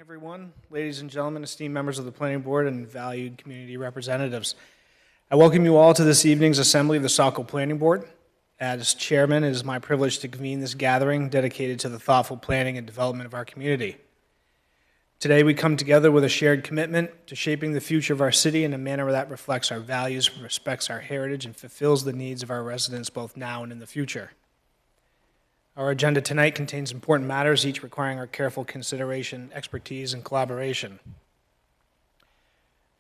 Everyone, ladies and gentlemen, esteemed members of the Planning Board and valued community representatives. I welcome you all to this evening's assembly of the Saco Planning Board. As chairman, it is my privilege to convene this gathering dedicated to the thoughtful planning and development of our community. Today, we come together with a shared commitment to shaping the future of our city in a manner that reflects our values, respects our heritage, and fulfills the needs of our residents both now and in the future. Our agenda tonight contains important matters, each requiring our careful consideration, expertise, and collaboration.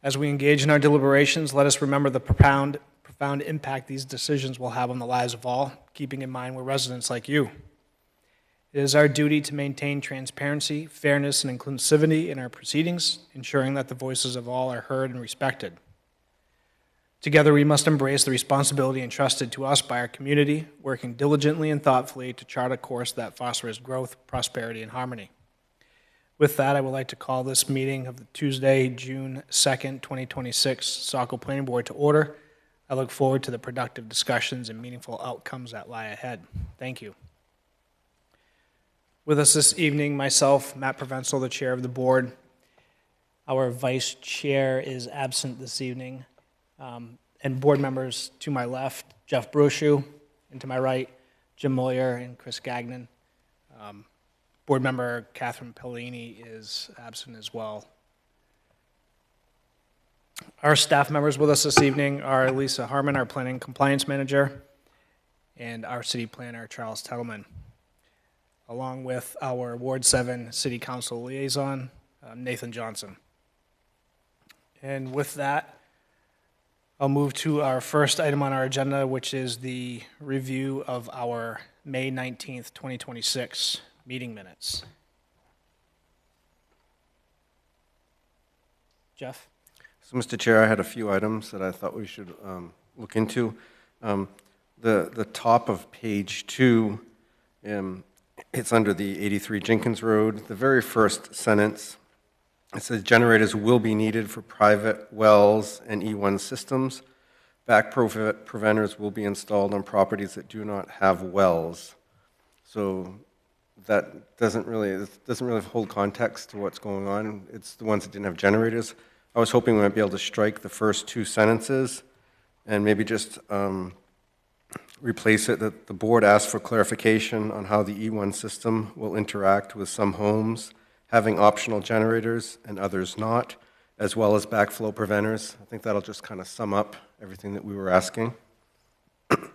As we engage in our deliberations, let us remember the profound impact these decisions will have on the lives of all, keeping in mind we're residents like you. It is our duty to maintain transparency, fairness, and inclusivity in our proceedings, ensuring that the voices of all are heard and respected. Together, we must embrace the responsibility entrusted to us by our community, working diligently and thoughtfully to chart a course that fosters growth, prosperity, and harmony. With that, I would like to call this meeting of the Tuesday, June 2nd, 2026 Saco Planning Board to order. I look forward to the productive discussions and meaningful outcomes that lie ahead. Thank you. With us this evening, myself, Matt Provenzel, the chair of the board. Our vice chair is absent this evening. And board members to my left, Jeff Brochu, and to my right, Jim Moyer and Chris Gagnon. Board member Catherine Pellini is absent as well. Our staff members with us this evening are Lisa Harmon, our planning compliance manager, and our city planner, Charles Tettleman, along with our Ward 7 City Council liaison, Nathan Johnson. And with that, I'll move to our first item on our agenda, which is the review of our May 19th, 2026 meeting minutes. Jeff? So, Mr. Chair, I had a few items that I thought we should look into. The top of page 2, it's under the 83 Jenkins Road. The very first sentence, it says generators will be needed for private wells and E1 systems. Back preventers will be installed on properties that do not have wells. So that doesn't really hold context to what's going on. It's the ones that didn't have generators. I was hoping we might be able to strike the first two sentences and maybe just replace it that the board asked for clarification on how the E1 system will interact with some homes having optional generators and others not, as well as backflow preventers. I think that'll just kind of sum up everything that we were asking. Thank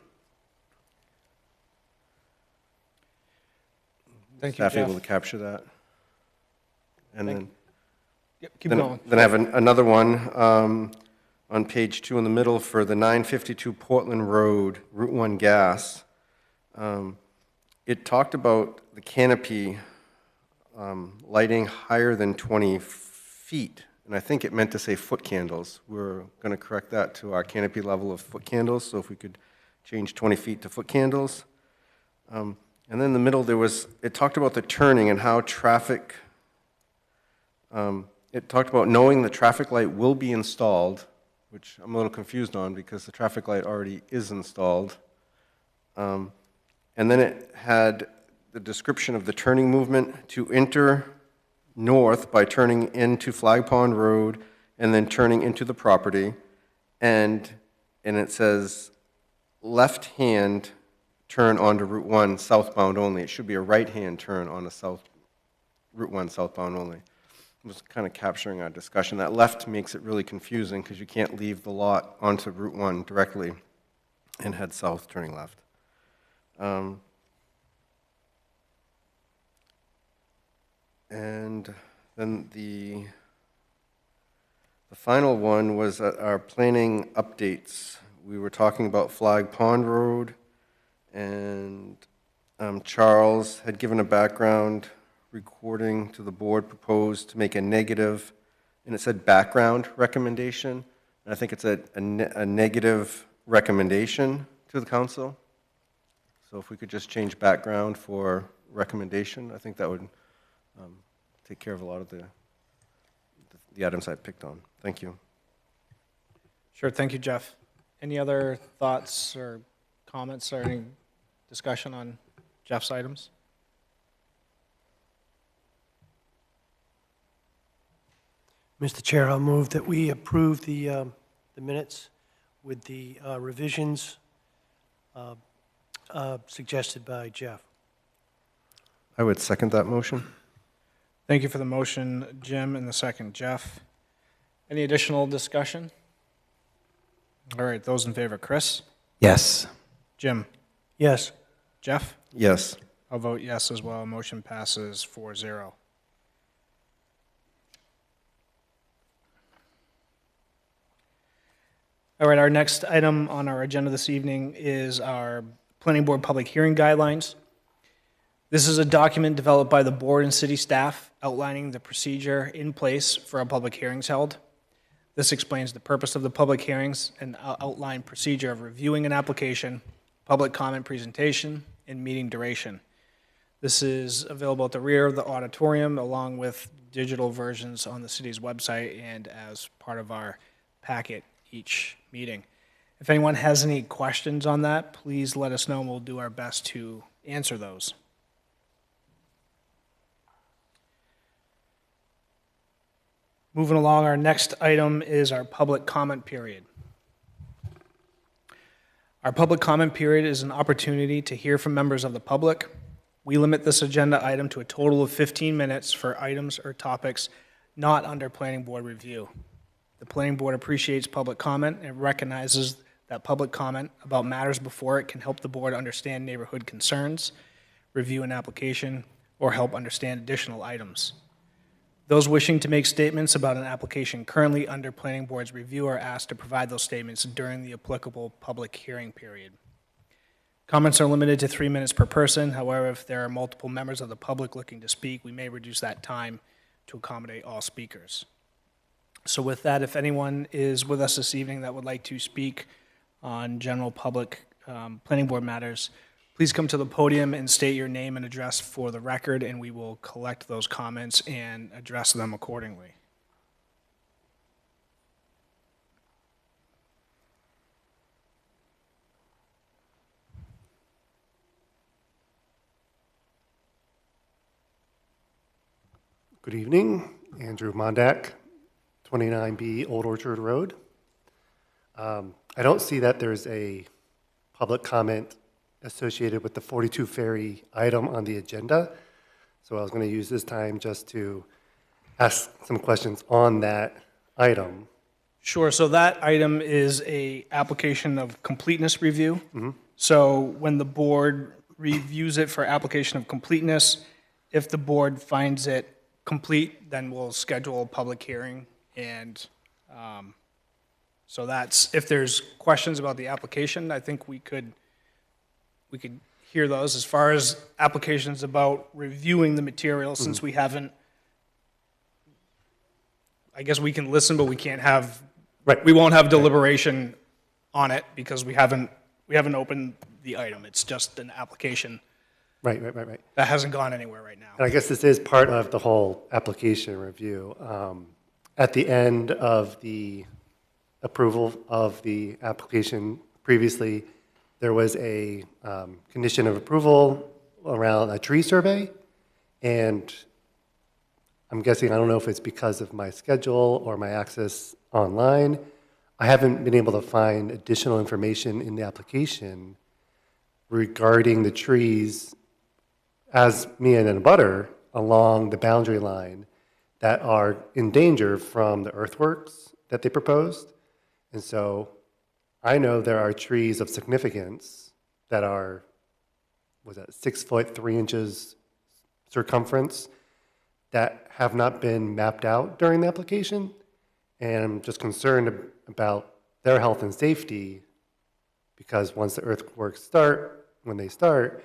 you, Staff Jeff. able to capture that? And then, keep going. Then I have another one on page 2 in the middle for the 952 Portland Road, Route 1 gas. It talked about the canopy lighting higher than 20 feet, and I think it meant to say foot candles. We're going to correct that to our canopy level of foot candles, so if we could change 20 feet to foot candles. And then in the middle it talked about the turning and how traffic, it talked about knowing the traffic light will be installed, which I'm a little confused on because the traffic light already is installed. And then it had the description of the turning movement to enter north by turning into Flag Pond Road and then turning into the property. And it says left hand turn onto Route 1 southbound only. It should be a right hand turn on a Route 1 southbound only. It was kind of capturing our discussion. That left makes it really confusing because you can't leave the lot onto Route 1 directly and head south turning left. And then the final one was our planning updates. We were talking about Flag Pond Road, and Charles had given a background recording to the board, proposed to make a negative, and it said background recommendation. And I think it's a negative recommendation to the council. So if we could just change background for recommendation, I think that would take care of a lot of the items I picked on. Thank you. Sure, thank you, Jeff. Any other thoughts or comments or any discussion on Jeff's items? Mr. Chair, I'll move that we approve the minutes with the revisions suggested by Jeff. I would second that motion. Thank you for the motion, Jim, and the second, Jeff. Any additional discussion? All right, those in favor, Chris? Yes. Jim? Yes. Jeff? Yes. I'll vote yes as well. Motion passes 4-0. All right, our next item on our agenda this evening is our Planning Board Public Hearing Guidelines. This is a document developed by the board and city staff outlining the procedure in place for our public hearings held. This explains the purpose of the public hearings and outline procedure of reviewing an application, public comment presentation, and meeting duration. This is available at the rear of the auditorium along with digital versions on the city's website and as part of our packet each meeting. If anyone has any questions on that, please let us know and we'll do our best to answer those. Moving along, our next item is our public comment period. Our public comment period is an opportunity to hear from members of the public. We limit this agenda item to a total of 15 minutes for items or topics not under planning board review. The planning board appreciates public comment and recognizes that public comment about matters before it can help the board understand neighborhood concerns, review an application, or help understand additional items. Those wishing to make statements about an application currently under planning board's review are asked to provide those statements during the applicable public hearing period. Comments are limited to 3 minutes per person. However, if there are multiple members of the public looking to speak, we may reduce that time to accommodate all speakers. So with that, if anyone is with us this evening that would like to speak on general public planning board matters, please come to the podium and state your name and address for the record, and we will collect those comments and address them accordingly. Good evening, Andrew Mondak, 29B Old Orchard Road. I don't see that there's a public comment associated with the 42 Ferry item on the agenda, so I was going to use this time just to ask some questions on that item. Sure, so that item is a application of completeness review. So when the board reviews it for application of completeness, if the board finds it complete, then we'll schedule a public hearing. And so that's, if there's questions about the application, I think we could hear those. As far as applications about reviewing the material, since we haven't, I guess we can listen, but we can't have, Right. we won't have deliberation on it because we haven't opened the item. It's just an application Right. that hasn't gone anywhere right now. And I guess this is part of the whole application review. At the end of the approval of the application previously, there was a condition of approval around a tree survey, and I'm guessing, I don't know if it's because of my schedule or my access online, I haven't been able to find additional information in the application regarding the trees as me and a abutter along the boundary line that are in danger from the earthworks that they proposed. And so I know there are trees of significance that are, 6 foot 3 inches circumference that have not been mapped out during the application. And I'm just concerned about their health and safety because once the earthworks start, when they start,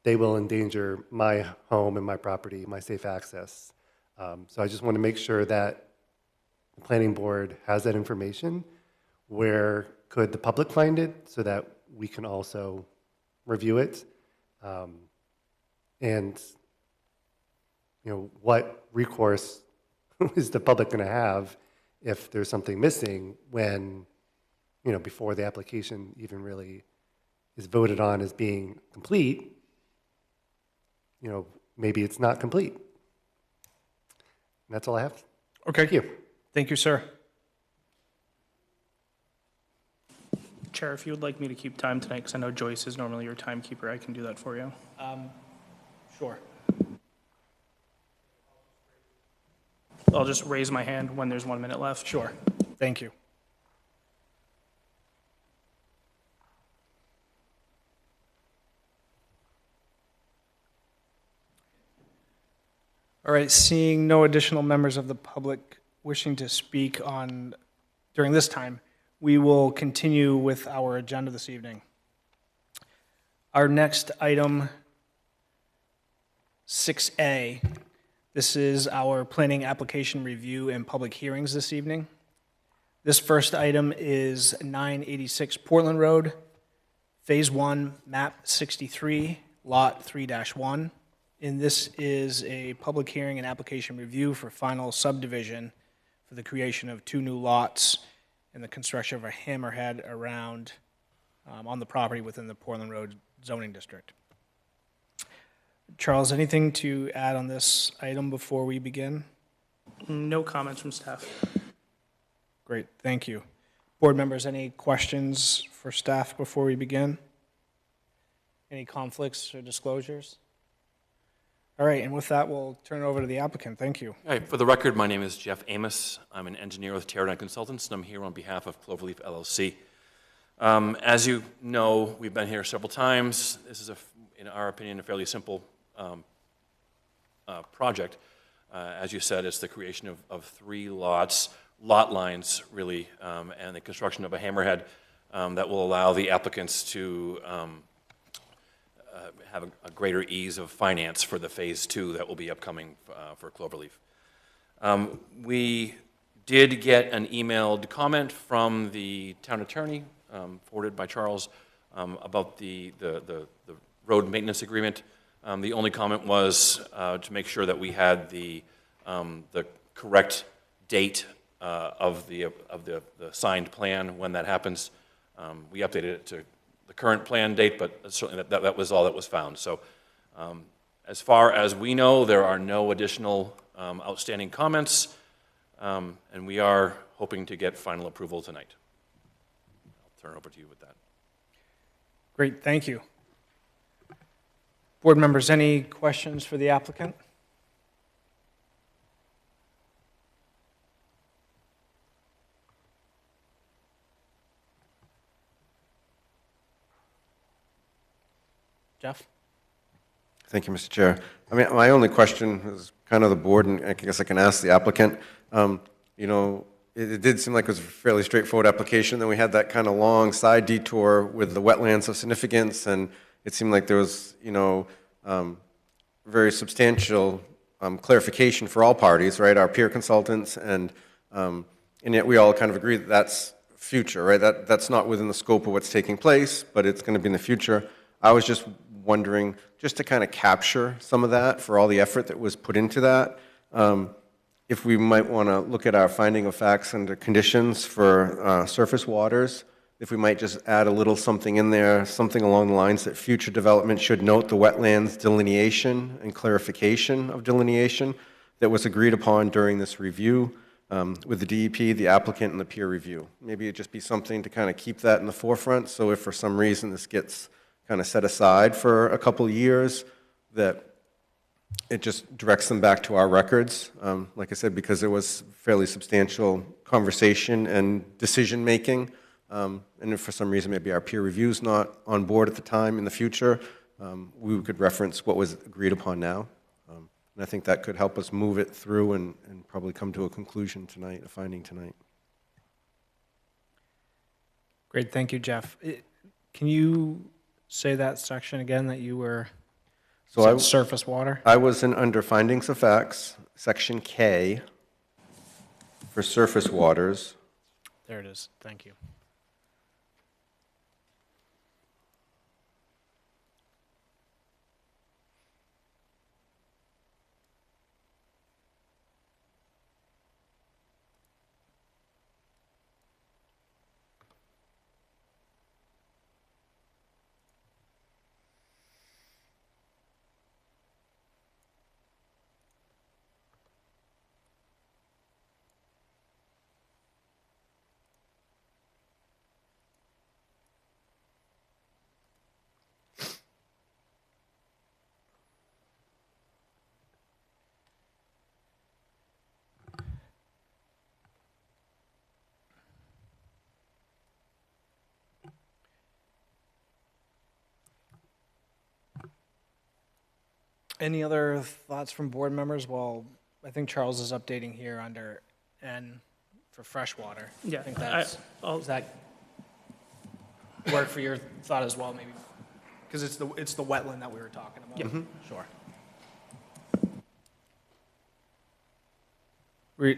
they will endanger my home and my property, my safe access. So I just want to make sure that the planning board has that information. Where could the public find it so that we can also review it? And, what recourse is the public going to have if there's something missing when, before the application even really is voted on as being complete, maybe it's not complete. And that's all I have. Okay. Thank you. Thank you, sir. Chair, if you would like me to keep time tonight, because I know Joyce is normally your timekeeper, I can do that for you. Sure. I'll just raise my hand when there's 1 minute left. Sure. Thank you. All right, seeing no additional members of the public wishing to speak on, during this time, we will continue with our agenda this evening. Our next item, 6A, this is our planning application review and public hearings this evening. This first item is 986 Portland Road, Phase 1, Map 63, Lot 3-1. And this is a public hearing and application review for final subdivision for the creation of 2 new lots and the construction of a hammerhead around, on the property within the Portland Road zoning district. Charles, anything to add on this item before we begin? No comments from staff. Great, thank you. Board members, any questions for staff before we begin? Any conflicts or disclosures? All right, and with that, we'll turn it over to the applicant. Thank you. All right, for the record, my name is Jeff Amos. I'm an engineer with Terradine Consultants, and I'm here on behalf of Cloverleaf LLC. As you know, we've been here several times. This is, in our opinion, a fairly simple project. As you said, it's the creation of 3 lots, lot lines, really, and the construction of a hammerhead that will allow the applicants to have a greater ease of finance for the Phase 2 that will be upcoming for Cloverleaf. We did get an emailed comment from the town attorney, forwarded by Charles, about the road maintenance agreement. The only comment was to make sure that we had the correct date of the signed plan when that happens. We updated it to the current plan date, but certainly that was all that was found. So as far as we know, there are no additional outstanding comments, and we are hoping to get final approval tonight. I'll turn it over to you with that. Great, thank you. Board members, any questions for the applicant? Jeff? Thank you, Mr. Chair. I mean, my only question is kind of the board, and I guess I can ask the applicant. You know, it did seem like it was a fairly straightforward application. Then we had that kind of long side detour with the wetlands of significance, and it seemed like there was, you know, very substantial clarification for all parties, right? Our peer consultants, and yet we all kind of agree that that's future, right? That's not within the scope of what's taking place, but it's going to be in the future. I was just wondering, just to kind of capture some of that for all the effort that was put into that, if we might want to look at our finding of facts under conditions for surface waters, if we might just add a little something in there, something along the lines that future development should note the wetlands delineation and clarification of delineation that was agreed upon during this review with the DEP, the applicant, and the peer review. Maybe it'd just be something to kind of keep that in the forefront, so if for some reason this gets kind of set aside for a couple of years, that it just directs them back to our records. Like I said, because there was fairly substantial conversation and decision-making, and if for some reason maybe our peer review's not on board at the time in the future, we could reference what was agreed upon now. And I think that could help us move it through and probably come to a conclusion tonight, a finding tonight. Great, thank you, Jeff. Can you say that section again that you were, So surface water? I was in under findings of facts, section K, for surface waters. There it is, thank you. Any other thoughts from board members? Well, I think Charles is updating here under N for freshwater. Yeah, I think that's, does that work for your thought as well, maybe? Because it's the wetland that we were talking about. Yep. Sure.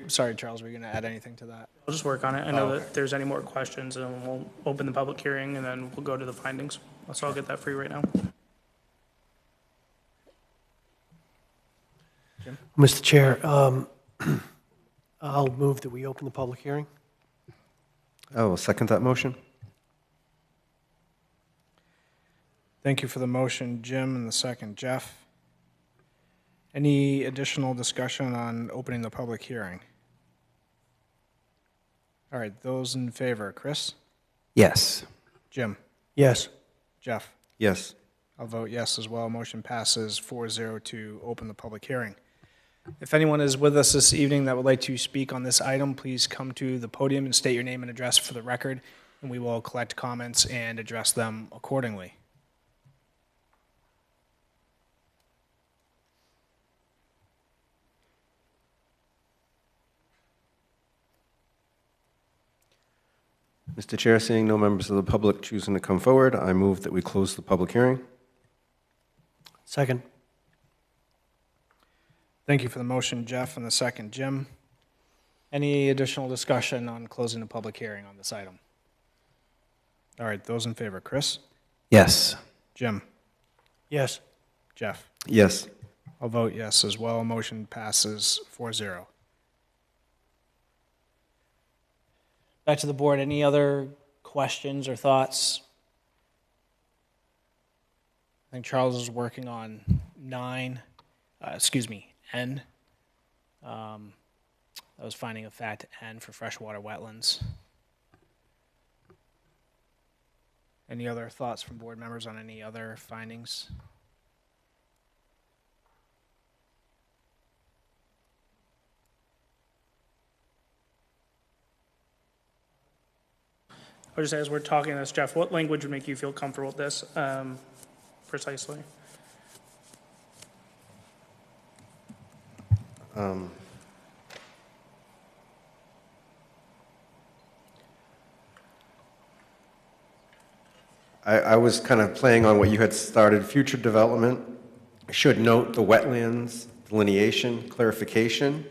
Sorry, Charles, were you going to add anything to that? I'll just work on it. I know Oh, that okay. if there's any more questions, and we'll open the public hearing, and then we'll go to the findings. So I'll get that for you right now. Mr. Chair, I'll move that we open the public hearing. I will second that motion. Thank you for the motion, Jim, and the second, Jeff. Any additional discussion on opening the public hearing? All right, those in favor, Chris? Yes. Jim? Yes. Jeff? Yes. I'll vote yes as well. Motion passes 4-0 to open the public hearing. If anyone is with us this evening that would like to speak on this item, please come to the podium and state your name and address for the record, and we will collect comments and address them accordingly. Mr. Chair, seeing no members of the public choosing to come forward, I move that we close the public hearing. Second. Thank you for the motion, Jeff, and the second, Jim. Any additional discussion on closing the public hearing on this item? All right, those in favor, Chris? Yes. Jim? Yes. Jeff? Yes. I'll vote yes as well. Motion passes 4-0. Back to the board. Any other questions or thoughts? I think Charles is working on N. That was finding of fact N for freshwater wetlands. Any other thoughts from board members on any other findings? I'll just say, as we're talking this, Jeff, what language would make you feel comfortable with this precisely? I was kind of playing on what you had started. Future development should note the wetlands delineation clarification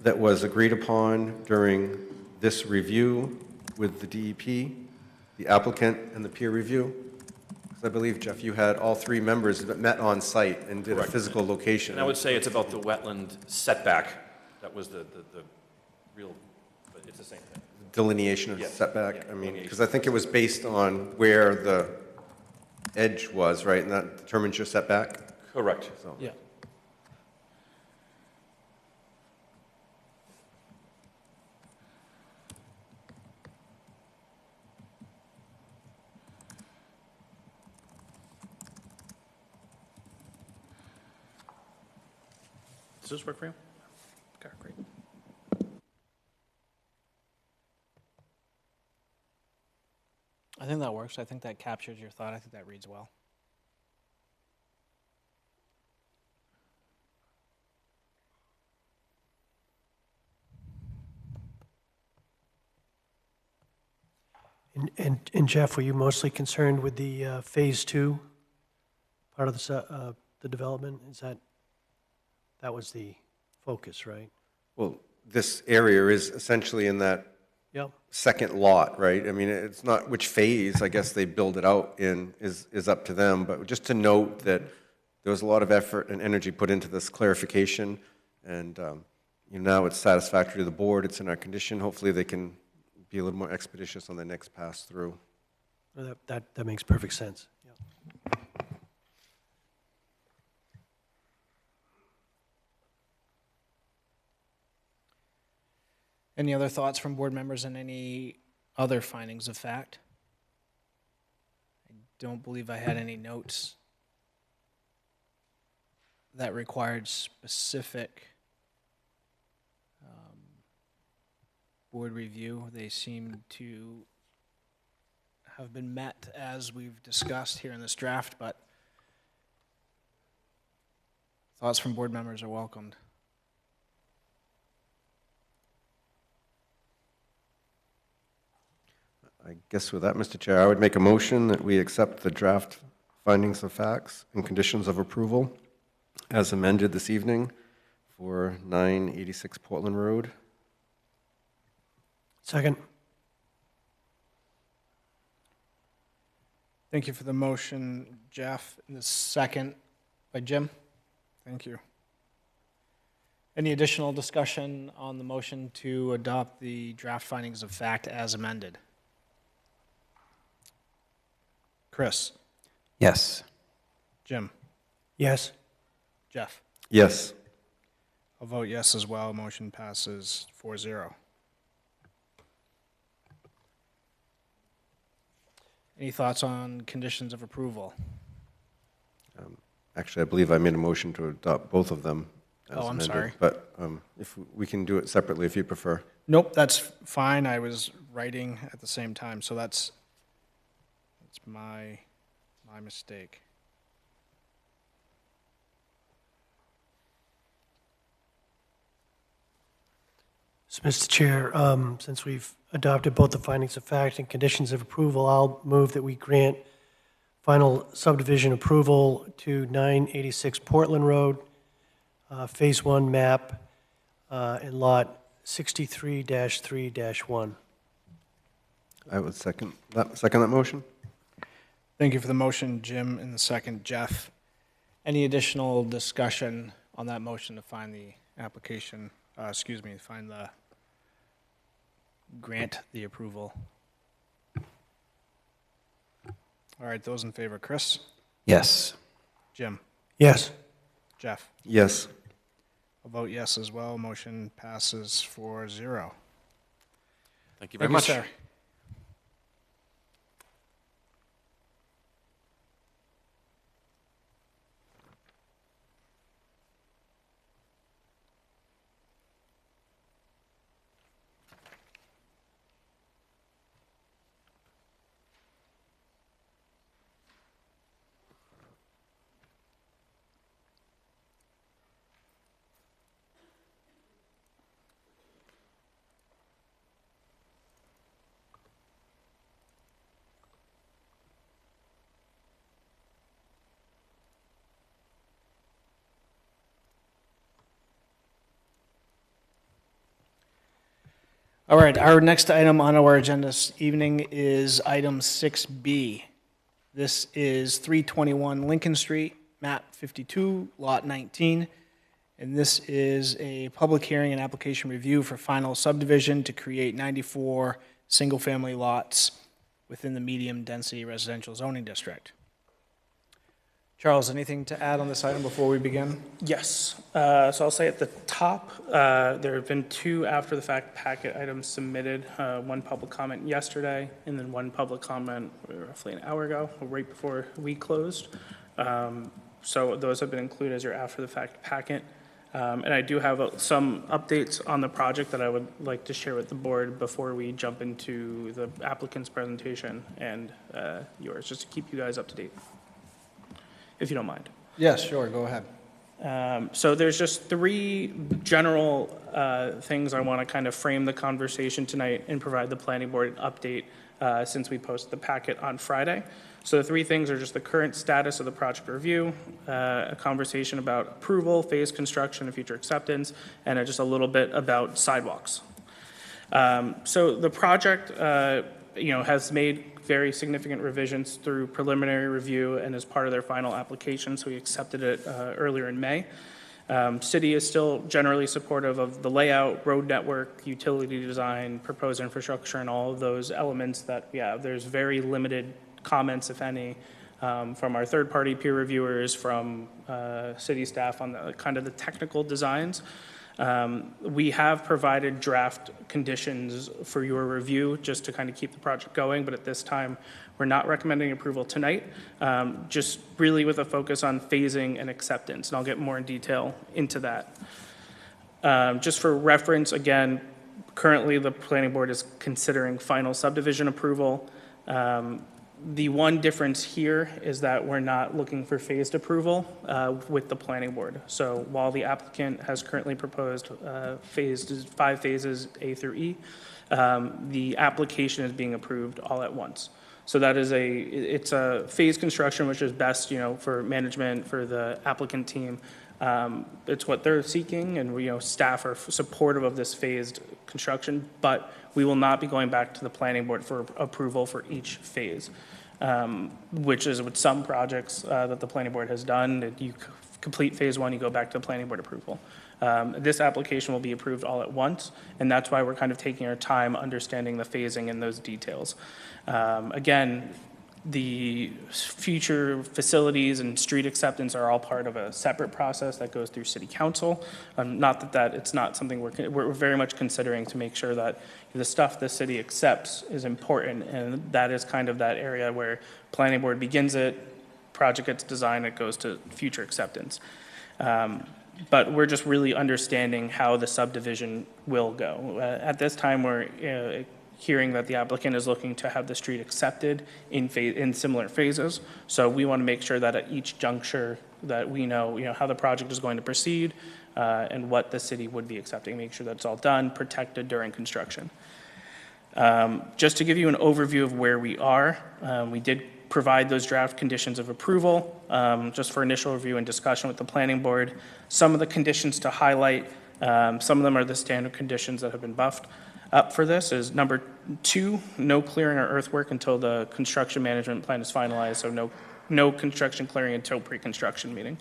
that was agreed upon during this review with the DEP, the applicant, and the peer review. Because I believe, Jeff, you had all three members that met on site and did Correct. a physical location. And I would say it's about the wetland setback. That was the real, but it's the same thing. Delineation of Yes. setback, Yeah, I mean, delineation. because I think it was based on where the edge was, right? And that determines your setback, Correct. so. Yeah. Does this work for you? Okay, great. I think that works. I think that captures your thought. I think that reads well. And Jeff, were you mostly concerned with the Phase 2 part of the development? That was the focus, right? Well, this area is essentially in that Yep. second lot, right? I mean, it's not which phase, I guess, they build it out in is up to them, but just to note that there was a lot of effort and energy put into this clarification, and now it's satisfactory to the board, it's in our condition, hopefully they can be a little more expeditious on the next pass-through. That makes perfect sense. Yep. Any other thoughts from board members on any other findings of fact? I don't believe I had any notes that required specific board review. They seem to have been met as we've discussed here in this draft, but Thoughts from board members are welcomed. I guess with that, Mr. Chair, I would make a motion that we accept the draft findings of facts and conditions of approval as amended this evening for 986 Portland Road. Second. Thank you for the motion, Jeff. And the second by Jim. Thank you. Any additional discussion on the motion to adopt the draft findings of fact as amended? Chris? Yes. Jim? Yes. Jeff? Yes. I'll vote yes as well. Motion passes 4-0. Any thoughts on conditions of approval? Actually, I believe I made a motion to adopt both of them as Oh, I'm amended, sorry. but if we can do it separately if you prefer. Nope, that's fine. I was writing at the same time, so that's my mistake. So, Mr. Chair, since we've adopted both the findings of fact and conditions of approval, I'll move that we grant final subdivision approval to 986 Portland Road, Phase 1 map, and Lot 63-3-1. I would second that motion. Thank you for the motion, Jim, and the second, Jeff. Any additional discussion on that motion to find the application, find the, grant the approval? All right, those in favor, Chris? Yes. Jim? Yes. Jeff? Yes. I'll vote yes as well. Motion passes 4-0. Thank you very Thank much. you, sir. All right, our next item on our agenda this evening is item 6B. This is 321 Lincoln Street, map 52, lot 19. And this is a public hearing and application review for final subdivision to create 94 single-family lots within the medium-density residential zoning district. Charles, anything to add on this item before we begin? Yes. So I'll say at the top, there have been 2 after-the-fact packet items submitted, 1 public comment yesterday, and then 1 public comment roughly an hour ago, right before we closed. So those have been included as your after-the-fact packet. And I do have some updates on the project that I would like to share with the board before we jump into the applicant's presentation and yours, just to keep you guys up to date, if you don't mind. Yes, sure, go ahead. So there's just 3 general things I want to kind of frame the conversation tonight and provide the planning board an update since we posted the packet on Friday. So the 3 things are just the current status of the project review, a conversation about approval, phase construction, and future acceptance, and just a little bit about sidewalks. So the project, has made very significant revisions through preliminary review and as part of their final application, so we accepted it earlier in May. City is still generally supportive of the layout, road network, utility design, proposed infrastructure, and all of those elements that we have. There's very limited comments, if any, from our third-party peer reviewers, from city staff on the kind of the technical designs. We have provided draft conditions for your review just to kind of keep the project going, but at this time, we're not recommending approval tonight, just really with a focus on phasing and acceptance, and I'll get more in detail into that. Just for reference, again, currently the planning board is considering final subdivision approval. The one difference here is that we're not looking for phased approval with the planning board. So while the applicant has currently proposed 5 phases, A through E, the application is being approved all at once. So that is it's a phased construction, which is best, for management, for the applicant team. It's what they're seeking, and staff are supportive of this phased construction, but we will not be going back to the planning board for approval for each phase, which is with some projects that the planning board has done. That you complete phase 1, you go back to the planning board approval. This application will be approved all at once, and that's why we're kind of taking our time understanding the phasing and those details. Again, the future facilities and street acceptance are all part of a separate process that goes through city council. Not that it's not something we're very much considering to make sure that the stuff the city accepts is important, and that is kind of that area where planning board begins it, project gets designed, it goes to future acceptance. But we're just really understanding how the subdivision will go. At this time, we're hearing that the applicant is looking to have the street accepted in similar phases. So we want to make sure that at each juncture that we know, how the project is going to proceed and what the city would be accepting, make sure that's all done, protected during construction. Just to give you an overview of where we are, we did provide those draft conditions of approval just for initial review and discussion with the planning board. Some of the conditions to highlight, some of them are the standard conditions that have been buffed up for this is number 2, no clearing or earthwork until the construction management plan is finalized, so no construction clearing until pre-construction meeting.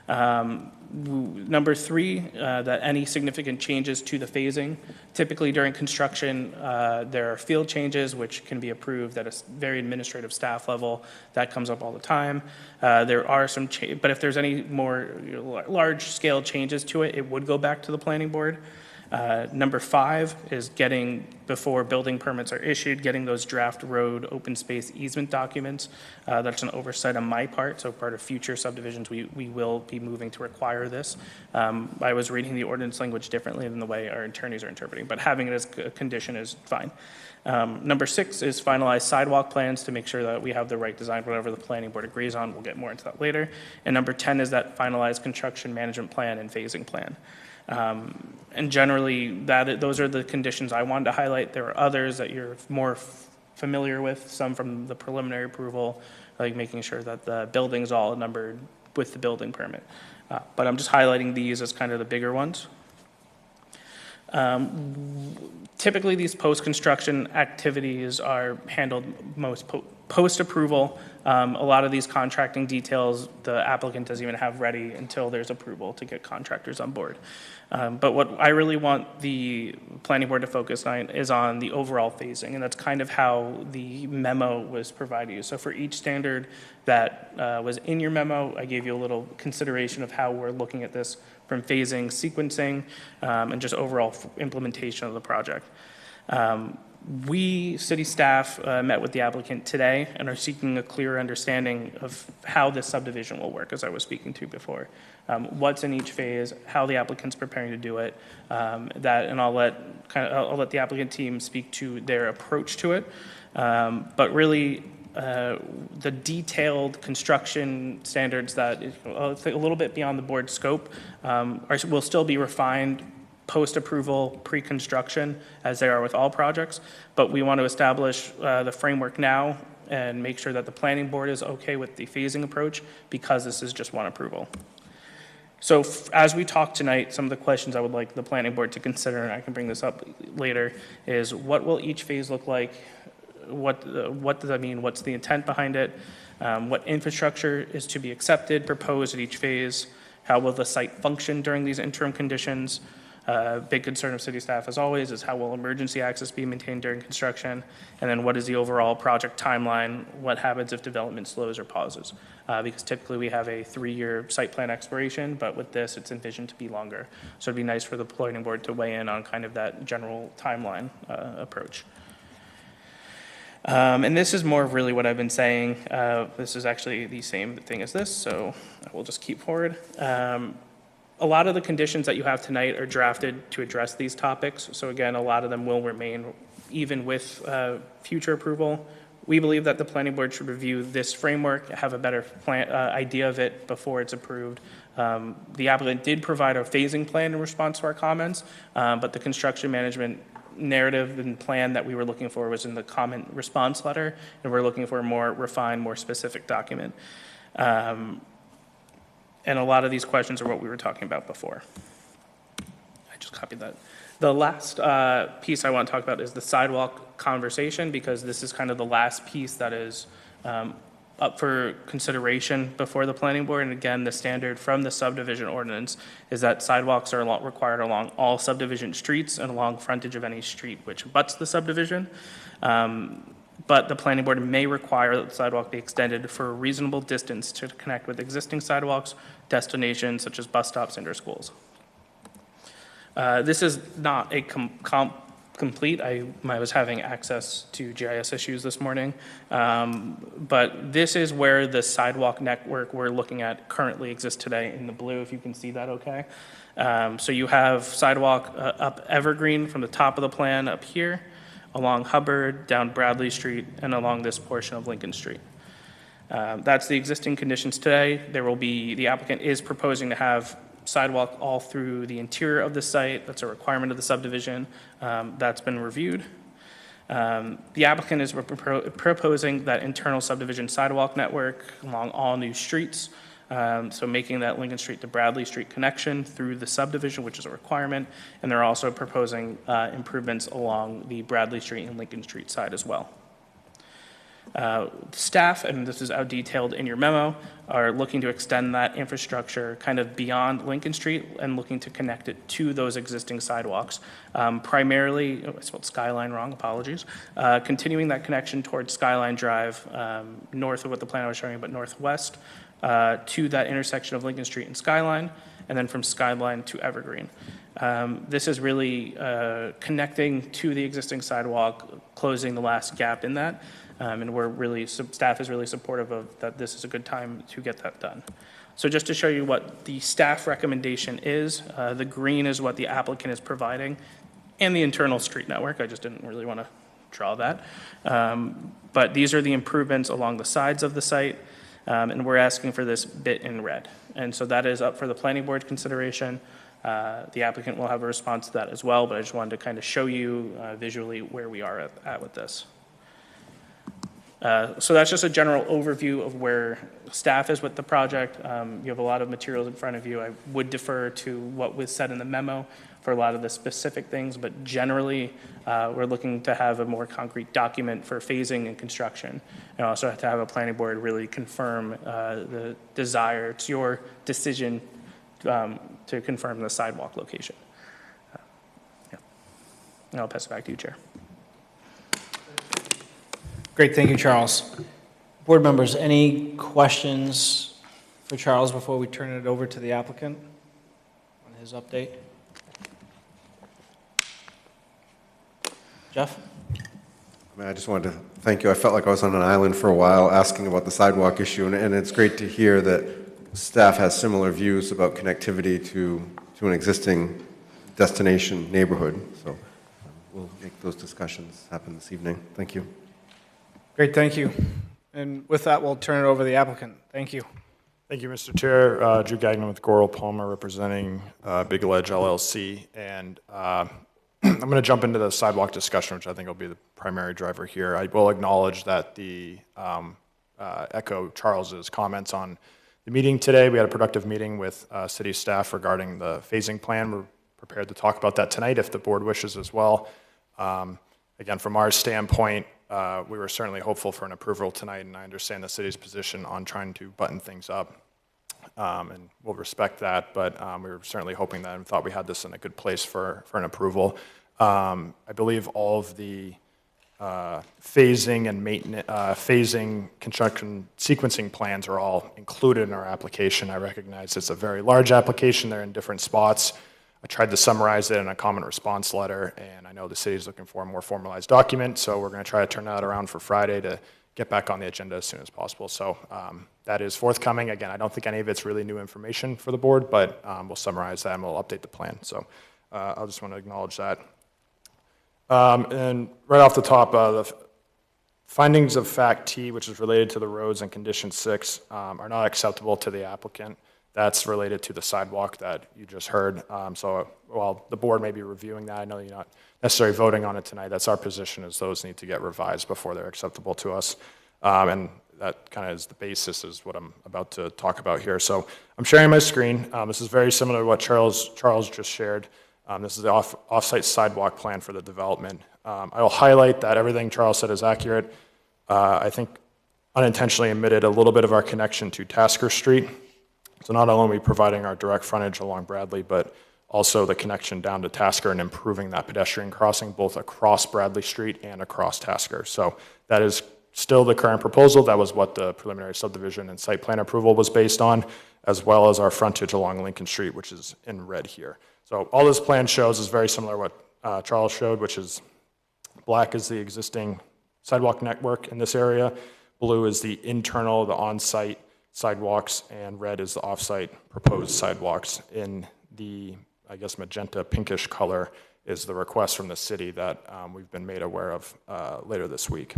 Number 3, that any significant changes to the phasing, typically during construction, there are field changes which can be approved at a very administrative staff level. That comes up all the time. There are some, but if there's any more large-scale changes to it, it would go back to the planning board. Number 5 is getting, before building permits are issued, getting those draft road open space easement documents. That's an oversight on my part, so part of future subdivisions, we will be moving to require this. I was reading the ordinance language differently than the way our attorneys are interpreting, but having it as a condition is fine. Number 6 is finalize sidewalk plans to make sure that we have the right design, whatever the planning board agrees on. We'll get more into that later. And number 10 is that finalized construction management plan and phasing plan. And generally, those are the conditions I wanted to highlight. There are others that you're more familiar with, some from the preliminary approval, like making sure that the building's all numbered with the building permit. But I'm just highlighting these as kind of the bigger ones. Typically, these post-construction activities are handled most post-approval. A lot of these contracting details, the applicant doesn't even have ready until there's approval to get contractors on board. But what I really want the planning board to focus on is on the overall phasing, and that's kind of how the memo was provided you. So for each standard that was in your memo, I gave you a little consideration of how we're looking at this from phasing, sequencing, and just overall implementation of the project. We, city staff, met with the applicant today and are seeking a clearer understanding of how this subdivision will work, as I was speaking to before. What's in each phase, how the applicant's preparing to do it, and I'll let the applicant team speak to their approach to it. But really, the detailed construction standards that a little bit beyond the board's scope will still be refined post-approval, pre-construction, as they are with all projects, but we want to establish the framework now and make sure that the planning board is okay with the phasing approach because this is just one approval. So as we talk tonight, some of the questions I would like the planning board to consider, and I can bring this up later, is what will each phase look like? What does that mean? What's the intent behind it? What infrastructure is to be accepted, proposed at each phase? How will the site function during these interim conditions? Big concern of city staff, as always, is how will emergency access be maintained during construction? And then what is the overall project timeline? What happens if development slows or pauses? Because typically we have a 3-year site plan expiration, but with this, it's envisioned to be longer. So it'd be nice for the planning board to weigh in on kind of that general timeline approach. And this is more of really what I've been saying. This is actually the same thing as this, so I will just keep forward. A lot of the conditions that you have tonight are drafted to address these topics. So again, a lot of them will remain even with future approval. We believe that the planning board should review this framework, have a better idea of it before it's approved. The applicant did provide a phasing plan in response to our comments, but the construction management narrative and plan that we were looking for was in the comment response letter, and we're looking for a more refined, more specific document. And a lot of these questions are what we were talking about before. I just copied that. The last piece I want to talk about is the sidewalk conversation, because this is kind of the last piece that is up for consideration before the planning board. And again, the standard from the subdivision ordinance is that sidewalks are required along all subdivision streets and along frontage of any street which abuts the subdivision. But the planning board may require that the sidewalk be extended for a reasonable distance to connect with existing sidewalks, destinations such as bus stops and or schools. This is not a complete. I was having access to GIS issues this morning, but this is where the sidewalk network we're looking at currently exists today in the blue, if you can see that okay. So you have sidewalk up Evergreen from the top of the plan up here, along Hubbard, down Bradley Street, and along this portion of Lincoln Street. That's the existing conditions today. The applicant is proposing to have sidewalk all through the interior of the site. That's a requirement of the subdivision. That's been reviewed. The applicant is proposing that internal subdivision sidewalk network along all new streets. So making that Lincoln Street to Bradley Street connection through the subdivision, which is a requirement. And they're also proposing improvements along the Bradley Street and Lincoln Street side as well. Staff, and this is out detailed in your memo, are looking to extend that infrastructure kind of beyond Lincoln Street and looking to connect it to those existing sidewalks. Primarily, I spelled Skyline wrong, apologies. Continuing that connection towards Skyline Drive, north of what the plan I was showing you, but northwest, to that intersection of Lincoln Street and Skyline, and then from Skyline to Evergreen. This is really connecting to the existing sidewalk, closing the last gap in that. And staff is really supportive of that. This is a good time to get that done. So just to show you what the staff recommendation is, the green is what the applicant is providing, and the internal street network. I just didn't really want to draw that. But these are the improvements along the sides of the site, and we're asking for this bit in red. And so that is up for the planning board consideration. The applicant will have a response to that as well, but I just wanted to kind of show you visually where we are at with this. So that's just a general overview of where staff is with the project. You have a lot of materials in front of you. I would defer to what was said in the memo for a lot of the specific things, but generally we're looking to have a more concrete document for phasing and construction, and also have to have a planning board really confirm the desire. It's your decision to confirm the sidewalk location. Yeah. And I'll pass it back to you, Chair. Great, thank you, Charles. Board members, any questions for Charles before we turn it over to the applicant on his update? Jeff? I just wanted to thank you. I felt like I was on an island for a while asking about the sidewalk issue, and it's great to hear that staff has similar views about connectivity to an existing destination neighborhood. So we'll make those discussions happen this evening. Thank you. Great, thank you. And with that, we'll turn it over to the applicant. Thank you. Thank you, Mr. Chair. Drew Gagnon with Goral Palmer representing Big Ledge LLC. And I'm going to jump into the sidewalk discussion, which I think will be the primary driver here. I will acknowledge that echo Charles's comments on the meeting today. We had a productive meeting with city staff regarding the phasing plan. We're prepared to talk about that tonight if the board wishes as well. Again, from our standpoint, we were certainly hopeful for an approval tonight, and I understand the city's position on trying to button things up, and we'll respect that, but we were certainly hoping that and thought we had this in a good place for an approval. I believe all of the phasing and maintenance, phasing, construction, sequencing plans are all included in our application. I recognize it's a very large application. They're in different spots. I tried to summarize it in a comment response letter, and I know the city is looking for a more formalized document, so we're going to try to turn that around for Friday to get back on the agenda as soon as possible. So that is forthcoming. Again, I don't think any of it's really new information for the board, but we'll summarize that and we'll update the plan. So I just want to acknowledge that. And right off the top, the Findings of fact T, which is related to the roads, and condition 6 are not acceptable to the applicant. That's related to the sidewalk that you just heard. So while the board may be reviewing that, I know you're not necessarily voting on it tonight. That's our position, is those need to get revised before they're acceptable to us. And that kind of is the basis, is what I'm about to talk about here. So I'm sharing my screen. This is very similar to what Charles just shared. This is the off-site sidewalk plan for the development. I will highlight that everything Charles said is accurate. I think unintentionally omitted a little bit of our connection to Tasker Street. So not only are we providing our direct frontage along Bradley, but also the connection down to Tasker and improving that pedestrian crossing both across Bradley Street and across Tasker. So that is still the current proposal. That was what the preliminary subdivision and site plan approval was based on, as well as our frontage along Lincoln Street, which is in red here. So all this plan shows is very similar to what Charles showed, which is black is the existing sidewalk network in this area, blue is the internal, the on-site sidewalks, and red is the off-site proposed sidewalks. In the, I guess, magenta pinkish color is the request from the city that we've been made aware of earlier this week,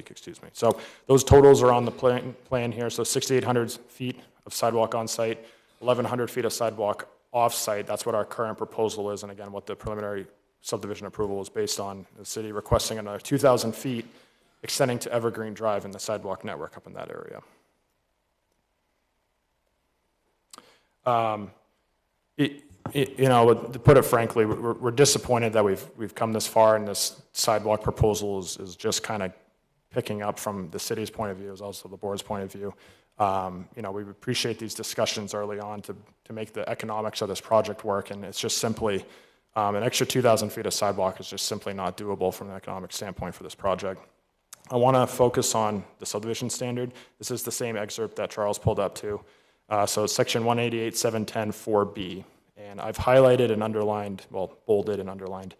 excuse me. So those totals are on the plan here. So 6,800 feet of sidewalk on site, 1,100 feet of sidewalk off site. That's what our current proposal is, and again, what the preliminary subdivision approval is based on. The city requesting another 2,000 feet extending to Evergreen Drive in the sidewalk network up in that area. To put it frankly, we're disappointed that we've come this far, and this sidewalk proposal is just kind of picking up from the city's point of view, as also the board's point of view. We appreciate these discussions early on to make the economics of this project work, and it's just simply an extra 2,000 feet of sidewalk is just simply not doable from an economic standpoint for this project. I want to focus on the subdivision standard. This is the same excerpt that Charles pulled up to. So it's section 188.710.4B. And I've highlighted and underlined, well, bolded and underlined,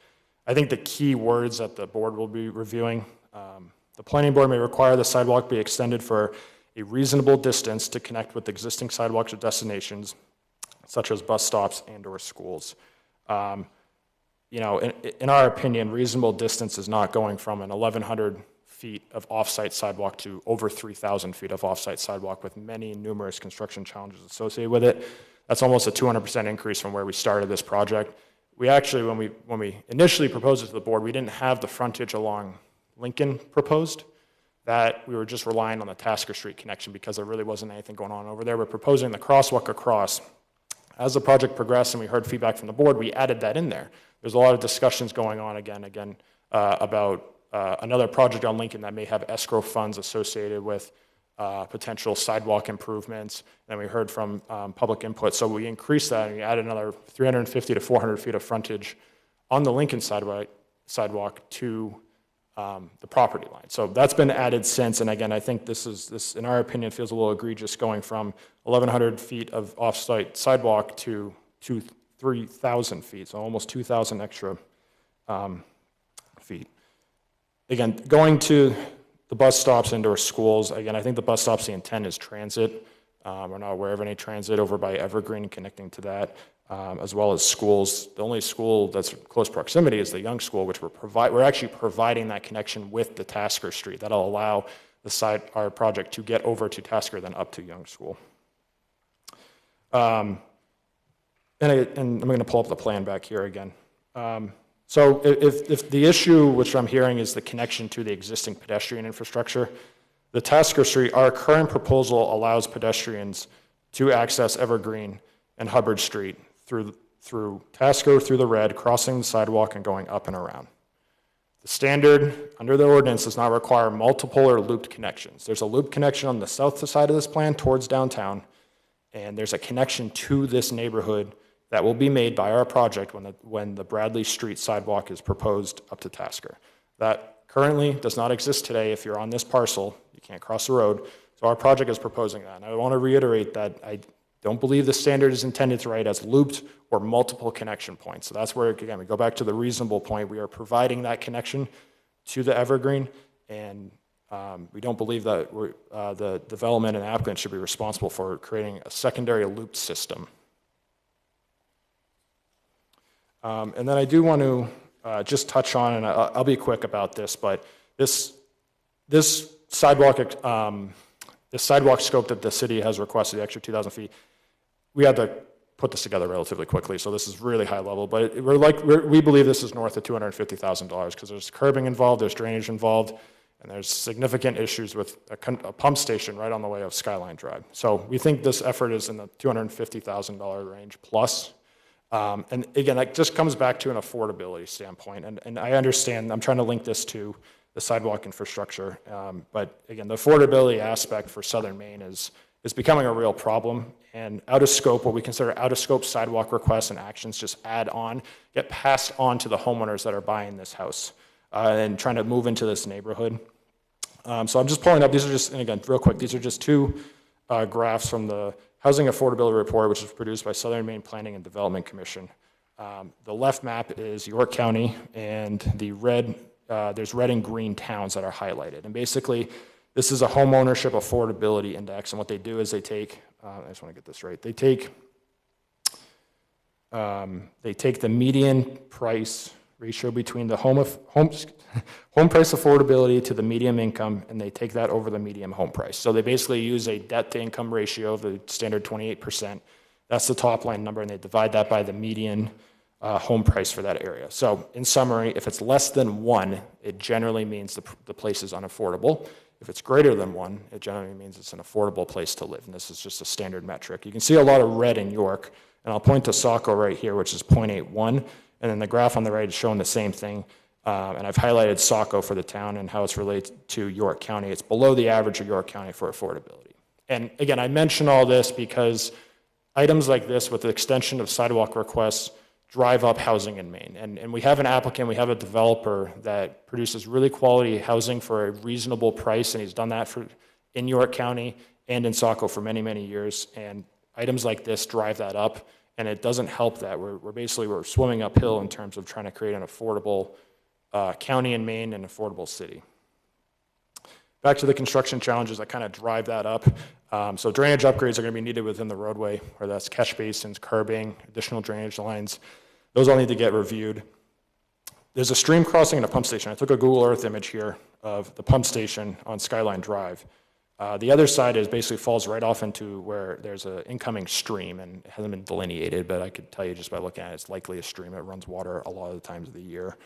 I think the key words that the board will be reviewing. The planning board may require the sidewalk be extended for a reasonable distance to connect with existing sidewalks or destinations, such as bus stops and or schools. In our opinion, reasonable distance is not going from an 1,100 feet of off-site sidewalk to over 3,000 feet of off-site sidewalk with many numerous construction challenges associated with it. That's almost a 200% increase from where we started this project. We actually, when we initially proposed it to the board, we didn't have the frontage along Lincoln proposed. That we were just relying on the Tasker Street connection because there really wasn't anything going on over there. We're proposing the crosswalk across. As the project progressed and we heard feedback from the board, we added that in there. There's a lot of discussions going on again about another project on Lincoln that may have escrow funds associated with potential sidewalk improvements. And we heard from public input. So we increased that and we added another 350 to 400 feet of frontage on the Lincoln sidewalk to the property line. So that's been added since. And again, I think this in our opinion, feels a little egregious going from 1,100 feet of off-site sidewalk to 3,000 feet. So almost 2,000 extra feet. Again, going to the bus stops and or schools, again, I think the bus stops, the intent is transit. We're not aware of any transit over by Evergreen connecting to that, as well as schools. The only school that's close proximity is the Young School, which we're actually providing that connection with the Tasker Street. That'll allow our project to get over to Tasker, then up to Young School. And I'm going to pull up the plan back here again. So if the issue, which I'm hearing, is the connection to the existing pedestrian infrastructure, the Tasker Street, our current proposal allows pedestrians to access Evergreen and Hubbard Street through Tasker, through the red, crossing the sidewalk and going up and around. The standard under the ordinance does not require multiple or looped connections. There's a loop connection on the south side of this plan towards downtown, and there's a connection to this neighborhood that will be made by our project when the Bradley Street sidewalk is proposed up to Tasker. That currently does not exist today. If you're on this parcel, you can't cross the road. So our project is proposing that. And I want to reiterate that I don't believe the standard is intended to write as looped or multiple connection points. So that's where, again, we go back to the reasonable point. We are providing that connection to the Evergreen, and we don't believe that the development and applicant should be responsible for creating a secondary looped system. And then I do want to just touch on, and I'll be quick about this, but This sidewalk, this sidewalk scope that the city has requested, the extra 2,000 feet, we had to put this together relatively quickly, so this is really high level, but we believe this is north of $250,000 because there's curbing involved, there's drainage involved, and there's significant issues with a pump station right on the way of Skyline Drive. So we think this effort is in the $250,000 range plus. And again, that just comes back to an affordability standpoint. And I understand, I'm trying to link this to the sidewalk infrastructure. But again, the affordability aspect for Southern Maine is becoming a real problem. And out of scope, what we consider out of scope sidewalk requests and actions just get passed on to the homeowners that are buying this house and trying to move into this neighborhood. So I'm just pulling up, these are just, and again, real quick, these are just two graphs from the Housing Affordability Report, which is produced by Southern Maine Planning and Development Commission. The left map is York County, and the red, there's red and green towns that are highlighted. And basically, this is a home ownership affordability index, and what they do is they take, I just want to get this right, they take the median price ratio between the home price affordability to the median income, and they take that over the median home price. So they basically use a debt to income ratio of the standard 28%. That's the top line number, and they divide that by the median home price for that area. So in summary, if it's less than 1, it generally means the place is unaffordable. If it's greater than 1, it generally means it's an affordable place to live, and this is just a standard metric. You can see a lot of red in York, and I'll point to Saco right here, which is 0.81. And then the graph on the right is showing the same thing. And I've highlighted Saco for the town and how it's related to York County. It's below the average of York County for affordability. And again, I mention all this because items like this with the extension of sidewalk requests drive up housing in Maine. And we have an applicant, we have a developer that produces really quality housing for a reasonable price, and he's done that in York County and in Saco for many, many years. And items like this drive that up. And it doesn't help that. We're swimming uphill in terms of trying to create an affordable county in Maine and affordable city. Back to the construction challenges that kind of drive that up. So drainage upgrades are going to be needed within the roadway, whether that's catch basins, curbing, additional drainage lines. Those all need to get reviewed. There's a stream crossing and a pump station. I took a Google Earth image here of the pump station on Skyline Drive. The other side is basically falls right off into where there's an incoming stream, and it hasn't been delineated, but I could tell you just by looking at it, it's likely a stream. It runs water a lot of the times of the year.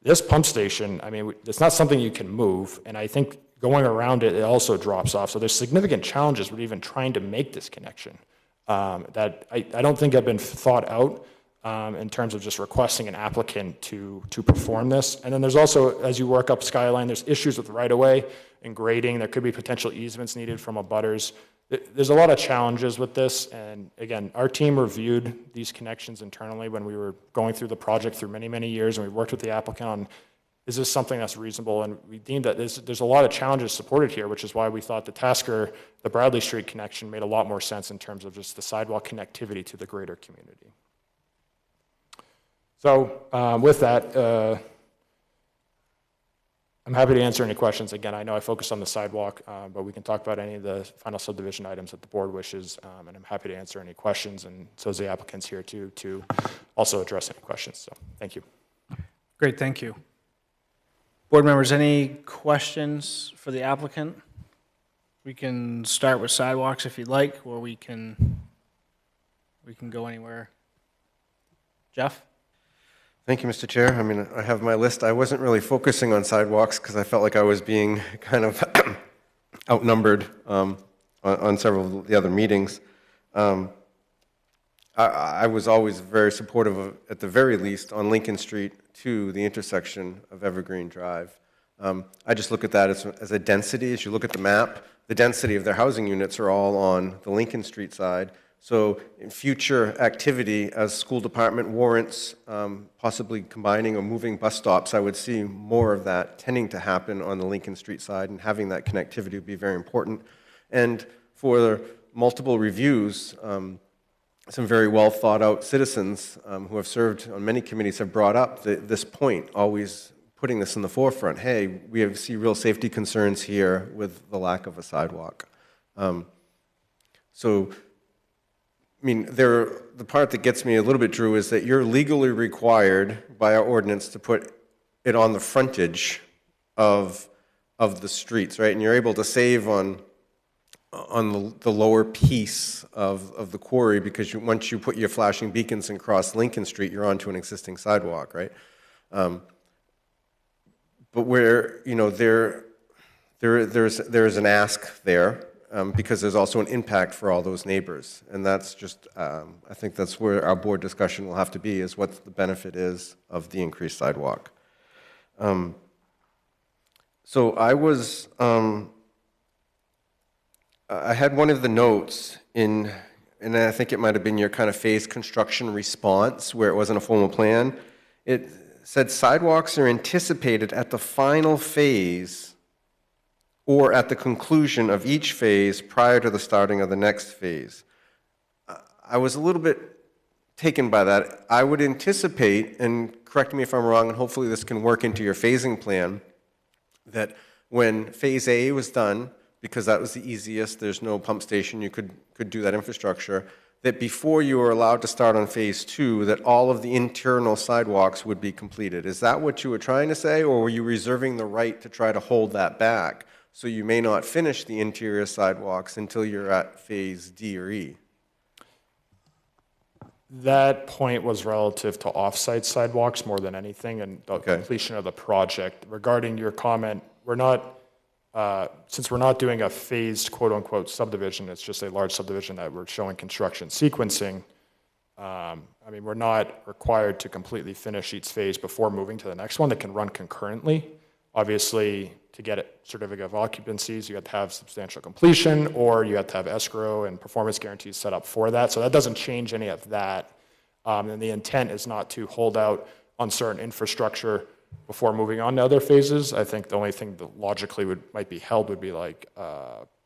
This pump station, I mean, it's not something you can move, and I think going around it, it also drops off. So there's significant challenges with even trying to make this connection that I don't think have been thought out in terms of just requesting an applicant to perform this. And then there's also, as you work up Skyline, there's issues with right-of-way and grading. There could be potential easements needed from abutters. There's a lot of challenges with this. And again, our team reviewed these connections internally when we were going through the project through many, many years, and we worked with the applicant on, is this something that's reasonable? And we deemed that there's a lot of challenges supported here, which is why we thought the Tasker, the Bradley Street connection made a lot more sense in terms of just the sidewalk connectivity to the greater community. So with that, I'm happy to answer any questions. Again, I know I focused on the sidewalk, but we can talk about any of the final subdivision items that the board wishes, and I'm happy to answer any questions, and so is the applicants here too, to also address any questions. So thank you. Great, thank you. Board members, any questions for the applicant? We can start with sidewalks if you'd like, or we can go anywhere. Jeff? Thank you, Mr. Chair. I mean, I have my list. I wasn't really focusing on sidewalks because I felt like I was being kind of outnumbered on several of the other meetings. I was always very supportive of, at the very least, on Lincoln Street to the intersection of Evergreen Drive. I just look at that as a density. As you look at the map, the density of their housing units are all on the Lincoln Street side. So in future activity, as school department warrants possibly combining or moving bus stops, I would see more of that tending to happen on the Lincoln Street side, and having that connectivity would be very important. And for multiple reviews, some very well thought out citizens who have served on many committees have brought up this point, always putting this in the forefront. Hey, we see real safety concerns here with the lack of a sidewalk. So, I mean, the part that gets me a little bit, Drew, is that you're legally required by our ordinance to put it on the frontage of the streets, right? And you're able to save on the lower piece of the quarry because once you put your flashing beacons and cross Lincoln Street, you're onto an existing sidewalk, right? But where, you know, there's an ask there because there's also an impact for all those neighbors. And that's just, I think that's where our board discussion will have to be, is what the benefit is of the increased sidewalk. So I had one of the notes in, and I think it might have been your kind of phased construction response where it wasn't a formal plan. It said sidewalks are anticipated at the final phase or at the conclusion of each phase prior to the starting of the next phase. I was a little bit taken by that. I would anticipate, and correct me if I'm wrong, and hopefully this can work into your phasing plan, that when phase A was done, because that was the easiest, there's no pump station, you could do that infrastructure, that before you were allowed to start on phase 2, that all of the internal sidewalks would be completed. Is that what you were trying to say, or were you reserving the right to try to hold that back so you may not finish the interior sidewalks until you're at phase D or E? That point was relative to off-site sidewalks more than anything, and the completion of the project. Regarding your comment, we're not, since we're not doing a phased quote-unquote subdivision, it's just a large subdivision that we're showing construction sequencing. I mean, we're not required to completely finish each phase before moving to the next one. That can run concurrently. Obviously, to get a certificate of occupancies, you have to have substantial completion, or you have to have escrow and performance guarantees set up for that. So that doesn't change any of that. And the intent is not to hold out on certain infrastructure before moving on to other phases. I think the only thing that logically might be held would be like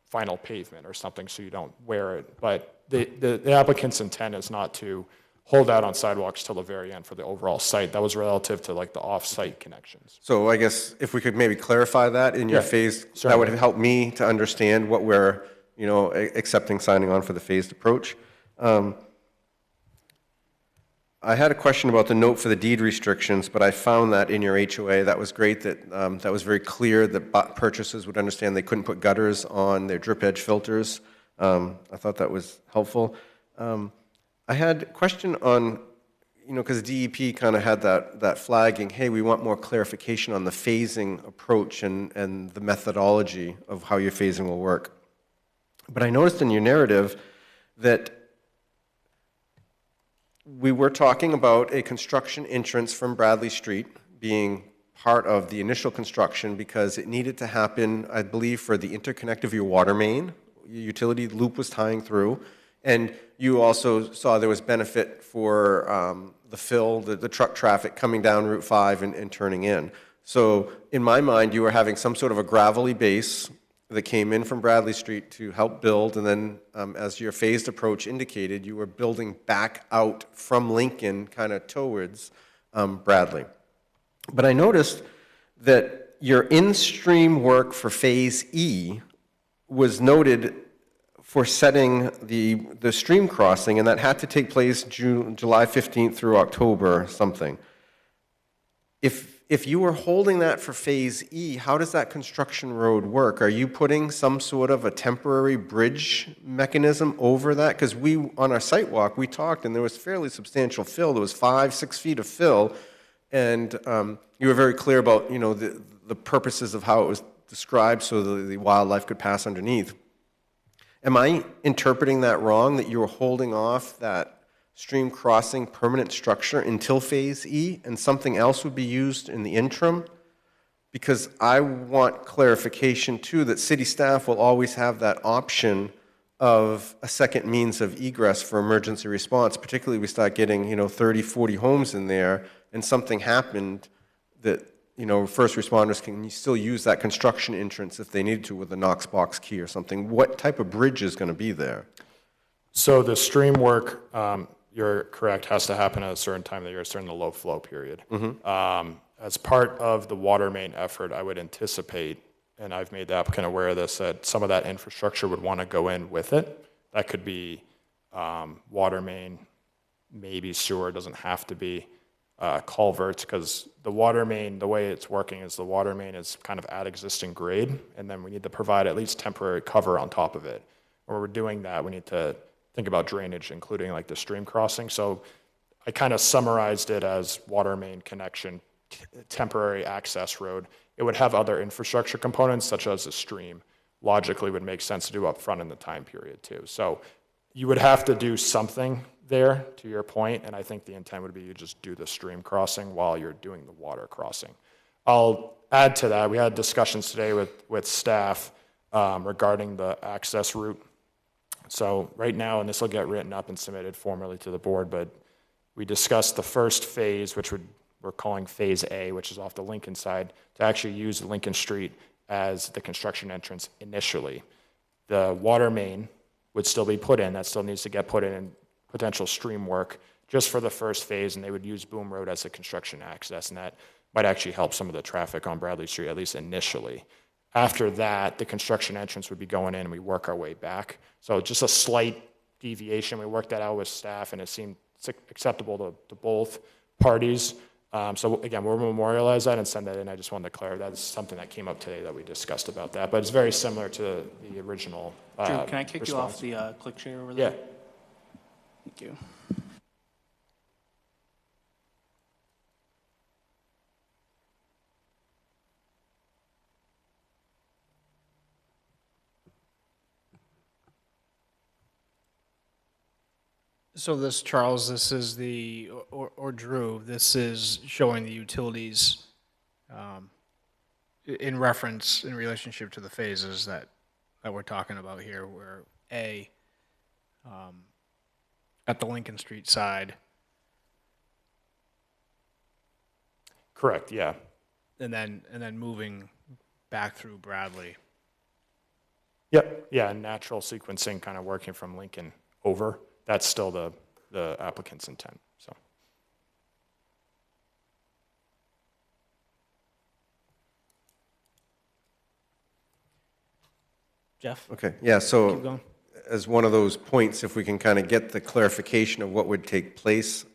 final pavement or something, so you don't wear it. But the applicant's intent is not to hold out on sidewalks till the very end for the overall site. That was relative to like the off-site connections. So I guess if we could maybe clarify that in your phase, certainly. that would help me to understand what we're, you know, accepting signing on for the phased approach. I had a question about the note for the deed restrictions, but I found that in your HOA. That was great. That was very clear that purchasers would understand they couldn't put gutters on their drip edge filters. I thought that was helpful. I had a question on, you know, because DEP kind of had that flagging, hey, we want more clarification on the phasing approach and the methodology of how your phasing will work. But I noticed in your narrative that we were talking about a construction entrance from Bradley Street being part of the initial construction because it needed to happen, I believe, for the interconnect of your water main. Your utility loop was tying through. And you also saw there was benefit for the fill, the truck traffic coming down Route 5 and turning in. So in my mind, you were having some sort of a gravelly base that came in from Bradley Street to help build, and then as your phased approach indicated, you were building back out from Lincoln kind of towards Bradley. But I noticed that your in-stream work for phase E was noted for setting the stream crossing, and that had to take place July 15th through October something. If you were holding that for phase E, how does that construction road work? Are you putting some sort of a temporary bridge mechanism over that? Because on our site walk, we talked, and there was fairly substantial fill. There was 5-6 feet of fill, and you were very clear about, you know, the purposes of how it was described so the wildlife could pass underneath. Am I interpreting that wrong, that you were holding off that stream crossing permanent structure until phase E and something else would be used in the interim? Because I want clarification too that city staff will always have that option of a second means of egress for emergency response, particularly we start getting, you know, 30, 40 homes in there and something happened that, you know, first responders can still use that construction entrance if they needed to with a Knox box key or something. What type of bridge is going to be there? So the stream work, you're correct, has to happen at a certain time of the year, during the low flow period. As part of the water main effort, I would anticipate, and I've made the applicant aware of this, that some of that infrastructure would want to go in with it. That could be water main, maybe sewer, doesn't have to be. culverts, because the water main, the way it's working is the water main is kind of at existing grade, and then we need to provide at least temporary cover on top of it. When we're doing that, we need to think about drainage, including like the stream crossing. So I kind of summarized it as water main connection, temporary access road. It would have other infrastructure components, such as a stream. Logically would make sense to do up front in the time period too. So you would have to do something there, to your point, and I think the intent would be you just do the stream crossing while you're doing the water crossing. I'll add to that, we had discussions today with staff regarding the access route. So right now, and this will get written up and submitted formally to the board, but we discussed the first phase, which we're calling Phase A, which is off the Lincoln side, to actually use Lincoln Street as the construction entrance initially. The water main would still be put in, that still needs to get put in, and potential stream work just for the first phase, and they would use Boom Road as a construction access, and that might actually help some of the traffic on Bradley Street, at least initially. After that, the construction entrance would be going in, and we work our way back. So just a slight deviation. We worked that out with staff, and it seemed acceptable to both parties. So again, we'll memorialize that and send that in. I just wanted to clarify that's something that came up today that we discussed about that, but it's very similar to the original Drew, can I kick you off response. the click share over there? Yeah. Thank you. So this, Charles, this is the, or Drew, this is showing the utilities in reference, in relationship to the phases that we're talking about here, where A, at the Lincoln Street side, Correct, yeah. and then moving back through Bradley. Yep, yeah, natural sequencing, kind of working from Lincoln over. That's still the applicant's intent, so. Jeff? Okay, yeah, Keep so going. as one of those points, if we can kind of get the clarification of what would take place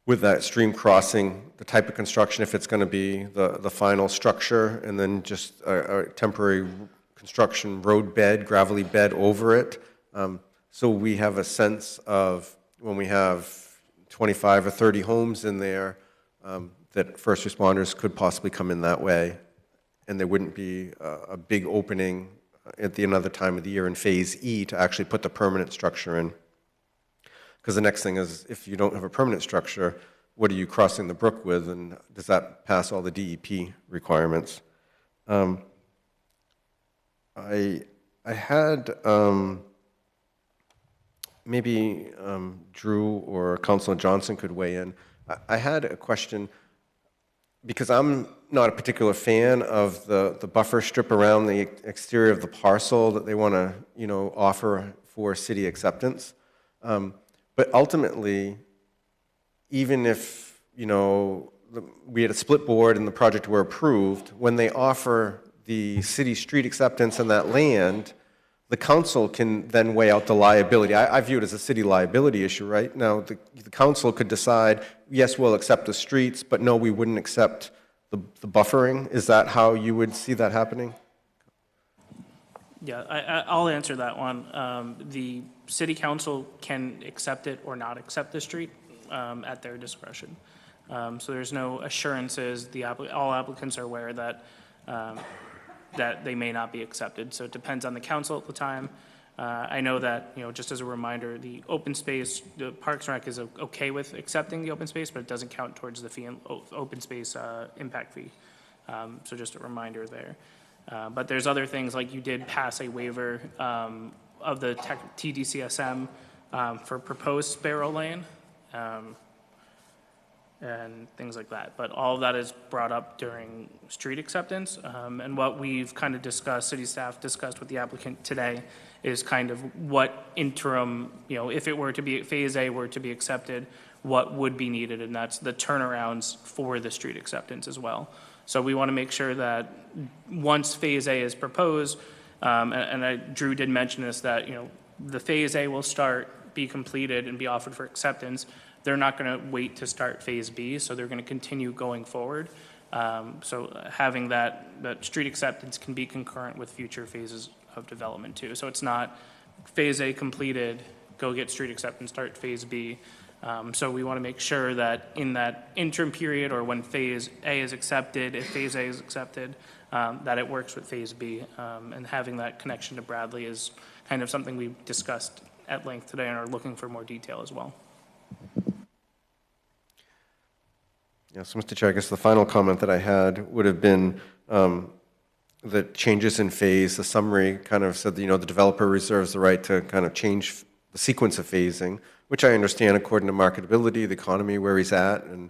with that stream crossing, the type of construction, if it's going to be the final structure, and then just a temporary construction road bed, gravelly bed over it. So we have a sense of when we have 25 or 30 homes in there, that first responders could possibly come in that way, and there wouldn't be a big opening at the another time of the year in Phase E to actually put the permanent structure in. Because the next thing is, if you don't have a permanent structure, what are you crossing the brook with, and does that pass all the DEP requirements? I had maybe Drew or Councilor Johnson could weigh in. I had a question, because I'm not a particular fan of the buffer strip around the exterior of the parcel that they want to, offer for city acceptance. But ultimately, even if, we had a split board and the project were approved, when they offer the city street acceptance in that land, the council can then weigh out the liability. I view it as a city liability issue, right? Now, the council could decide, yes, we'll accept the streets, but no, we wouldn't accept the buffering. Is that how you would see that happening? Yeah, I'll answer that one. The city council can accept it or not accept the street at their discretion. So there's no assurances. All applicants are aware that that they may not be accepted. So it depends on the council at the time. I know that, just as a reminder, the open space, the Parks and Rec is okay with accepting the open space, but it doesn't count towards the fee, open space impact fee. So just a reminder there. But there's other things, like you did pass a waiver of the TDCSM for proposed Sparrow Lane and things like that. But all of that is brought up during street acceptance. And what we've kind of discussed, city staff discussed with the applicant today, is kind of what interim, if it were to be, Phase A were to be accepted, what would be needed, and that's the turnarounds for the street acceptance as well. So we want to make sure that once Phase A is proposed, Drew did mention this, that, the Phase A will be completed and be offered for acceptance they're not going to wait to start Phase B, so they're going to continue going forward. So having that street acceptance can be concurrent with future phases of development too. So it's not Phase A completed, go get street acceptance, start Phase B. So we want to make sure that in that interim period, or when Phase A is accepted, if Phase A is accepted, that it works with Phase B. And having that connection to Bradley is kind of something we discussed at length today and are looking for more detail as well. Yeah, so Mr. Chair, I guess the final comment that I had would have been the changes in phase. The summary kind of said that, the developer reserves the right to kind of change the sequence of phasing, which I understand according to marketability, the economy, where he's at. And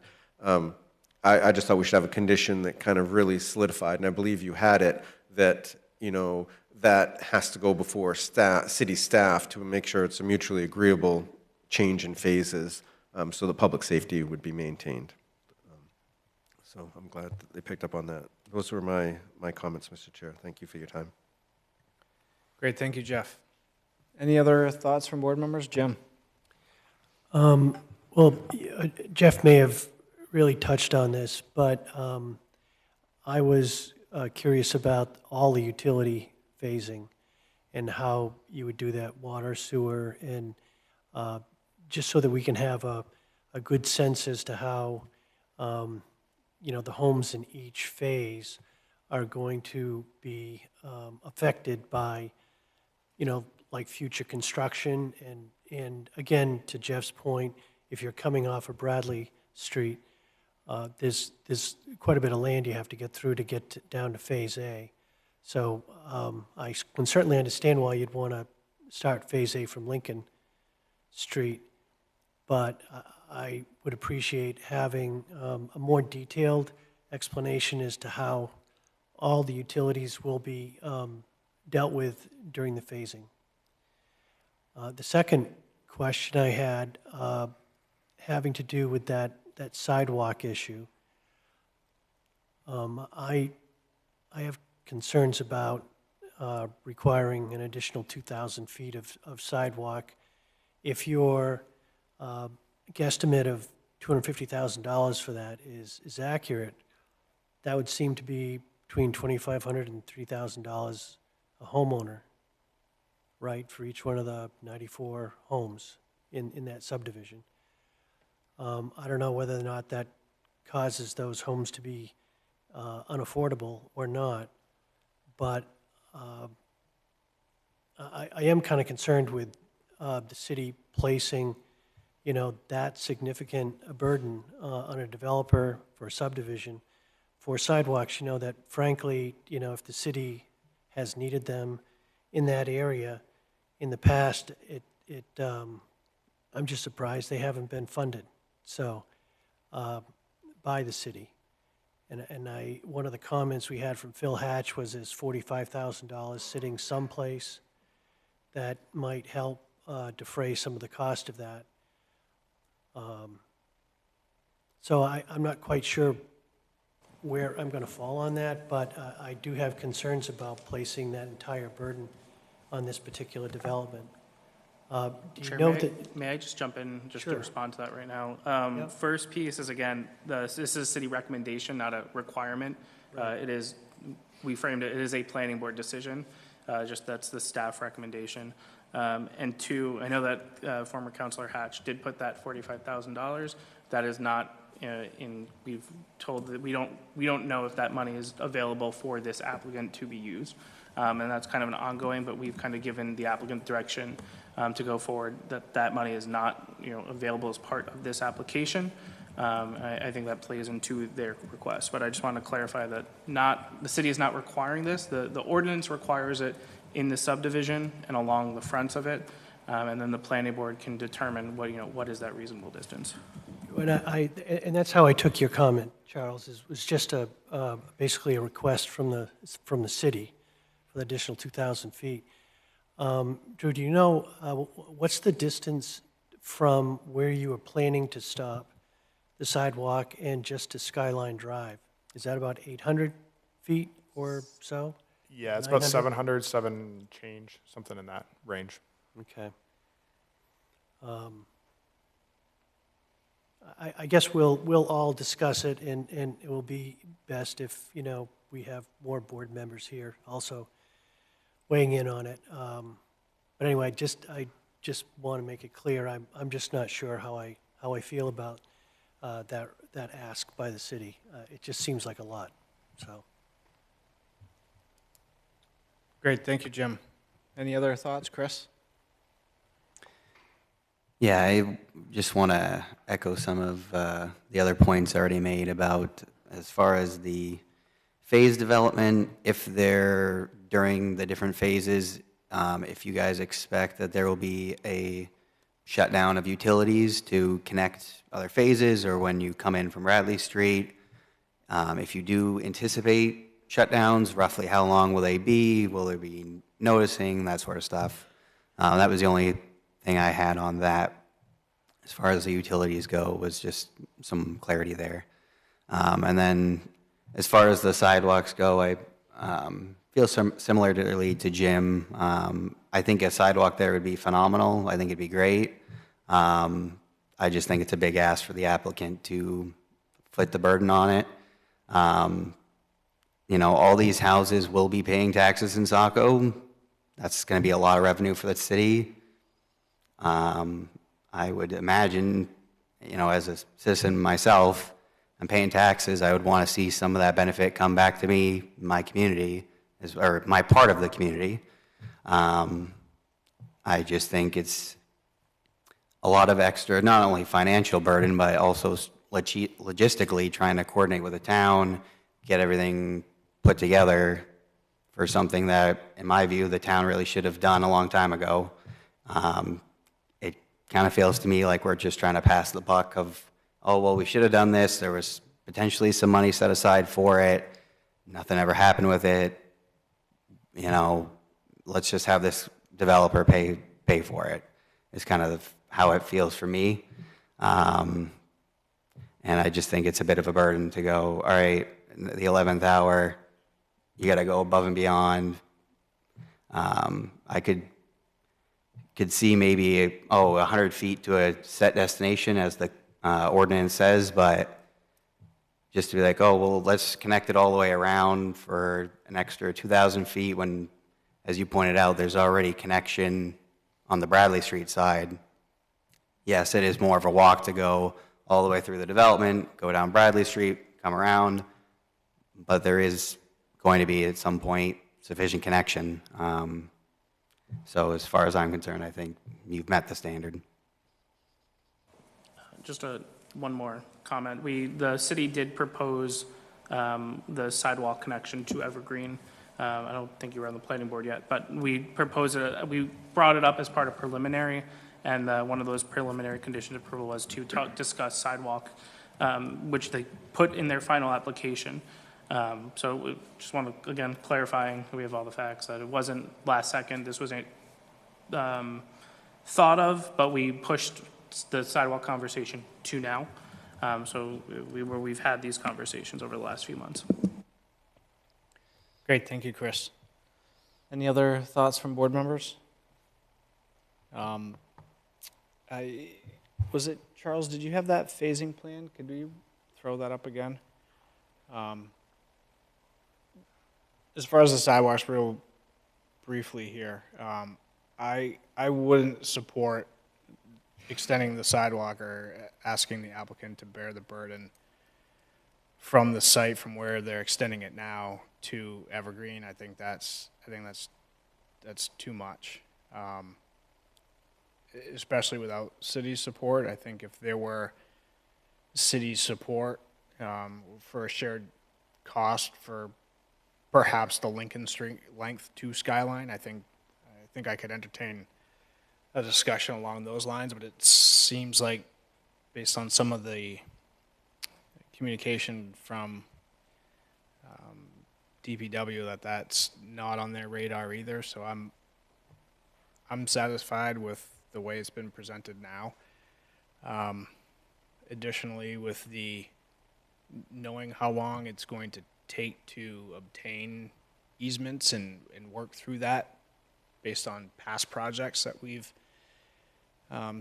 I just thought we should have a condition that kind of really solidified, and I believe you had it, that, that has to go before city staff to make sure it's a mutually agreeable change in phases, so that public safety would be maintained. So I'm glad that they picked up on that. Those were my comments, Mr. Chair. Thank you for your time. Great, thank you, Jeff. Any other thoughts from board members? Jim? Well, Jeff may have really touched on this, but I was curious about all the utility phasing and how you would do that, water, sewer, and just so that we can have a good sense as to how the homes in each phase are going to be affected by, like future construction. And again, to Jeff's point, if you're coming off of Bradley Street, there's quite a bit of land you have to get through to get down to Phase A. So I can certainly understand why you'd want to start Phase A from Lincoln Street, but I would appreciate having a more detailed explanation as to how all the utilities will be dealt with during the phasing. The second question I had having to do with that sidewalk issue. I have concerns about requiring an additional 2,000 feet of sidewalk. If your guesstimate of $250,000 for that is accurate, that would seem to be between $2,500 and $3,000 a homeowner, right, for each one of the 94 homes in that subdivision. I don't know whether or not that causes those homes to be unaffordable or not, but I am kind of concerned with the city placing, that significant a burden on a developer for a subdivision for sidewalks, that frankly, if the city has needed them in that area in the past, I'm just surprised they haven't been funded. So, by the city. And one of the comments we had from Phil Hatch was there's $45,000 sitting someplace that might help defray some of the cost of that. So I'm not quite sure where I'm going to fall on that, but I do have concerns about placing that entire burden on this particular development. Do you Chair, know may I- that? May I just jump in just to Sure. respond to that right now? Yep. First piece is, again, this is a city recommendation, not a requirement. It is, we framed it is a planning board decision, just that's the staff recommendation. And two, I know that former Councilor Hatch did put that $45,000. That is not we've told that we don't know if that money is available for this applicant to be used. And that's kind of an ongoing, but we've kind of given the applicant direction to go forward that money is not, available as part of this application. I think that plays into their request, but I just want to clarify that the city is not requiring this. The ordinance requires it in the subdivision and along the fronts of it, and then the planning board can determine what is that reasonable distance. And that's how I took your comment, Charles. Was just basically a request from the city for the additional 2,000 feet. Drew, do you know what's the distance from where you are planning to stop the sidewalk and just to Skyline Drive? Is that about 800 feet or so? Yeah, it's about 900? 7 change, something in that range. Okay. I guess we'll all discuss it, and it will be best if, we have more board members here also weighing in on it. But anyway, I just want to make it clear, I'm just not sure how I feel about that ask by the city. It just seems like a lot, so. Great, thank you, Jim. Any other thoughts, Chris? Yeah, I just want to echo some of the other points already made about as far as the phase development, if they're during the different phases, if you guys expect that there will be a shutdown of utilities to connect other phases, or when you come in from Radley Street, if you do anticipate shutdowns, roughly how long will they be? Will there be noticing, that sort of stuff? That was the only thing I had on that as far as the utilities go, was just some clarity there. And then as far as the sidewalks go, I feel similarly to Jim. I think a sidewalk there would be phenomenal. I think it'd be great. I just think it's a big ask for the applicant to foot the burden on it. All these houses will be paying taxes in Saco. That's going to be a lot of revenue for the city. I would imagine, as a citizen myself, I'm paying taxes. I would want to see some of that benefit come back to me, my community, or my part of the community. I just think it's a lot of extra, not only financial burden, but also logistically trying to coordinate with the town, get everything put together for something that, in my view, the town really should have done a long time ago. It kind of feels to me like we're just trying to pass the buck of, oh, well, we should have done this. There was potentially some money set aside for it. Nothing ever happened with it. Let's just have this developer pay for it. It's kind of how it feels for me. And I just think it's a bit of a burden to go, all right, in the 11th hour, you got to go above and beyond. I could see maybe, 100 feet to a set destination as the ordinance says, but just to be like, oh, well, let's connect it all the way around for an extra 2,000 feet when, as you pointed out, there's already connection on the Bradley Street side. Yes, it is more of a walk to go all the way through the development, go down Bradley Street, come around, but there is going to be at some point sufficient connection. So as far as I'm concerned, I think you've met the standard. Just one more comment. The city did propose the sidewalk connection to Evergreen. I don't think you were on the planning board yet, but we proposed it. We brought it up as part of preliminary, and one of those preliminary conditions of approval was to discuss sidewalk, which they put in their final application. So we just want to, again, clarifying, we have all the facts, that it wasn't last second. This wasn't thought of, but we pushed the sidewalk conversation to now. So we've had these conversations over the last few months. Great, thank you, Chris. Any other thoughts from board members? Was it, Charles, did you have that phasing plan? Could you throw that up again? As far as the sidewalks, real briefly here, I wouldn't support extending the sidewalk or asking the applicant to bear the burden from the site from where they're extending it now to Evergreen. I think that's too much, especially without city support. I think if there were city support for a shared cost for perhaps the Lincoln Street length to Skyline, I think I could entertain a discussion along those lines, but it seems like, based on some of the communication from DPW, that's not on their radar either. So I'm satisfied with the way it's been presented now. Additionally, with the knowing how long it's going to take to obtain easements and work through that based on past projects that we've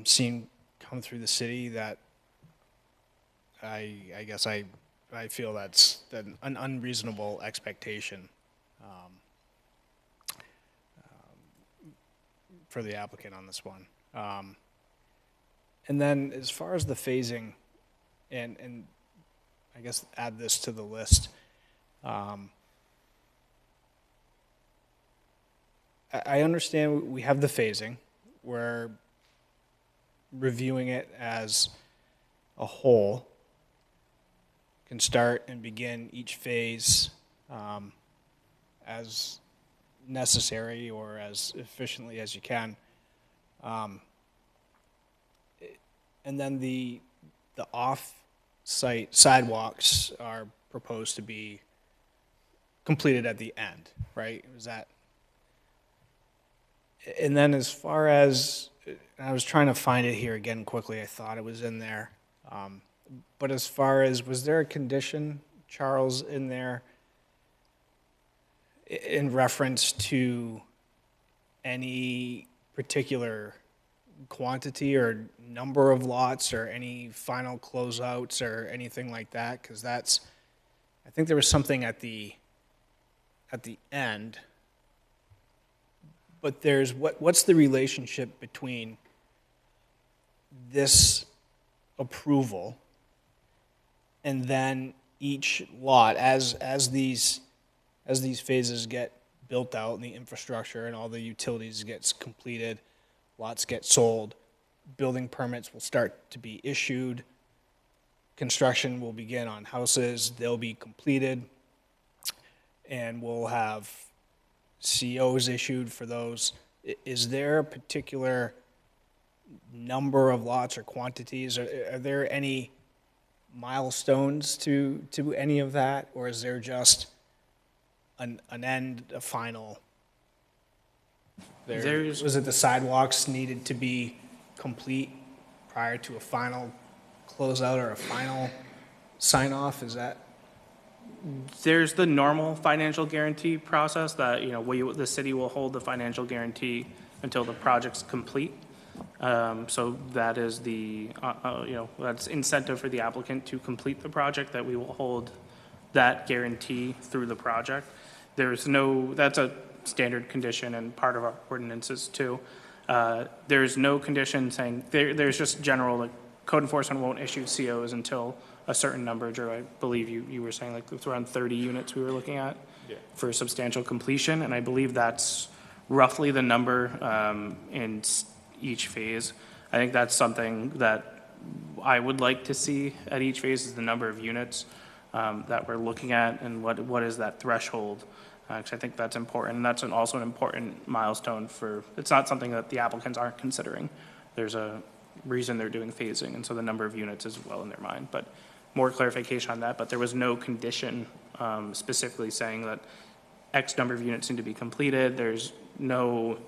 seen come through the city, that I guess I feel that's an unreasonable expectation for the applicant on this one. And then as far as the phasing, and I guess add this to the list. I understand we have the phasing. We're reviewing it as a whole. Can start and begin each phase as necessary or as efficiently as you can. And then the off-site sidewalks are proposed to be completed at the end, right? Was that? And then as far as, I was trying to find it here again quickly, I thought it was in there. But as far as, was there a condition, Charles, in there in reference to any particular quantity or number of lots or any final closeouts or anything like that? Because that's, I think there was something at the end. But there's, what's the relationship between this approval and then each lot, as these phases get built out and the infrastructure and all the utilities gets completed, lots get sold, building permits will start to be issued, construction will begin on houses, they'll be completed, and we'll have COs issued for those. Is there a particular number of lots or quantities? Are there any milestones to any of that, or is there just an end, a final? Was it the sidewalks needed to be complete prior to a final closeout or a final sign-off? Is that? There's the normal financial guarantee process that, the city will hold the financial guarantee until the project's complete. So that is that's incentive for the applicant to complete the project, that we will hold that guarantee through the project. That's a standard condition and part of our ordinances too. There's no condition saying, there's just general, like, code enforcement won't issue COs until a certain number. Drew, I believe you were saying like it's around 30 units we were looking at for substantial completion, and I believe that's roughly the number in each phase. I think that's something that I would like to see at each phase, is the number of units that we're looking at, and what is that threshold, because I think that's important, and that's also an important milestone it's not something that the applicants aren't considering. There's a reason they're doing phasing, and so the number of units is well in their mind, but more clarification on that. But there was no condition specifically saying that X number of units need to be completed. There's no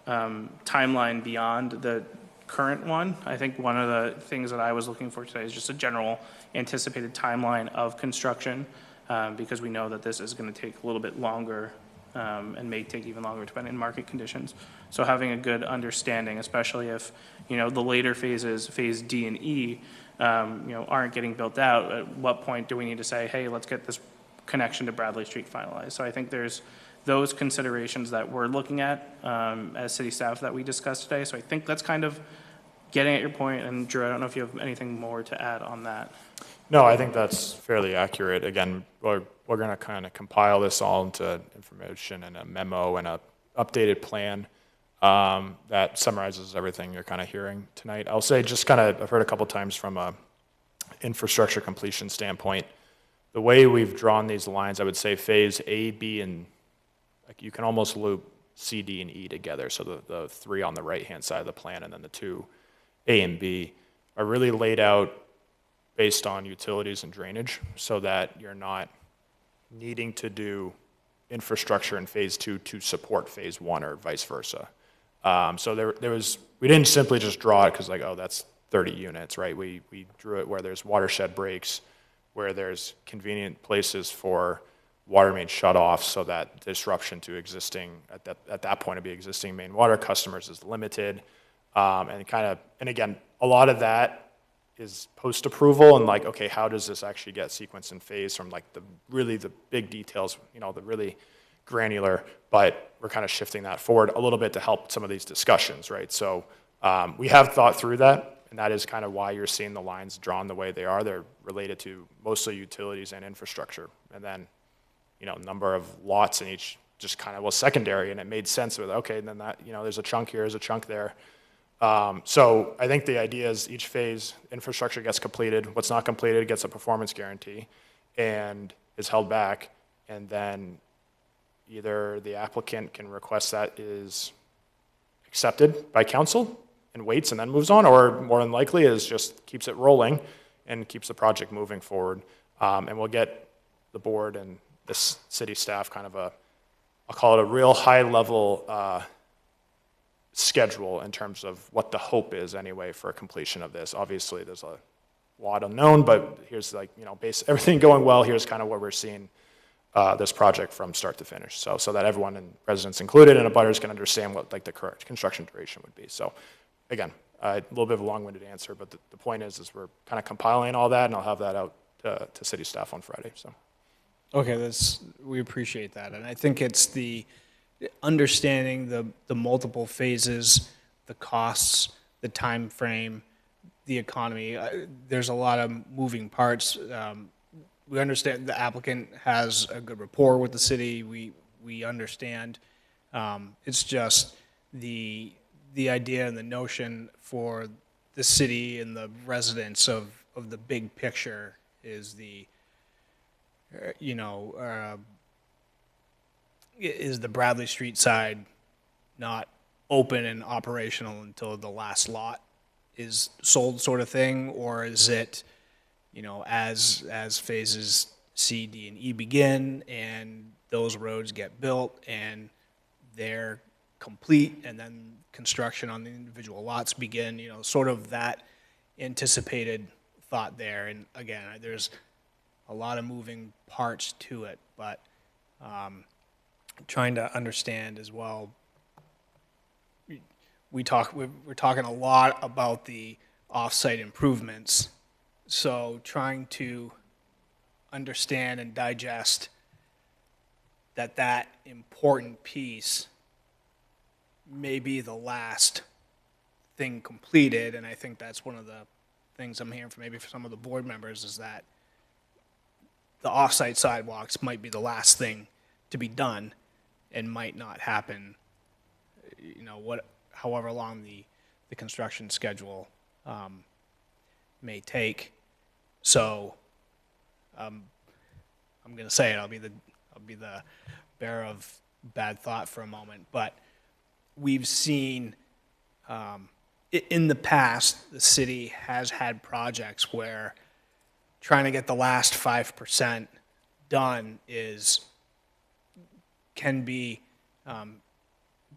timeline beyond the current one. I think one of the things that I was looking for today is just a general anticipated timeline of construction, because we know that this is going to take a little bit longer and may take even longer depending on market conditions. So having a good understanding, especially if, the later phases, phase D and E, aren't getting built out, at what point do we need to say, hey, let's get this connection to Bradley Street finalized? So I think there's those considerations that we're looking at as city staff that we discussed today. So I think that's kind of getting at your point. And Drew, I don't know if you have anything more to add on that. No, I think that's fairly accurate. Again, we're going to kind of compile this all into information and a memo and a updated plan that summarizes everything you're kind of hearing tonight. I'll say just kind of, I've heard a couple times from a infrastructure completion standpoint, the way we've drawn these lines, I would say phase A, B, and like you can almost loop C, D, and E together. So the three on the right-hand side of the plan and then the two, A and B, are really laid out based on utilities and drainage, so that you're not needing to do infrastructure in phase 2 to support phase 1 or vice versa. So we didn't simply just draw it because that's 30 units, right? We drew it where there's watershed breaks, where there's convenient places for water main shutoffs, so that disruption to existing, at that point, the existing main water customers is limited. And again, a lot of that is post-approval and like, okay, how does this actually get sequenced and phased from like the big details, the really granular, but we're kind of shifting that forward a little bit to help some of these discussions, right? So we have thought through that, and that is kind of why you're seeing the lines drawn the way they are. They're related to mostly utilities and infrastructure, and then, number of lots in each just kind of was secondary, and it made sense with, okay, then that, there's a chunk here, there's a chunk there. So I think the idea is each phase, infrastructure gets completed. What's not completed gets a performance guarantee and is held back. And then either the applicant can request that is accepted by council and waits and then moves on, or more than likely is just keeps it rolling and keeps the project moving forward. And we'll get the board and the city staff kind of I'll call it a real high level schedule in terms of what the hope is anyway for completion of this. Obviously, there's a lot unknown, but here's like, everything going well, here's kind of where we're seeing this project from start to finish. So that everyone and residents included and abutters can understand what like the correct construction duration would be. So again, a little bit of a long-winded answer, but the point is we're kind of compiling all that, and I'll have that out to city staff on Friday. So. Okay, we appreciate that, and I think it's the understanding the multiple phases, the costs, the time frame, the economy. There's a lot of moving parts. We understand the applicant has a good rapport with the city. We understand. It's just the idea and the notion for the city and the residents of the big picture is is the Bradley Street side not open and operational until the last lot is sold, sort of thing, or is it, as phases C, D, and E begin and those roads get built and they're complete, and then construction on the individual lots begin, sort of that anticipated thought there. And again, there's a lot of moving parts to it, but trying to understand as well. We're talking a lot about the off-site improvements, so trying to understand and digest that important piece may be the last thing completed, and I think that's one of the things I'm hearing from maybe for some of the board members is that the off-site sidewalks might be the last thing to be done and might not happen, however long the construction schedule may take. So I'm going to say it. I'll be the bearer of bad thought for a moment, but we've seen in the past the city has had projects where trying to get the last 5% done can be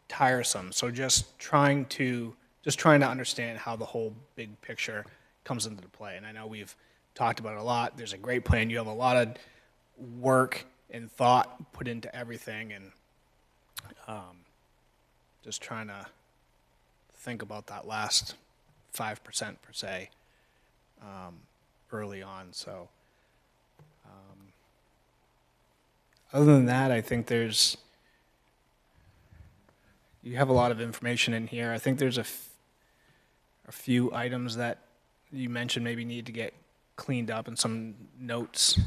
tiresome. So just trying to understand how the whole big picture comes into play. And I know we've talked about it a lot. There's a great plan. You have a lot of work and thought put into everything, and just trying to think about that last 5% per se early on. So other than that, I think you have a lot of information in here. I think there's a few items that you mentioned maybe need to get cleaned up, and some notes.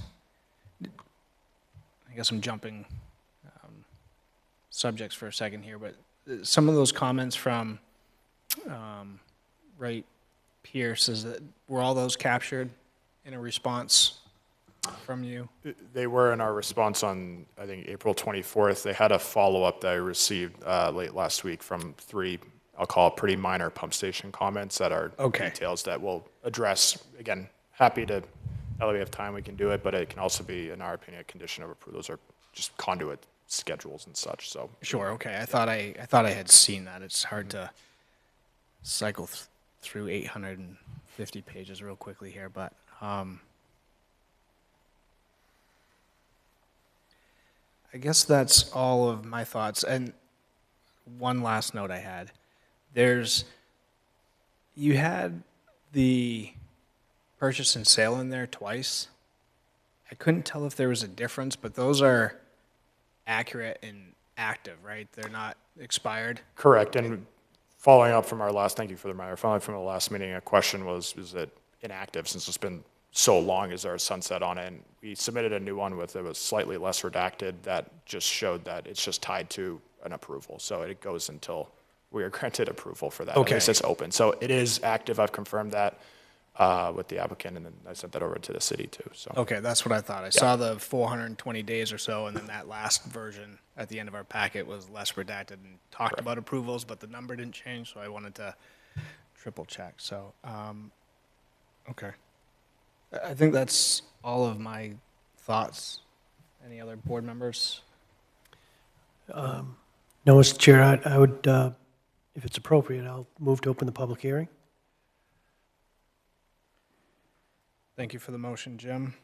I guess I'm jumping subjects for a second here, but some of those comments from Ray Pierce, were all those captured in a response from you? They were in our response on, I think, April 24th. They had a follow-up that I received late last week from 3, I'll call it pretty minor pump station comments that are details that we'll address. Again, happy to, now that we have time, we can do it, but it can also be, in our opinion, a condition of approval. Those are just conduit schedules and such, so. Sure, okay. I thought I had seen that. It's hard to cycle through 850 pages real quickly here, but I guess that's all of my thoughts. And one last note I had. You had the purchase and sale in there twice. I couldn't tell if there was a difference, but those are accurate and active, right? They're not expired. Correct, and following up from our last, thank you for the reminder, following up from the last meeting, a question was, is it inactive since it's been so long, is there a sunset on it? And we submitted a new one with, it was slightly less redacted, that just showed that it's just tied to an approval. So it goes until we are granted approval for that. Okay. At least it's open. So it is active, I've confirmed that with the applicant, and then I sent that over to the city too, so. Okay, that's what I thought. I saw the 420 days or so, and then that last version at the end of our packet was less redacted and talked about approvals, but the number didn't change, so I wanted to triple check. So, okay. I think that's all of my thoughts. Any other board members? No, Mr. Chair, I would, if it's appropriate, I'll move to open the public hearing. Thank you for the motion, Jim.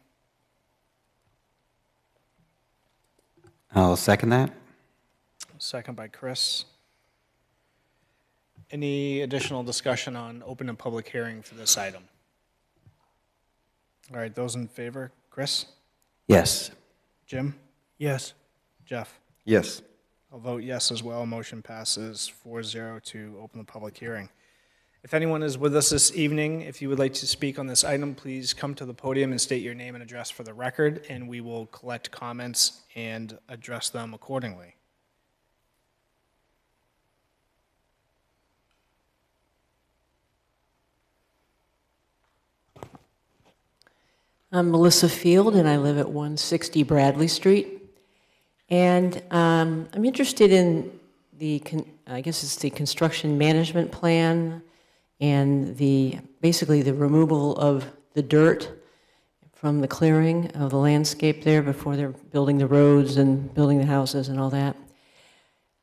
I'll second that. Second by Chris. Any additional discussion on open and public hearing for this item? All right, those in favor, Chris? Yes. Jim? Yes. Jeff? Yes. I'll vote yes as well. Motion passes 4-0 to open the public hearing. If anyone is with us this evening, if you would like to speak on this item, please come to the podium and state your name and address for the record, and we will collect comments and address them accordingly. I'm Melissa Field, and I live at 160 Bradley Street. And I'm interested in the, I guess it's the construction management plan and basically the removal of the dirt from the clearing of the landscape there before they're building the roads and building the houses and all that.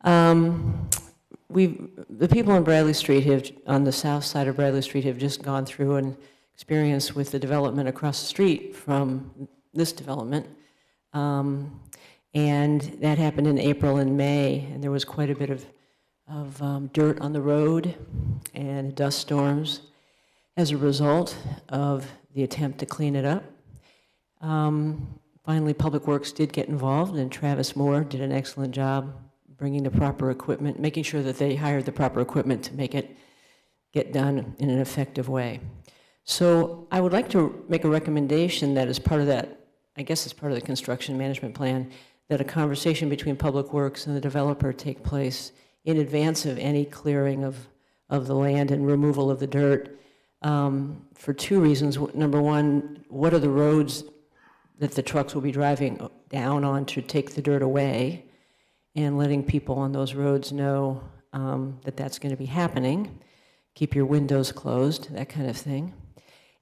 The people on Bradley Street on the south side of Bradley Street have just gone through an experience with the development across the street from this development. And that happened in April and May, and there was quite a bit of dirt on the road and dust storms as a result of the attempt to clean it up. Finally, Public Works did get involved, and Travis Moore did an excellent job bringing the proper equipment, making sure that they hired the proper equipment to make it get done in an effective way. So I would like to make a recommendation that as part of that, I guess as part of the construction management plan, that a conversation between Public Works and the developer take place in advance of any clearing of the land and removal of the dirt for two reasons. Number one, what are the roads that the trucks will be driving down on to take the dirt away, and letting people on those roads know that that's going to be happening. Keep your windows closed, that kind of thing.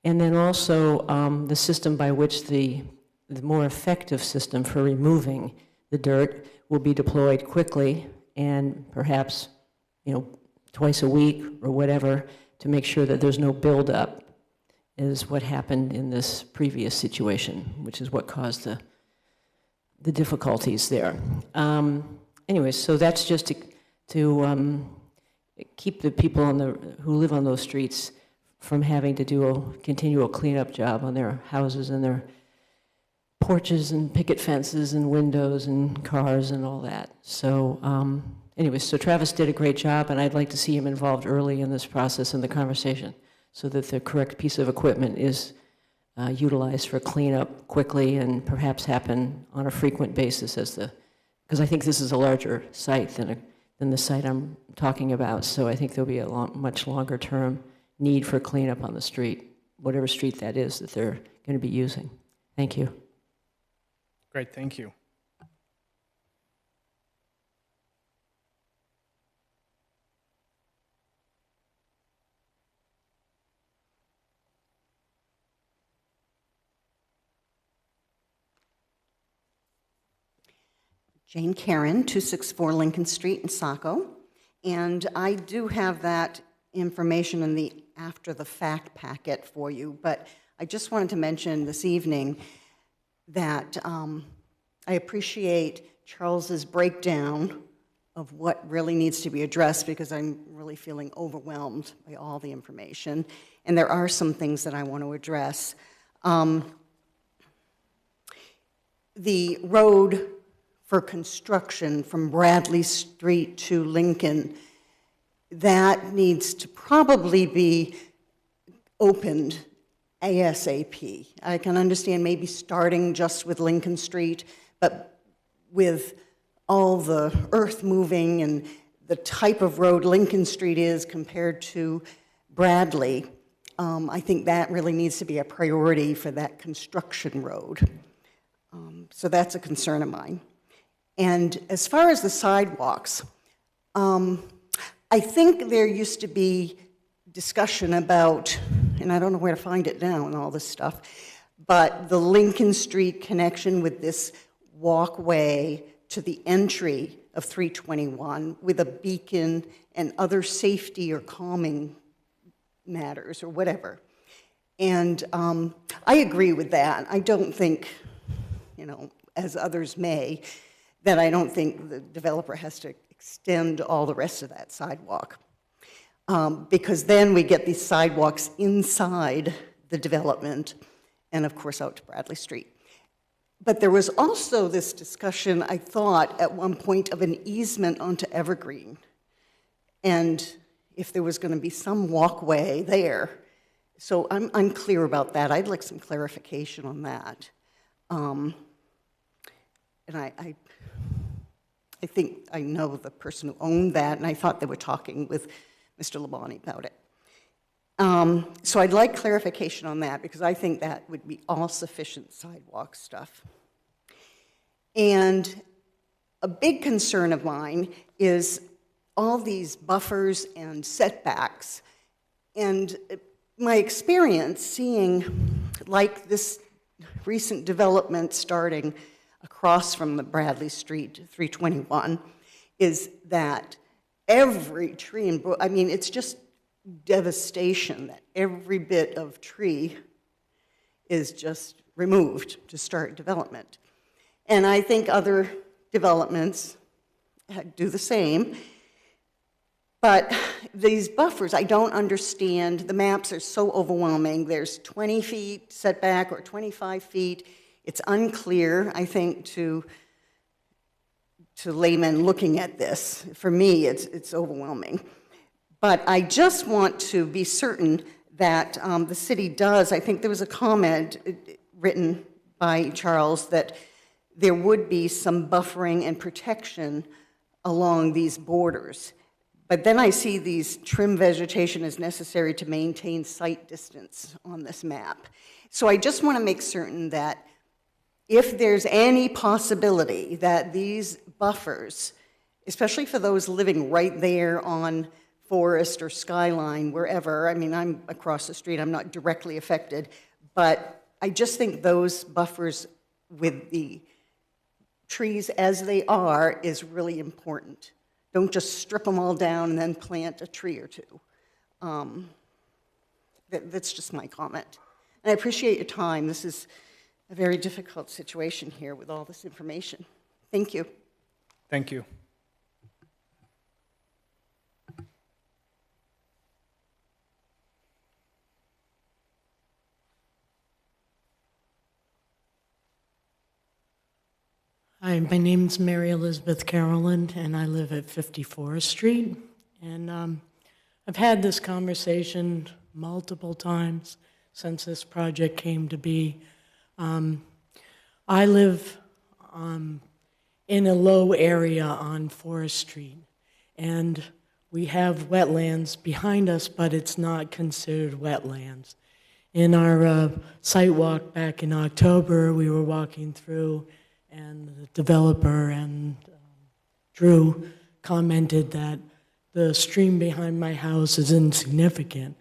And then also the system by which the more effective system for removing the dirt will be deployed quickly and perhaps, twice a week or whatever, to make sure that there's no buildup, is what happened in this previous situation, which is what caused the difficulties there. Anyway, so that's just to keep the people who live on those streets from having to do a continual cleanup job on their houses and their porches and picket fences and windows and cars and all that. So anyway, so Travis did a great job, and I'd like to see him involved early in this process and the conversation so that the correct piece of equipment is utilized for cleanup quickly and perhaps happen on a frequent basis because I think this is a larger site than the site I'm talking about. So I think there'll be a much longer term need for cleanup on the street, whatever street that is that they're going to be using. Thank you. Great, thank you. Jane Karen, 264 Lincoln Street in Saco. And I do have that information in the after-the-fact packet for you, but I just wanted to mention this evening that I appreciate Charles's breakdown of what really needs to be addressed, because I'm really feeling overwhelmed by all the information. And there are some things that I want to address. The road for construction from Bradley Street to Lincoln, that needs to probably be opened ASAP. I can understand maybe starting just with Lincoln Street, but with all the earth moving and the type of road Lincoln Street is compared to Bradley, I think that really needs to be a priority for that construction road. So that's a concern of mine. And as far as the sidewalks, I think there used to be discussion about, and I don't know where to find it now and all this stuff, but the Lincoln Street connection with this walkway to the entry of 321 with a beacon and other safety or calming matters or whatever. And I agree with that. I don't think, as others may, that I don't think the developer has to extend all the rest of that sidewalk. Because then we get these sidewalks inside the development and, of course, out to Bradley Street. But there was also this discussion, I thought, at one point of an easement onto Evergreen. And if there was going to be some walkway there. So I'm unclear about that. I'd like some clarification on that. And I think I know the person who owned that, and I thought they were talking with Mr. Labonte about it. So I'd like clarification on that, because I think that would be all sufficient sidewalk stuff. And a big concern of mine is all these buffers and setbacks. And my experience seeing, like this recent development starting across from the Bradley Street 321, is that every tree in, I mean, it's just devastation that every bit of tree is just removed to start development. And I think other developments do the same. But these buffers, I don't understand. The maps are so overwhelming. There's 20 feet setback or 25 feet. It's unclear, I think, to laymen looking at this. For me, it's overwhelming. But I just want to be certain that the city does. I think there was a comment written by Charles that there would be some buffering and protection along these borders. But then I see these trim vegetation is necessary to maintain sight distance on this map. So I just want to make certain that if there's any possibility that these buffers, especially for those living right there on Forest or Skyline, wherever, I mean, I'm across the street, I'm not directly affected, but I just think those buffers with the trees as they are is really important. Don't just strip them all down and then plant a tree or two. That's just my comment. And I appreciate your time. This is a very difficult situation here with all this information. Thank you. Thank you. Hi, my name's Mary Elizabeth Carolyn, and I live at 50 Forest Street. And I've had this conversation multiple times since this project came to be. I live in a low area on Forest Street, and we have wetlands behind us, but it's not considered wetlands. In our site walk back in October, we were walking through, and the developer and Drew commented that the stream behind my house is insignificant.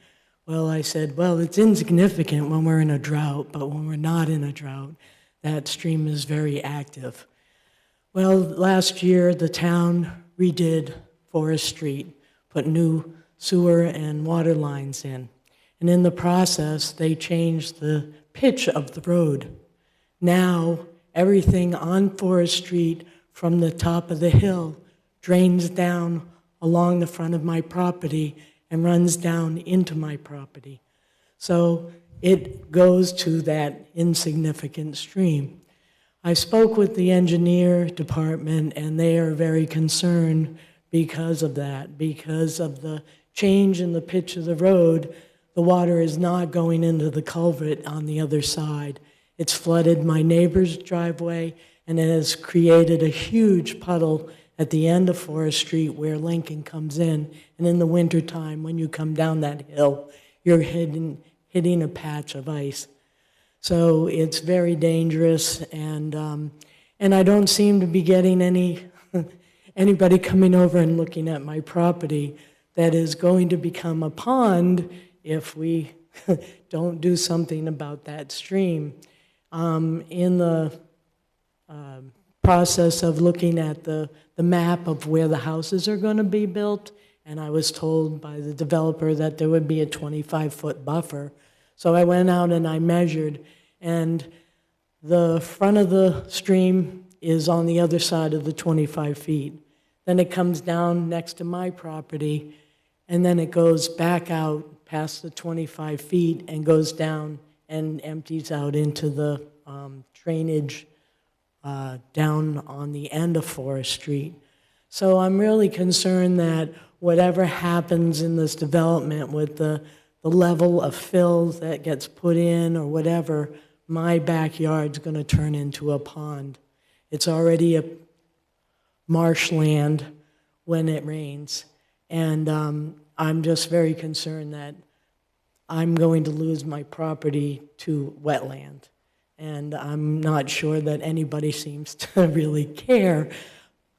Well, I said, well, it's insignificant when we're in a drought, but when we're not in a drought, that stream is very active. Well, last year, the town redid Forest Street, put new sewer and water lines in. And in the process, they changed the pitch of the road. Now, everything on Forest Street from the top of the hill drains down along the front of my property and runs down into my property. So it goes to that insignificant stream. I spoke with the engineer department, and they are very concerned because of that, because of the change in the pitch of the road. The water is not going into the culvert on the other side. It's flooded my neighbor's driveway, and it has created a huge puddle at the end of Forest Street where Lincoln comes in. And in the wintertime, when you come down that hill, you're hitting a patch of ice. So it's very dangerous, and I don't seem to be getting anybody coming over and looking at my property that is going to become a pond if we don't do something about that stream. In the process of looking at the map of where the houses are going to be built, and I was told by the developer that there would be a 25-foot buffer. So I went out and I measured, and the front of the stream is on the other side of the 25 feet. Then it comes down next to my property, and then it goes back out past the 25 feet and goes down and empties out into the drainage down on the end of Forest Street. So I'm really concerned that whatever happens in this development with the level of fill that gets put in or whatever, my backyard's going to turn into a pond. It's already a marshland when it rains. And I'm just very concerned that I'm going to lose my property to wetland. And I'm not sure that anybody seems to really care.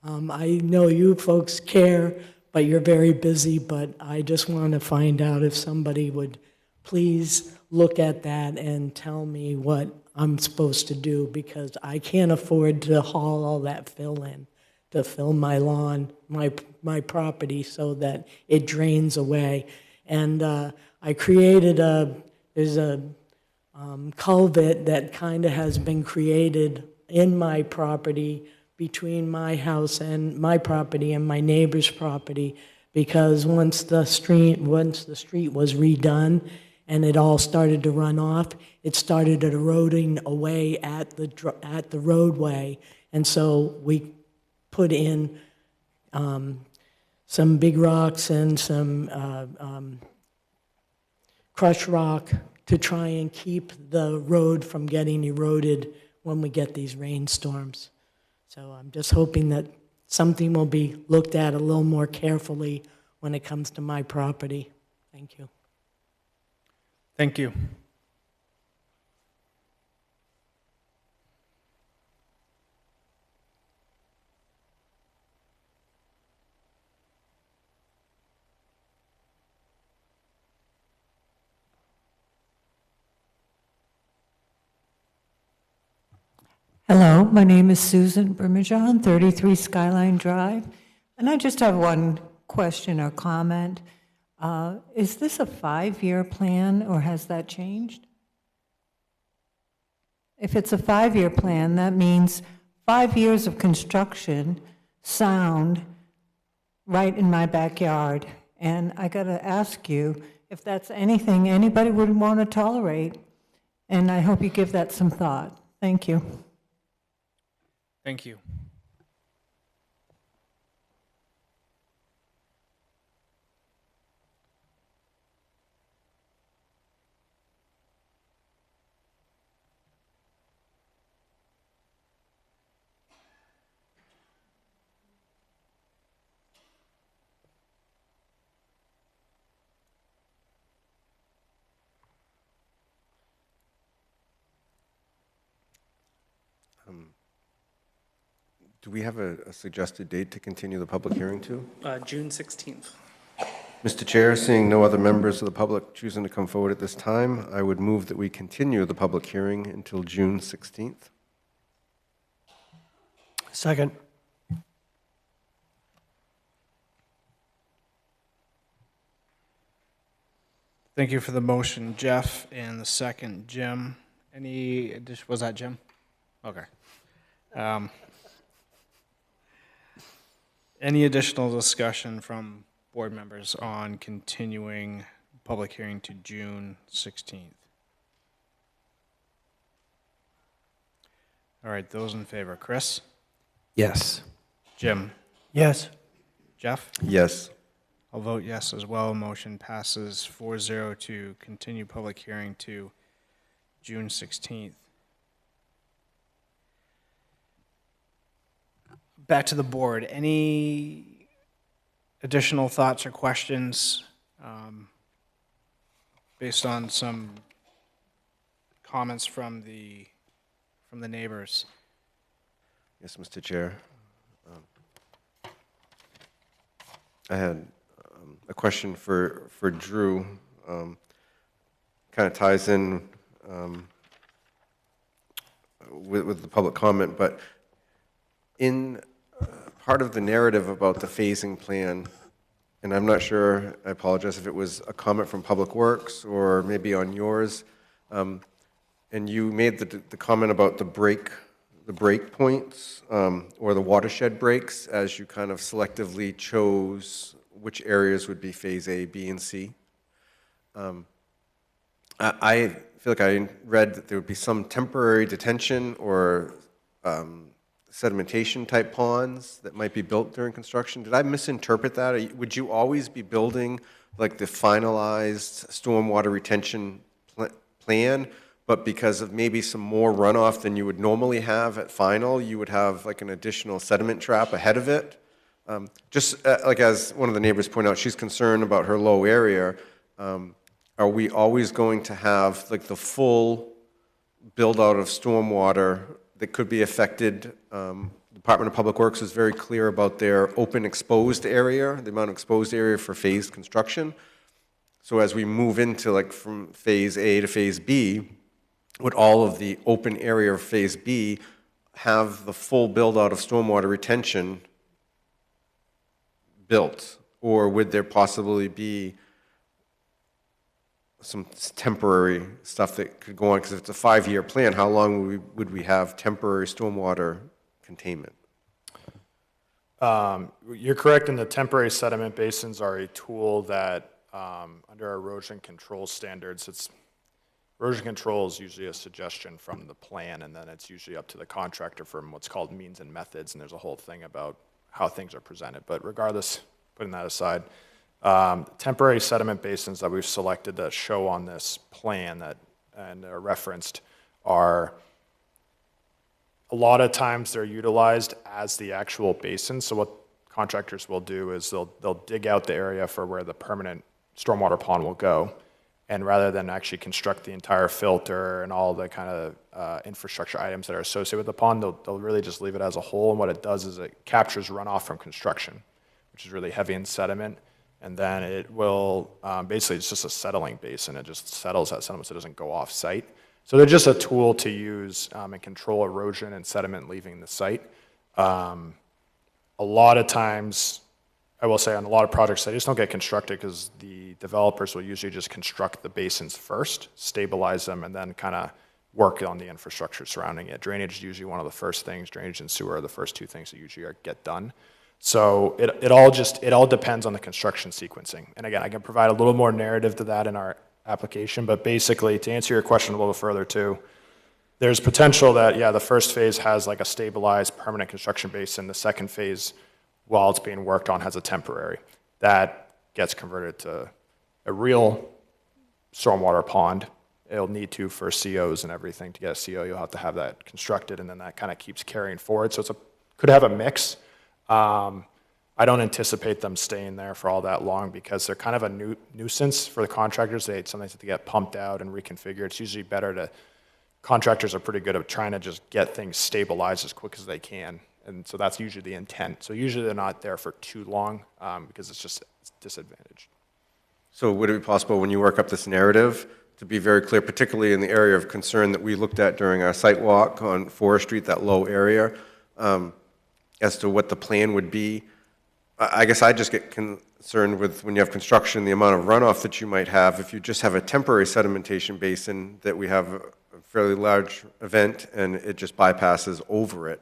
I know you folks care, but you're very busy, but I just want to find out if somebody would please look at that and tell me what I'm supposed to do, because I can't afford to haul all that fill in to fill my lawn, my property, so that it drains away. And I created there's a culvert that kind of has been created in my property between my house and my property and my neighbor's property, because once the street was redone and it all started to run off, it started eroding away at the roadway. And so we put in some big rocks and some crushed rock to try and keep the road from getting eroded when we get these rainstorms. So I'm just hoping that something will be looked at a little more carefully when it comes to my property. Thank you. Thank you. Hello, my name is Susan Bermejon, 33 Skyline Drive, and I just have one question or comment. Is this a 5-year plan, or has that changed? If it's a 5-year plan, that means 5 years of construction, sound, right in my backyard. And I got to ask you if that's anything anybody would want to tolerate, and I hope you give that some thought. Thank you. Thank you. Do we have a suggested date to continue the public hearing to? June 16th. Mr. Chair, seeing no other members of the public choosing to come forward at this time, I would move that we continue the public hearing until June 16th. Second. Thank you for the motion, Jeff, and the second, Jim. Was that Jim? Okay. Any additional discussion from board members on continuing public hearing to June 16th? All right, those in favor. Chris? Yes. Jim? Yes. Jeff? Yes. I'll vote yes as well. Motion passes 4-0 to continue public hearing to June 16th. Back to the board. Any additional thoughts or questions based on some comments from the neighbors? Yes, Mr. Chair. I had a question for Drew. Kind of ties in with the public comment, but in part of the narrative about the phasing plan, and I'm not sure, I apologize if it was a comment from Public Works or maybe on yours, and you made the comment about the break points or the watershed breaks as you kind of selectively chose which areas would be phase A, B, and C. I feel like I read that there would be some temporary detention or sedimentation type ponds that might be built during construction. Did I misinterpret that? Would you always be building like the finalized stormwater retention plan, but because of maybe some more runoff than you would normally have at final, you would have like an additional sediment trap ahead of it? Like as one of the neighbors pointed out, she's concerned about her low area. Are we always going to have like the full build out of stormwater that could be affected? The Department of Public Works is very clear about their open exposed area, the amount of exposed area for phased construction. So as we move into like from phase A to phase B, would all of the open area of phase B have the full build out of stormwater retention built? Or would there possibly be some temporary stuff that could go on? Because if it's a 5-year plan, how long would we have temporary stormwater containment? You're correct in the temporary sediment basins are a tool that under erosion control standards, erosion control is usually a suggestion from the plan, and then it's usually up to the contractor from what's called means and methods, and there's a whole thing about how things are presented. But regardless, putting that aside, temporary sediment basins that we've selected that show on this plan and are referenced are a lot of times they're utilized as the actual basin. So what contractors will do is they'll dig out the area for where the permanent stormwater pond will go, and rather than actually construct the entire filter and all the kind of infrastructure items that are associated with the pond, they'll really just leave it as a whole. And what it does is it captures runoff from construction, which is really heavy in sediment. And then it will, basically it's just a settling basin. It just settles that sediment so it doesn't go off site. So they're just a tool to use and control erosion and sediment leaving the site. A lot of times, I will say on a lot of projects, they just don't get constructed because the developers will usually just construct the basins first, stabilize them, and then kind of work on the infrastructure surrounding it. Drainage is usually one of the first things. Drainage and sewer are the first two things that usually get done. So it all depends on the construction sequencing. And again, I can provide a little more narrative to that in our application, but basically to answer your question a little further too, there's potential that, yeah, the first phase has like a stabilized permanent construction basin. The second phase, while it's being worked on, has a temporary. That gets converted to a real stormwater pond. It'll need to for COs and everything. To get a CO, you'll have to have that constructed, and then that kind of keeps carrying forward. So could have a mix. I don't anticipate them staying there for all that long because they're kind of a nuisance for the contractors. They sometimes have to get pumped out and reconfigured. It's usually better contractors are pretty good at trying to just get things stabilized as quick as they can. And so that's usually the intent. So usually they're not there for too long because it's disadvantaged. So would it be possible when you work up this narrative to be very clear, particularly in the area of concern that we looked at during our site walk on Forest Street, that low area, as to what the plan would be? I guess I just get concerned with when you have construction, the amount of runoff that you might have if you just have a temporary sedimentation basin that we have a fairly large event and it just bypasses over it,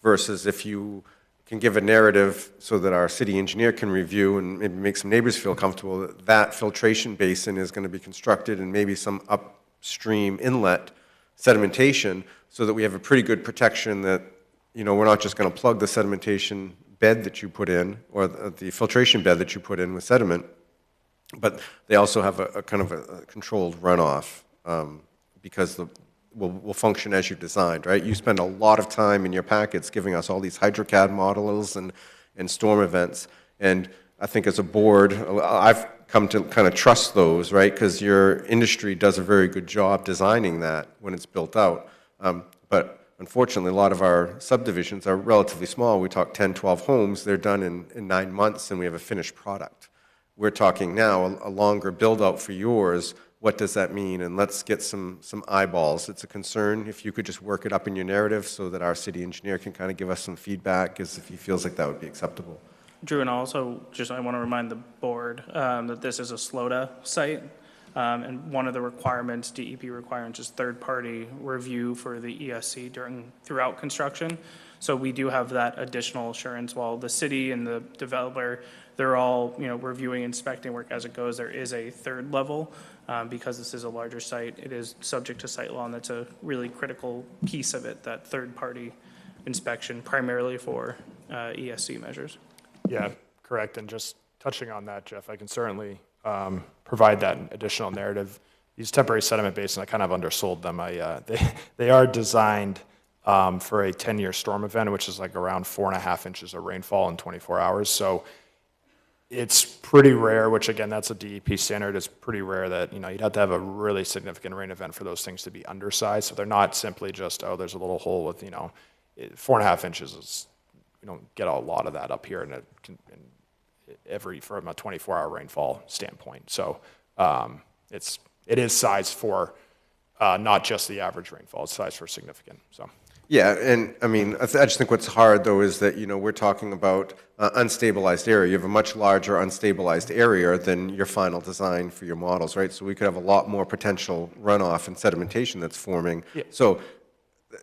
versus if you can give a narrative so that our city engineer can review and maybe make some neighbors feel comfortable that that filtration basin is going to be constructed and maybe some upstream inlet sedimentation, so that we have a pretty good protection that, you know, we're not just going to plug the sedimentation bed that you put in, or the filtration bed that you put in with sediment, but they also have a kind of a controlled runoff, because will function as you designed, right? You spend a lot of time in your packets giving us all these HydroCAD models and storm events, and I think as a board, I've come to kind of trust those, right? Because your industry does a very good job designing that when it's built out. But unfortunately, a lot of our subdivisions are relatively small. We talk 10, 12 homes. They're done in 9 months, and we have a finished product. We're talking now a longer build-out for yours. What does that mean? And let's get some eyeballs. It's a concern. If you could just work it up in your narrative so that our city engineer can kind of give us some feedback, as if he feels like that would be acceptable. Drew, and also, I want to remind the board that this is a SLOTA site, and one of the requirements, DEP requirements, is third-party review for the ESC throughout construction. So we do have that additional assurance. While the city and the developer, they're all, you know, reviewing, inspecting work as it goes, there is a third level, because this is a larger site. It is subject to site law, and that's a really critical piece of it, that third-party inspection, primarily for ESC measures. Yeah, correct. And just touching on that, Jeff, I can certainly provide that additional narrative. These temporary sediment basins, I kind of undersold them. They are designed for a 10-year storm event, which is like around 4.5 inches of rainfall in 24 hours. So it's pretty rare, which again, that's a DEP standard. It's pretty rare that, you know, you'd have to have a really significant rain event for those things to be undersized. So they're not simply just, oh, there's a little hole with, you know, 4.5 inches is, we don't get a lot of that up here from a 24-hour rainfall standpoint. So it is sized for not just the average rainfall, it's sized for significant, so. Yeah, and I mean, I just think what's hard, though, is that, you know, we're talking about unstabilized area. You have a much larger unstabilized area than your final design for your models, right? So we could have a lot more potential runoff and sedimentation that's forming. Yeah. So,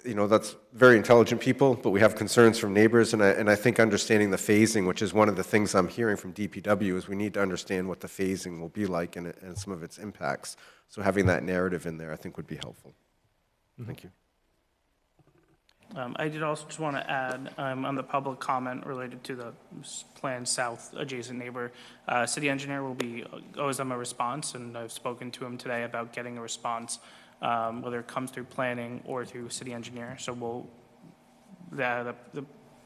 you know, that's very intelligent people, but we have concerns from neighbors, and I think understanding the phasing, which is one of the things I'm hearing from DPW, is we need to understand what the phasing will be like and some of its impacts. So having that narrative in there, I think, would be helpful. Thank you. I did also just want to add on the public comment related to the planned south adjacent neighbor. City engineer will owes them a response, and I've spoken to him today about getting a response, whether it comes through planning or through city engineer. So the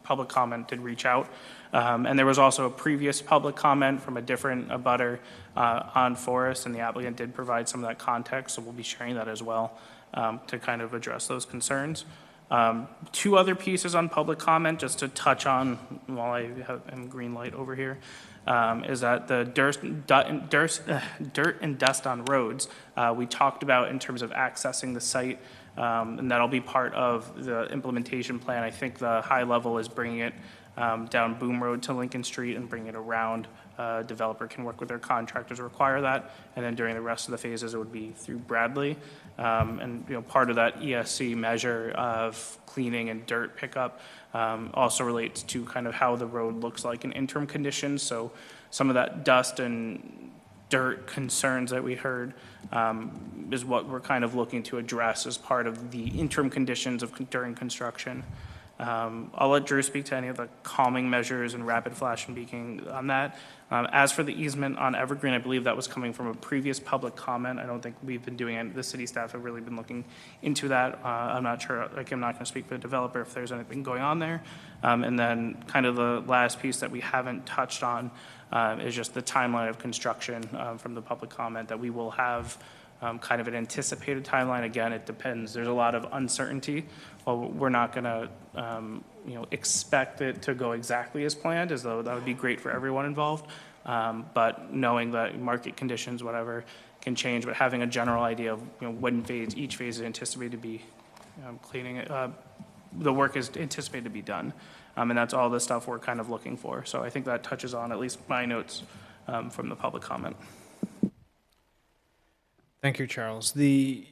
public comment did reach out. And there was also a previous public comment from a different abutter on Forest, and the applicant did provide some of that context, so we'll be sharing that as well to kind of address those concerns. 2 other pieces on public comment, just to touch on while I am green light over here, is that the dirt and dust on roads, we talked about in terms of accessing the site, and that'll be part of the implementation plan. I think the high level is bringing it down Boom Road to Lincoln Street and bring it around. Developer can work with their contractors to require that, and then during the rest of the phases, it would be through Bradley. And you know, part of that ESC measure of cleaning and dirt pickup also relates to kind of how the road looks like in interim conditions. So some of that dust and dirt concerns that we heard is what we're kind of looking to address as part of the interim conditions during construction. I'll let Drew speak to any of the calming measures and rapid flash and beacon on that. As for the easement on Evergreen, I believe that was coming from a previous public comment. I don't think we've been doing it. The city staff have really been looking into that. I'm not sure, I'm not going to speak for the developer if there's anything going on there. And then kind of the last piece that we haven't touched on is just the timeline of construction from the public comment, that we will have kind of an anticipated timeline. Again, it depends. There's a lot of uncertainty. Well, we're not going to expect it to go exactly as planned, as though that would be great for everyone involved. But knowing that market conditions, whatever, can change, but having a general idea of when each phase is anticipated to be cleaning it, the work is anticipated to be done. And that's all the stuff we're kind of looking for. So I think that touches on at least my notes from the public comment. Thank you, Charles. You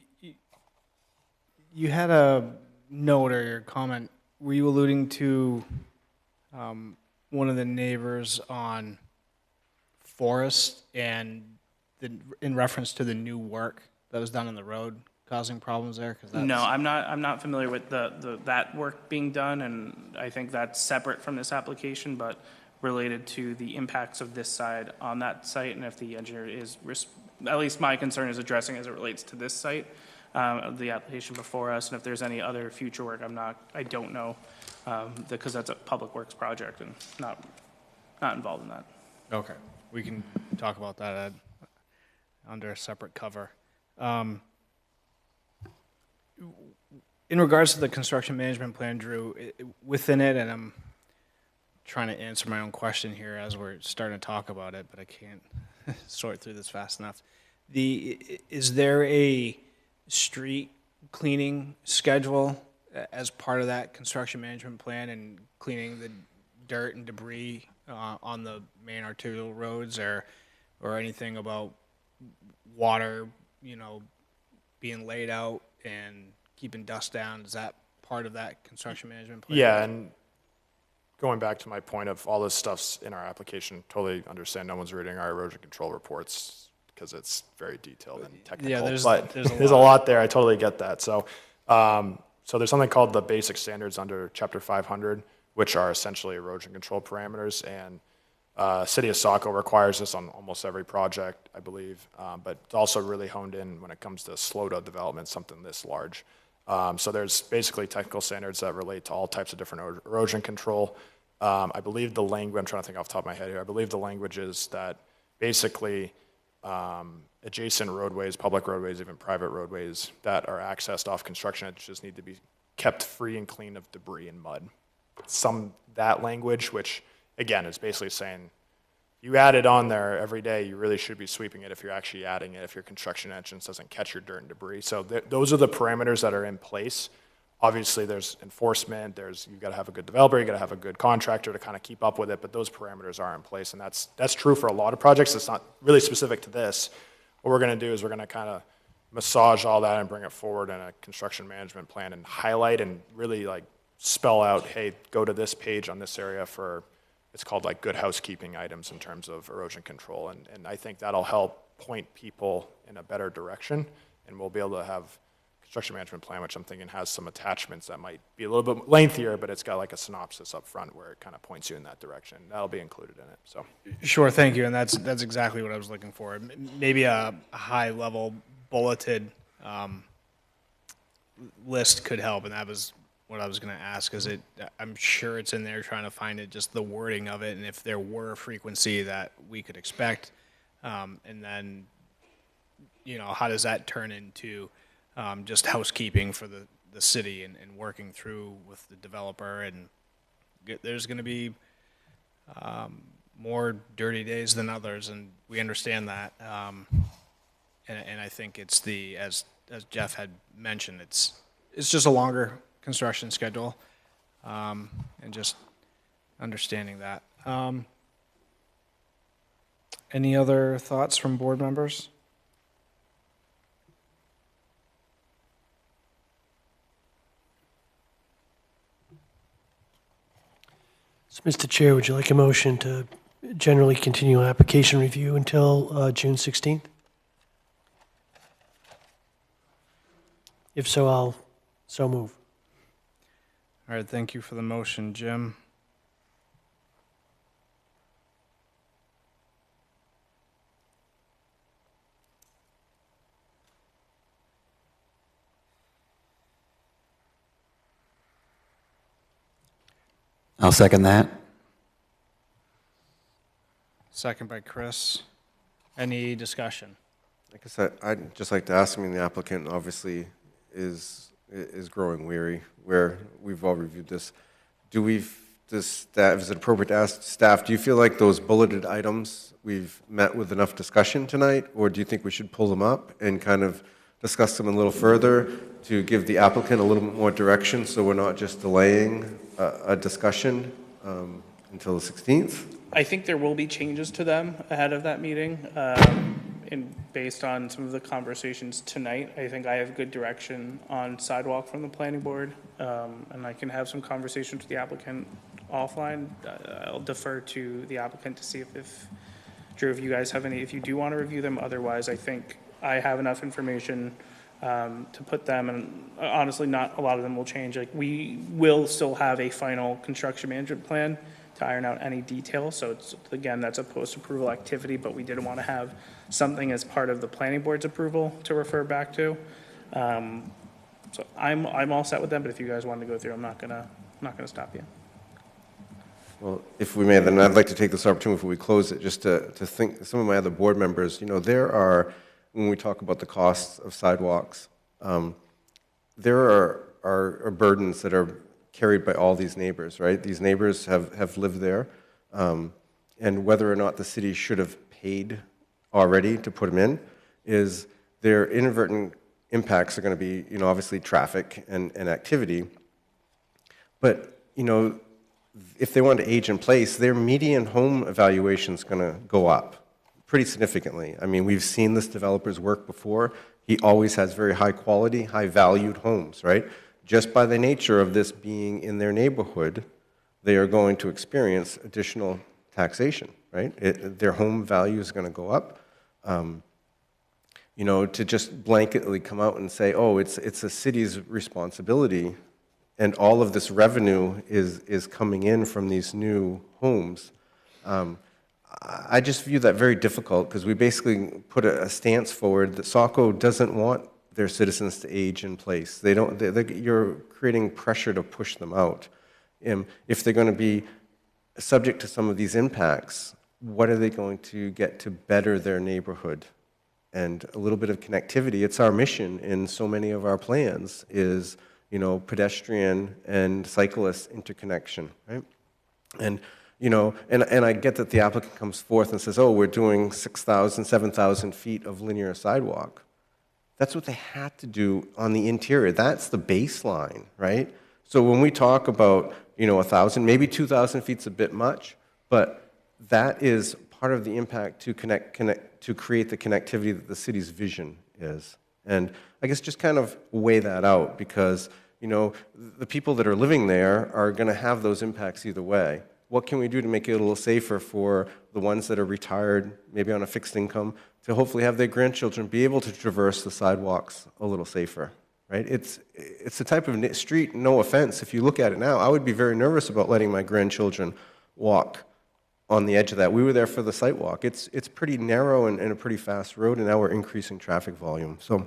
had a note or your comment. Were you alluding to one of the neighbors on Forest and in reference to the new work that was done on the road causing problems there? 'Cause that's- No, I'm not familiar with that work being done, and I think that's separate from this application, but related to the impacts of this side on that site, and if the engineer is, at least my concern is addressing as it relates to this site, of the application before us, and if there's any other future work, I don't know, because that's a public works project and not involved in that. Okay, we can talk about that under a separate cover. In regards to the construction management plan, Drew, within it, and I'm trying to answer my own question here as we're starting to talk about it, but I can't sort through this fast enough. Is there a street cleaning schedule as part of that construction management plan and cleaning the dirt and debris on the main arterial roads, or anything about water, being laid out and keeping dust down? Is that part of that construction management plan? Yeah, and going back to my point of all this stuff's in our application, totally understand no one's reading our erosion control reports because it's very detailed and technical. Yeah, there's a lot there. I totally get that. So, so there's something called the basic standards under Chapter 500, which are essentially erosion control parameters, and City of Saco requires this on almost every project, I believe, but it's also really honed in when it comes to slow-down development, something this large. So there's basically technical standards that relate to all types of different erosion control. I believe the language, I'm trying to think off the top of my head here, I believe the language is that basically adjacent roadways, public roadways, even private roadways that are accessed off construction edges need to be kept free and clean of debris and mud. That language, which again is basically saying you add it on there every day, you really should be sweeping it if you're actually adding it, if your construction entrance doesn't catch your dirt and debris. So those are the parameters that are in place. Obviously, there's enforcement, you've got to have a good developer, you've got to have a good contractor to kind of keep up with it, but those parameters are in place, and that's true for a lot of projects. It's not really specific to this. What we're going to do is we're going to kind of massage all that and bring it forward in a construction management plan and highlight and really like spell out, hey, go to this page on this area for, it's called like good housekeeping items in terms of erosion control, and I think that'll help point people in a better direction, and we'll be able to have construction management plan, which I'm thinking has some attachments that might be a little bit lengthier, but it's got like a synopsis up front where it kind of points you in that direction. That'll be included in it. So, Sure, thank you, and that's exactly what I was looking for. Maybe a high-level bulleted list could help, and that was what I was going to ask. I'm sure it's in there, trying to find it, just the wording of it, and if there were a frequency that we could expect, and then, how does that turn into just housekeeping for the city and working through with the developer, and there's going to be more dirty days than others, and we understand that. And I think it's as Jeff had mentioned, it's just a longer construction schedule, and just understanding that. Any other thoughts from board members? So, Mr. Chair, would you like a motion to generally continue application review until June 16th? If so, I'll so move. All right, thank you for the motion, Jim. I'll second that. Second by Chris. Any discussion? Like I said, I'd just like to ask, the applicant obviously is growing weary, where we've all reviewed this. Is it appropriate to ask staff, do you feel like those bulleted items, we've met with enough discussion tonight, or do you think we should pull them up and kind of discuss them a little further to give the applicant a little bit more direction so we're not just delaying a discussion until the 16th? I think there will be changes to them ahead of that meeting. And based on some of the conversations tonight, I think I have good direction on sidewalk from the planning board. And I can have some conversations with the applicant offline. I'll defer to the applicant to see if Drew, if you guys have any, if you do want to review them. Otherwise, I think I have enough information to put them, and honestly, not a lot of them will change. Like, we will still have a final construction management plan to iron out any details. So it's, again, that's a post-approval activity, but we did want to have something as part of the planning board's approval to refer back to. So I'm all set with them, but if you guys want to go through, I'm not gonna stop you. Well, if we may, then I'd like to take this opportunity before we close it, just to think, some of my other board members, you know, there are, when we talk about the costs of sidewalks, there are burdens that are carried by all these neighbors, right? These neighbors have lived there, and whether or not the city should have paid already to put them in is their inadvertent impacts are going to be, you know, obviously traffic and activity. But, you know, if they want to age in place, their median home evaluation is going to go up pretty significantly. I mean, we've seen this developer's work before. He always has very high quality, high valued homes, right? Just by the nature of this being in their neighborhood, they are going to experience additional taxation, right? Their home value is going to go up. You know, to just blanketly come out and say, oh, it's a city's responsibility, and all of this revenue is coming in from these new homes. I just view that very difficult, because we basically put a stance forward that Saco doesn't want their citizens to age in place. You're creating pressure to push them out. If they're going to be subject to some of these impacts, what are they going to get to better their neighborhood? And a little bit of connectivity. It's our mission in so many of our plans is, you know, pedestrian and cyclist interconnection, right? And, you know, and I get that the applicant comes forth and says, oh, we're doing 6,000, 7,000 feet of linear sidewalk. That's what they had to do on the interior. That's the baseline, right? So when we talk about, you know, 1,000, maybe 2,000 feet's a bit much, but that is part of the impact to to create the connectivity that the city's vision is. And I guess just kind of weigh that out, because, you know, the people that are living there are going to have those impacts either way. What can we do to make it a little safer for the ones that are retired, maybe on a fixed income, to hopefully have their grandchildren be able to traverse the sidewalks a little safer, right? It's a type of street, no offense, if you look at it now, I would be very nervous about letting my grandchildren walk on the edge of that. We were there for the site walk. It's pretty narrow and a pretty fast road, and now we're increasing traffic volume. So,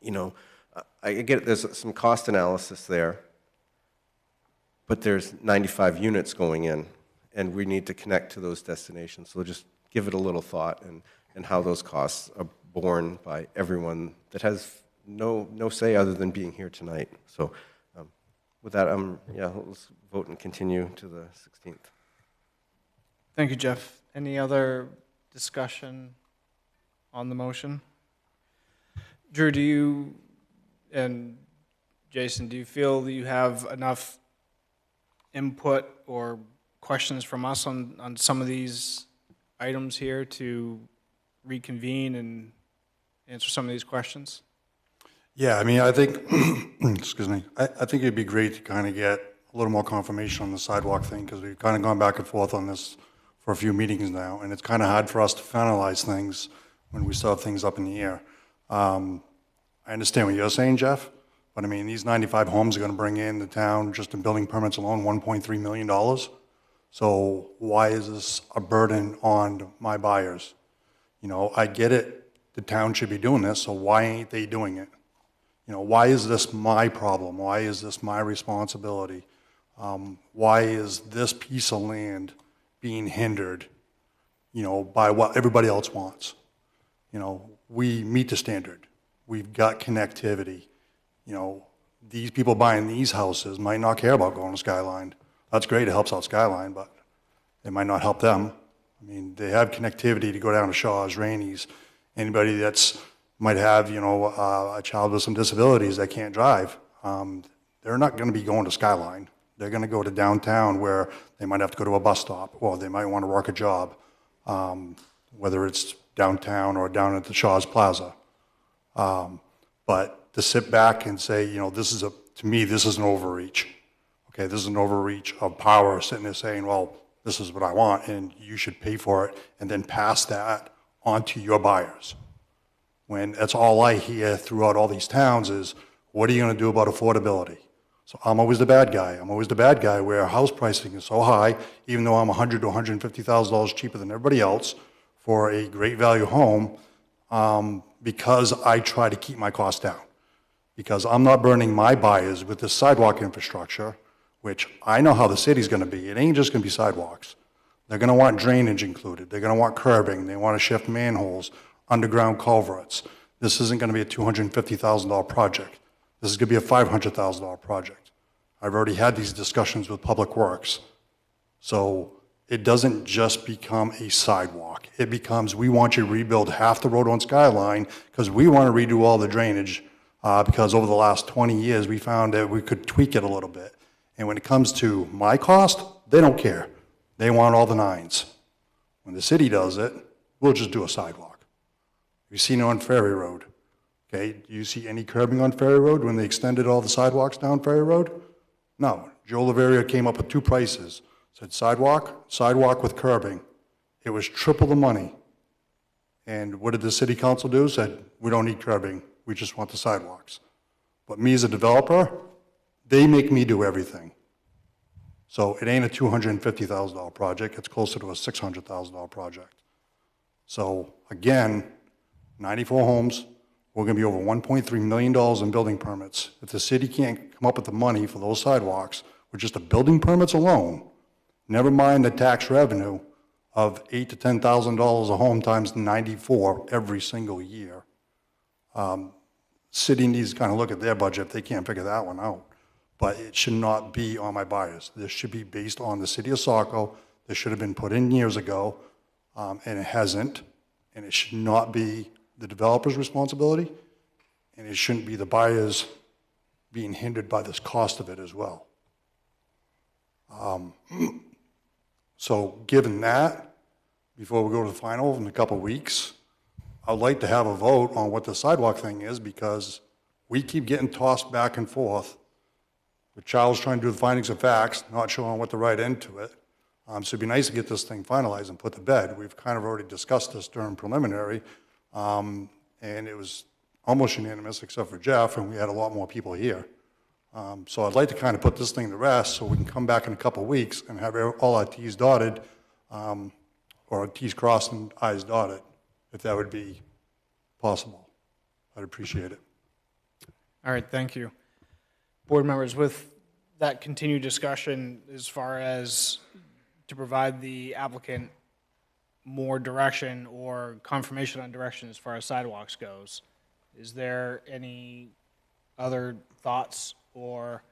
you know, I get there's some cost analysis there, but there's 95 units going in, and we need to connect to those destinations. So just give it a little thought, and how those costs are borne by everyone that has no say other than being here tonight. So with that, yeah, let's vote and continue to the 16th. Thank you, Jeff. Any other discussion on the motion? Drew, do you, and Jason, do you feel that you have enough input or questions from us on some of these items here to reconvene and answer some of these questions? Yeah, I mean, I think, excuse me, I think it'd be great to kind of get a little more confirmation on the sidewalk thing, because we've kind of gone back and forth on this for a few meetings now, and it's kind of hard for us to finalize things when we still have things up in the air. I understand what you're saying, Jeff, but I mean, these 95 homes are going to bring in the town, just in building permits alone, $1.3 million. So why is this a burden on my buyers? You know, I get it, the town should be doing this, so why ain't they doing it? You know, why is this my problem? Why is this my responsibility? Why is this piece of land being hindered, you know, by what everybody else wants? You know, we meet the standard. We've got connectivity. You know, these people buying these houses might not care about going to Skyline. That's great, it helps out Skyline, but it might not help them. I mean, they have connectivity to go down to Shaw's, Rainey's. Anybody that's might have, you know, a child with some disabilities that can't drive, they're not going to be going to Skyline. They're going to go to downtown, where they might have to go to a bus stop, or they might want to work a job, whether it's downtown or down at the Shaw's Plaza. But to sit back and say, you know, this is to me, this is an overreach. Okay, this is an overreach of power sitting there saying, well, this is what I want, and you should pay for it, and then pass that on to your buyers. When that's all I hear throughout all these towns is, what are you gonna do about affordability? So I'm always the bad guy. I'm always the bad guy where house pricing is so high, even though I'm $100,000 to $150,000 cheaper than everybody else for a great value home, because I try to keep my costs down. Because I'm not burning my buyers with this sidewalk infrastructure, which I know how the city's gonna be. It ain't just gonna be sidewalks. They're gonna want drainage included. They're gonna want curbing. They wanna shift manholes, underground culverts. This isn't gonna be a $250,000 project. This is gonna be a $500,000 project. I've already had these discussions with Public Works. So it doesn't just become a sidewalk. It becomes, we want you to rebuild half the road on Skyline because we want to redo all the drainage because over the last 20 years, we found that we could tweak it a little bit. And when it comes to my cost, they don't care. They want all the nines. When the city does it, we'll just do a sidewalk. We've seen it on Ferry Road. Okay, do you see any curbing on Ferry Road when they extended all the sidewalks down Ferry Road? No. Joe Laveria came up with two prices. Said sidewalk with curbing. It was triple the money. And what did the city council do? Said, we don't need curbing. We just want the sidewalks. But me as a developer, they make me do everything. So it ain't a $250,000 project. It's closer to a $600,000 project. So again, 94 homes. We're going to be over $1.3 million in building permits. If the city can't come up with the money for those sidewalks with just the building permits alone, never mind the tax revenue of $8,000 to $10,000 a home times 94 every single year, city needs to kind of look at their budget if they can't figure that one out. But it should not be on my buyers. This should be based on the city of Saco. This should have been put in years ago, and it hasn't. And it should not be the developer's responsibility, and it shouldn't be the buyers being hindered by this cost of it as well. So given that, before we go to the final in a couple of weeks, I'd like to have a vote on what the sidewalk thing is because we keep getting tossed back and forth with Charles trying to do the findings of facts, not showing what to write into it. So it'd be nice to get this thing finalized and put to bed. We've kind of already discussed this during preliminary, and it was almost unanimous except for Jeff, and we had a lot more people here. So I'd like to kind of put this thing to rest so we can come back in a couple of weeks and have all our T's dotted, or T's crossed and I's dotted, if that would be possible. I'd appreciate it. All right, thank you. Board members, with that continued discussion as far as to provide the applicant more direction or confirmation on direction as far as sidewalks goes, is there any other thoughts or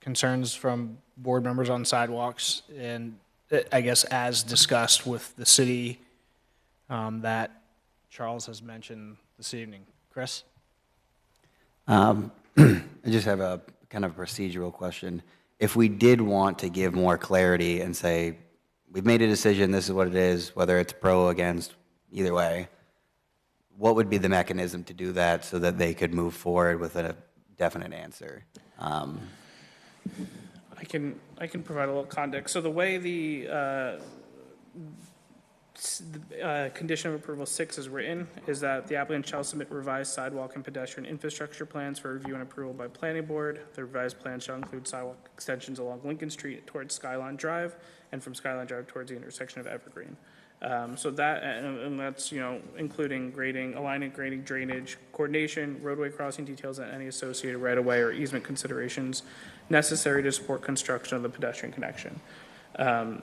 concerns from board members on sidewalks? And I guess as discussed with the city that Charles has mentioned this evening. Chris? I just have a kind of procedural question. If we did want to give more clarity and say, we've made a decision, this is what it is, whether it's pro or against, either way, what would be the mechanism to do that so that they could move forward with a definite answer? I can provide a little context. So the way the condition of approval 6 is written is that the applicant shall submit revised sidewalk and pedestrian infrastructure plans for review and approval by planning board. The revised plans shall include sidewalk extensions along Lincoln Street towards Skyline Drive and from Skyline Drive towards the intersection of Evergreen. So that, and that's, you know, including grading, alignment, grading, drainage, coordination, roadway crossing details, and any associated right-of-way or easement considerations necessary to support construction of the pedestrian connection. And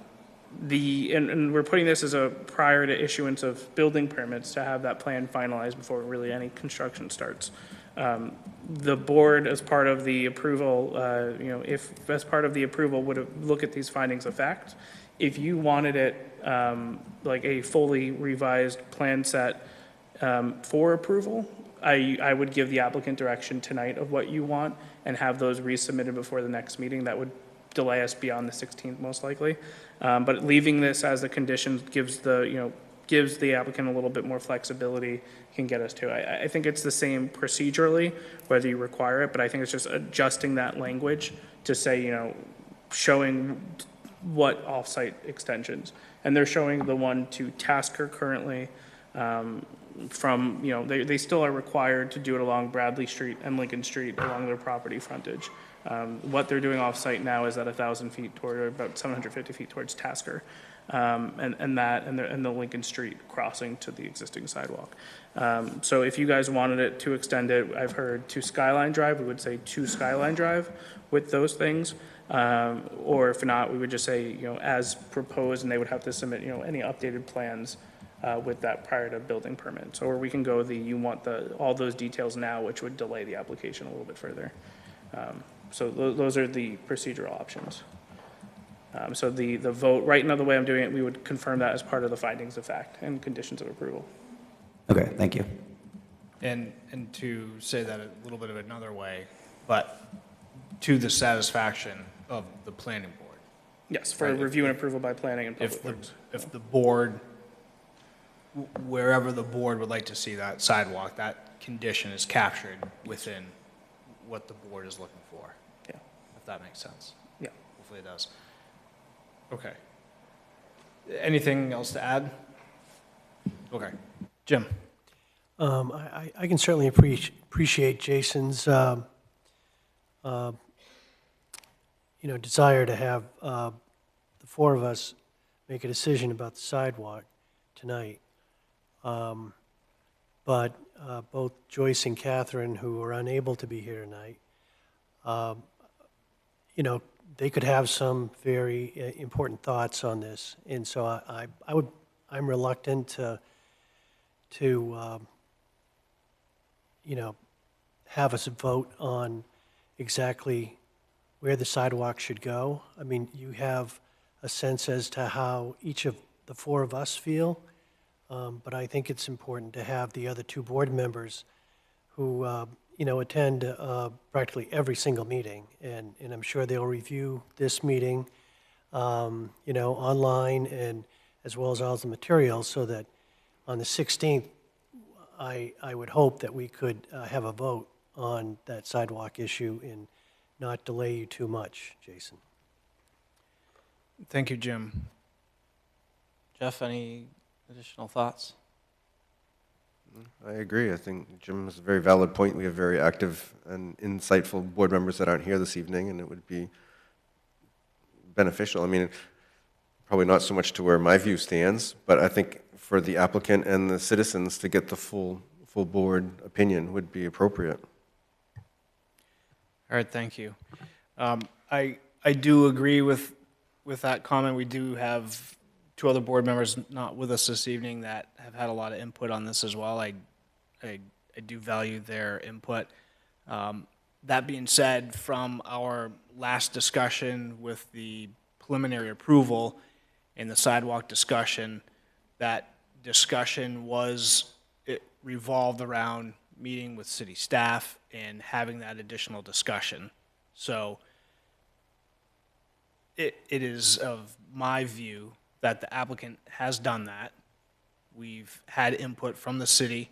we're putting this as a prior to issuance of building permits to have that plan finalized before really any construction starts. The board, as part of the approval, if as part of the approval would look at these findings of fact. If you wanted it like a fully revised plan set for approval, I would give the applicant direction tonight of what you want and have those resubmitted before the next meeting. That would delay us beyond the 16th most likely. But leaving this as the conditions gives the, gives the applicant a little bit more flexibility, can get us to. I think it's the same procedurally, whether you require it, but I think it's just adjusting that language to say, you know, showing what off-site extensions. And they're showing the one to Tasker currently, from, you know, they still are required to do it along Bradley Street and Lincoln Street along their property frontage. What they're doing off-site now is at 1,000 feet toward, or about 750 feet towards Tasker. And the Lincoln Street crossing to the existing sidewalk. So if you guys wanted it to extend it, I've heard to Skyline Drive, we would say to Skyline Drive with those things. Or if not, we would just say, you know, as proposed, and they would have to submit, you know, any updated plans with that prior to building permits. Or we can go you want all those details now, which would delay the application a little bit further. So those are the procedural options. So the vote, right now the way I'm doing it, we would confirm that as part of the findings of fact and conditions of approval. Okay, thank you. And to say that a little bit of another way, but to the satisfaction of the planning board. Yes, for review and approval by planning and public If the, works. if the board, wherever the board would like to see that sidewalk, that condition is captured within what the board is looking for. Yeah. If that makes sense. Yeah. Hopefully it does. Okay. Anything else to add? Okay. Jim? I can certainly appreciate Jason's, desire to have the four of us make a decision about the sidewalk tonight. But both Joyce and Catherine, who are unable to be here tonight, they could have some very important thoughts on this. And so I'm reluctant to have us vote on exactly where the sidewalk should go. I mean, you have a sense as to how each of the four of us feel, but I think it's important to have the other two board members who, attend practically every single meeting, and I'm sure they'll review this meeting, online and as well as all the materials, so that on the 16th, I would hope that we could have a vote on that sidewalk issue and not delay you too much, Jason. Thank you, Jim. Jeff, any additional thoughts? I agree. I think Jim has a very valid point. We have very active and insightful board members that aren't here this evening, and it would be beneficial. I mean, probably not so much to where my view stands, but I think for the applicant and the citizens to get the full board opinion would be appropriate. All right, thank you. I do agree with that comment. We do have two other board members not with us this evening that have had a lot of input on this as well. I do value their input. That being said, from our last discussion with the preliminary approval and the sidewalk discussion, that discussion it revolved around meeting with city staff and having that additional discussion. So it is of my view that the applicant has done that. We've had input from the city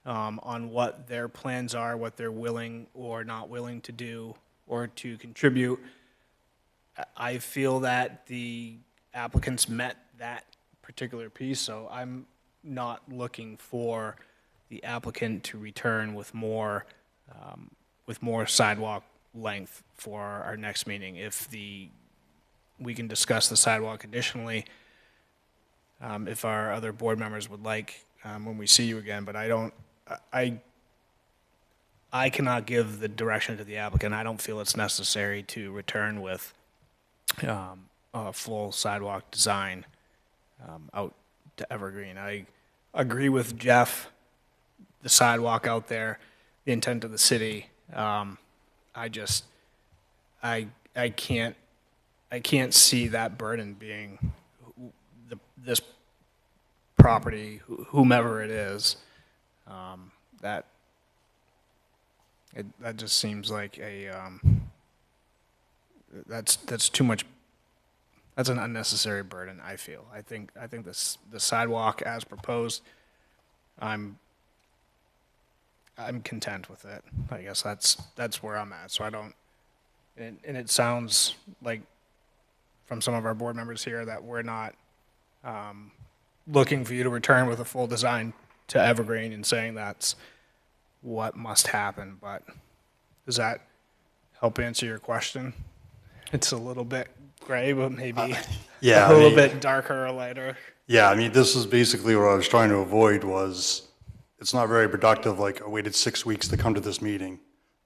on what their plans are, what they're willing or not willing to do or to contribute. I feel that the applicants met that particular piece, so I'm not looking for the applicant to return with more sidewalk length for our next meeting. If we can discuss the sidewalk additionally, if our other board members would like, when we see you again, but I cannot give the direction to the applicant. I don't feel it's necessary to return with a full sidewalk design out to Evergreen. I agree with Jeff, the sidewalk out there, the intent of the city. I can't see that burden being this property, whomever it is. That just seems like that's too much. That's an unnecessary burden, I feel. I think this, the sidewalk as proposed, I'm content with it. I guess that's where I'm at. So I don't, and it sounds like from some of our board members here that we're not looking for you to return with a full design to Evergreen and saying that's what must happen. But does that help answer your question? It's a little bit gray, but maybe Yeah, a little bit darker or lighter. Yeah, I mean, this is basically what I was trying to avoid was, it's not very productive, like, I waited 6 weeks to come to this meeting,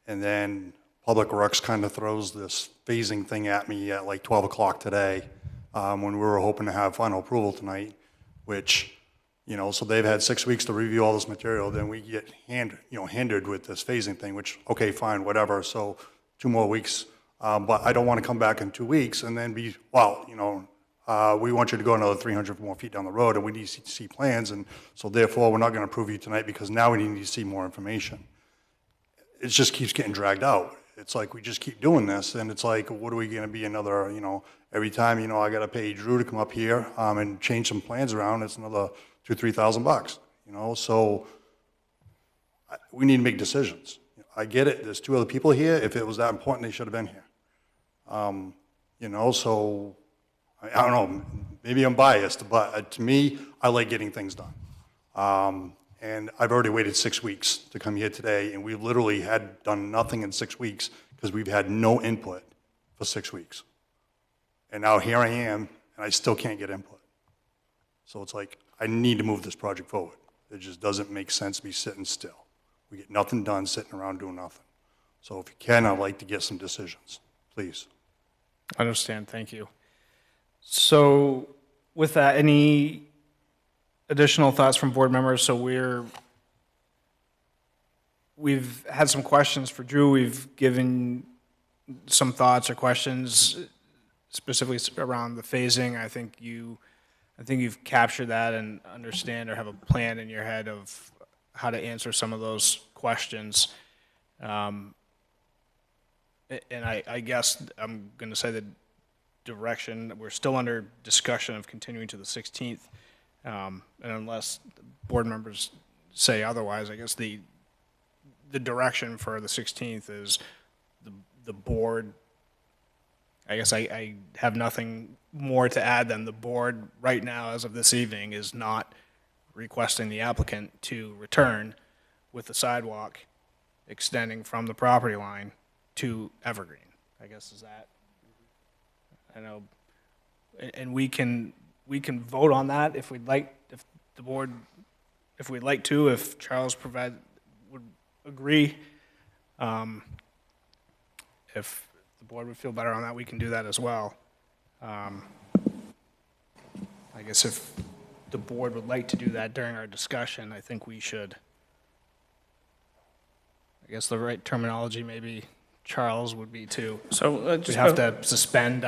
and then Public Works kind of throws this phasing thing at me at like 12 o'clock today, when we were hoping to have final approval tonight, which, so they've had 6 weeks to review all this material, then we get hindered with this phasing thing, which, okay, fine, whatever, so 2 more weeks. But I don't want to come back in 2 weeks and then be, well, we want you to go another 300 more feet down the road, and we need to see plans, and so therefore, we're not going to approve you tonight because now we need to see more information. It just keeps getting dragged out. It's like we just keep doing this, and it's like, what are we going to be another, every time, I got to pay Drew to come up here and change some plans around, it's another $2,000-3,000, so we need to make decisions. I get it, there's 2 other people here. If it was that important, they should have been here. So I don't know, maybe I'm biased, but to me, I like getting things done. And I've already waited 6 weeks to come here today, and we literally had done nothing in 6 weeks because we've had no input for 6 weeks. And now here I am, and I still can't get input. So it's like, I need to move this project forward. It just doesn't make sense to be sitting still. We get nothing done sitting around doing nothing. So if you can, I'd like to get some decisions, please. I understand, thank you. So with that, any additional thoughts from board members? So we've had some questions for Drew. We've given some thoughts or questions specifically around the phasing. I think you've captured that and understand or have a plan in your head of how to answer some of those questions. And I guess I'm going to say the direction, we're still under discussion of continuing to the 16th. And unless board members say otherwise, I guess the direction for the 16th is the board. I guess I have nothing more to add than the board right now, as of this evening, is not requesting the applicant to return with the sidewalk extending from the property line to Evergreen. I guess is that. I know, and we can vote on that if we'd like, if the board, if we'd like to, if Charles would agree. If the board would feel better on that, we can do that as well. I guess if the board would like to do that during our discussion, I think we should. I guess the right terminology maybe Charles would be to. So we have to suspend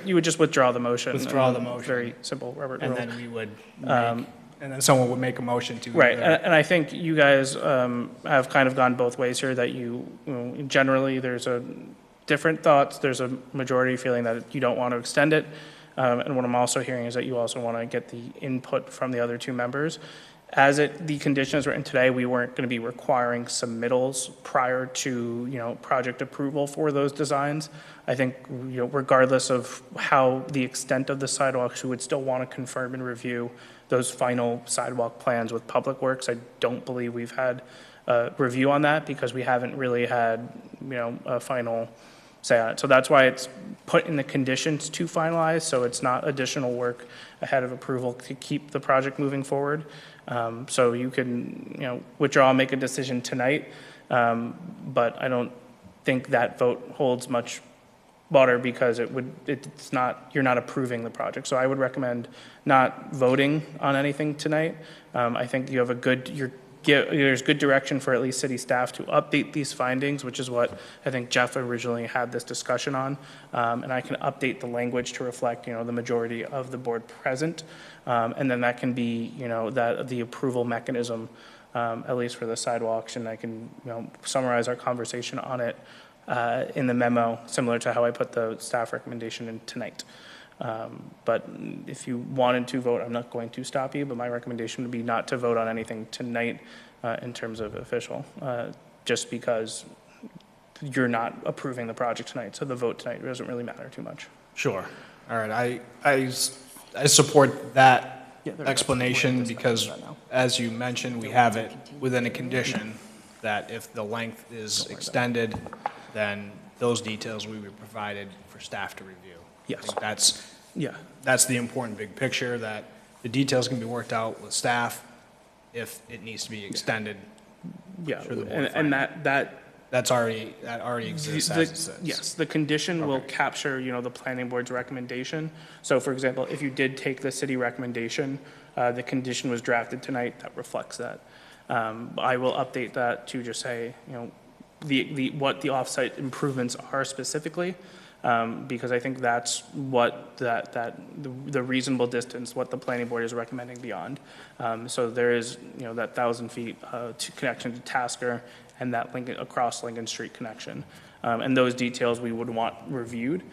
you would just withdraw the motion. Withdraw the motion. Very simple, Robert. And then we would and then someone would make a motion to. Right, and I think you guys have kind of gone both ways here, that you know, generally there's a different thoughts, there's a majority feeling that you don't want to extend it, and what I'm also hearing is that you also want to get the input from the other 2 members. As the conditions written today, we weren't going to be requiring submittals prior to, project approval for those designs. I think, regardless of how the extent of the sidewalks, we would still want to confirm and review those final sidewalk plans with Public Works. I don't believe we've had a review on that because we haven't really had, a final say on it. So that's why it's put in the conditions to finalize, so it's not additional work ahead of approval to keep the project moving forward. So you can, withdraw, make a decision tonight, but I don't think that vote holds much water because it's not, you're not approving the project. So I would recommend not voting on anything tonight. I think you have there's good direction for at least city staff to update these findings, which is what I think Jeff originally had this discussion on. And I can update the language to reflect, the majority of the board present. And then that can be, that the approval mechanism, at least for the sidewalks. And I can, summarize our conversation on it in the memo, similar to how I put the staff recommendation in tonight. But if you wanted to vote, I'm not going to stop you, but my recommendation would be not to vote on anything tonight in terms of official, just because you're not approving the project tonight, so the vote tonight doesn't really matter too much. Sure. All right, I support that Yeah, there we go. explanation We're because, discussing that now. as you mentioned, we have it within a condition that if the length is extended, then those details will be provided for staff to review. Yes. I think Yeah. that's the important big picture, that the details can be worked out with staff if it needs to be extended. Yeah, Sure, the board and find that that already exists as it sits. Yes, the condition will Okay. capture, the planning board's recommendation. So for example, if you did take the city recommendation, the condition was drafted tonight, that reflects that. I will update that to just say, what the offsite improvements are specifically, because I think that's what the reasonable distance, what the planning board is recommending beyond. So there is, that 1,000 feet to connection to Tasker and that across Lincoln Street connection. And those details we would want reviewed.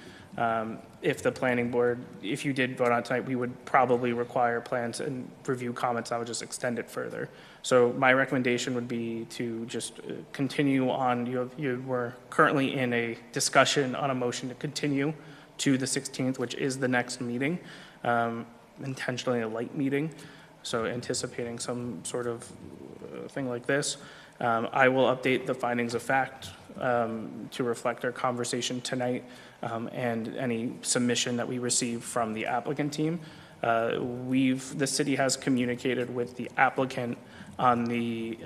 If the planning board, if you did vote on tonight, we would probably require plans and review comments. I would just extend it further. So my recommendation would be to just continue on. You were currently in a discussion on a motion to continue to the 16th, which is the next meeting, intentionally a light meeting. So anticipating some sort of thing like this. I will update the findings of fact to reflect our conversation tonight and any submission that we receive from the applicant team. The city has communicated with the applicant on the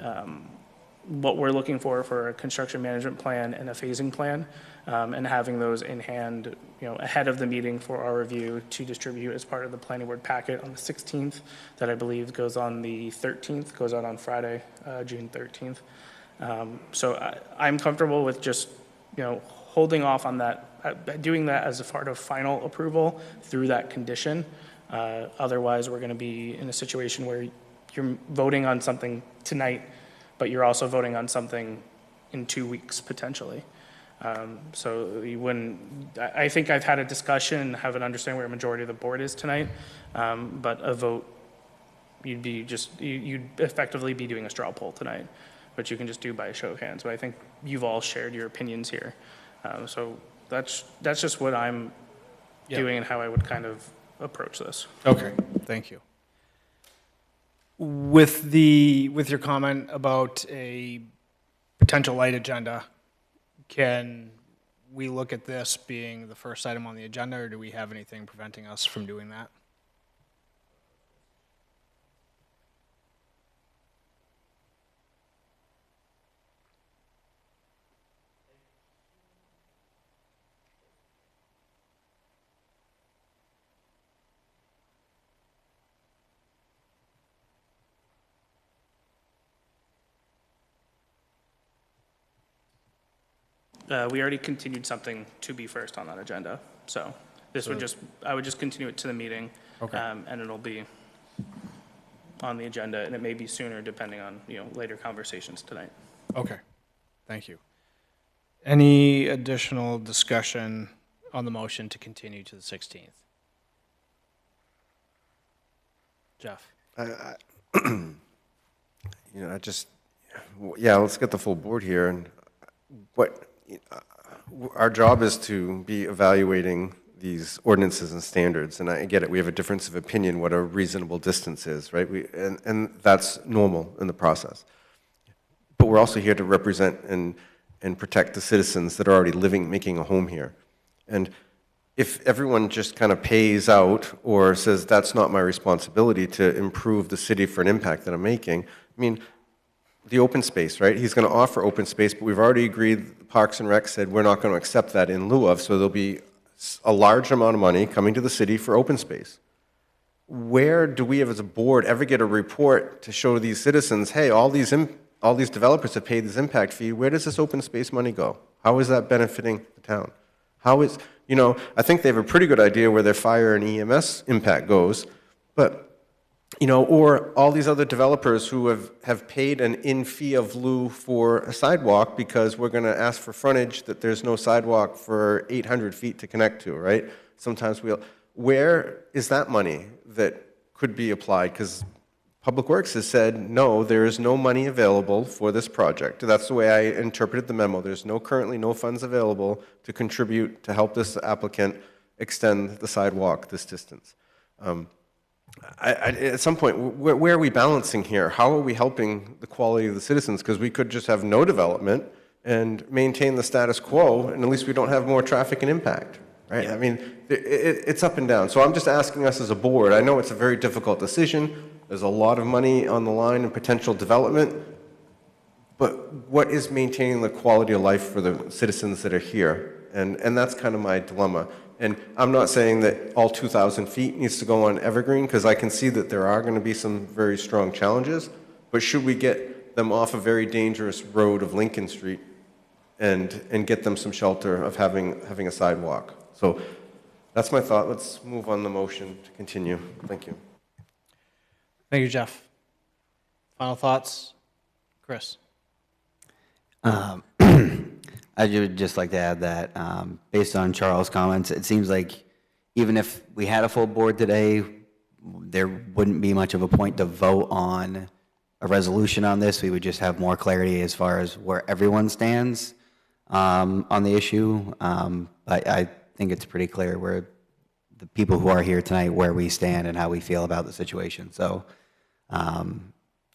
what we're looking for a construction management plan and a phasing plan, and having those in hand, ahead of the meeting for our review to distribute as part of the planning board packet on the 16th, that I believe goes on the 13th, goes out on Friday, June 13th. So I'm comfortable with just, holding off on that, doing that as a part of final approval through that condition. Otherwise, we're going to be in a situation where you're voting on something tonight, but you're also voting on something in 2 weeks potentially. So you wouldn't, I think I've had a discussion, have an understanding where a majority of the board is tonight, but a vote, you'd effectively be doing a straw poll tonight, which you can just do by a show of hands. But I think you've all shared your opinions here. So that's just what I'm doing and how I would kind of approach this. Okay, thank you. With your comment about a potential light agenda, can we look at this being the first item on the agenda, or do we have anything preventing us from doing that? We already continued something to be first on that agenda. So this I would just continue it to the meeting. Okay. And it'll be on the agenda, and it may be sooner depending on, later conversations tonight. Okay, thank you. Any additional discussion on the motion to continue to the 16th? Jeff? Let's get the full board here. And our job is to be evaluating these ordinances and standards, and I get it, we have a difference of opinion what a reasonable distance is, right? And that's normal in the process. But we're also here to represent and protect the citizens that are already living, making a home here. And if everyone just kind of pays out or says, that's not my responsibility to improve the city for an impact that I'm making, the open space, right? He's going to offer open space, but we've already agreed, Parks and Rec said we're not going to accept that in lieu of, so there'll be a large amount of money coming to the city for open space. Where do we as a board ever get a report to show these citizens, hey, all these developers have paid this impact fee, where does this open space money go? How is that benefiting the town? I think they have a pretty good idea where their fire and EMS impact goes, but or all these other developers who have paid an in-fee of lieu for a sidewalk because we're going to ask for frontage that there's no sidewalk for 800 feet to connect to, right? Sometimes where is that money that could be applied? Because Public Works has said, no, there is no money available for this project. That's the way I interpreted the memo. There's currently no funds available to contribute to help this applicant extend the sidewalk this distance. At some point, where are we balancing here? How are we helping the quality of the citizens? Because we could just have no development and maintain the status quo, and at least we don't have more traffic and impact, right? I mean, it's up and down. So I'm just asking us as a board, I know it's a very difficult decision. There's a lot of money on the line and potential development, but what is maintaining the quality of life for the citizens that are here? And that's kind of my dilemma. And I'm not saying that all 2,000 feet needs to go on Evergreen, because I can see that there are going to be some very strong challenges, but should we get them off a very dangerous road of Lincoln Street and get them some shelter of having a sidewalk? So that's my thought. Let's move on the motion to continue. Thank you. Thank you, Jeff. Final thoughts? Chris? I would just like to add that, based on Charles' comments, it seems like even if we had a full board today, there wouldn't be much of a point to vote on a resolution on this. We would just have more clarity as far as where everyone stands on the issue. But I think it's pretty clear where the people who are here tonight, where we stand and how we feel about the situation. So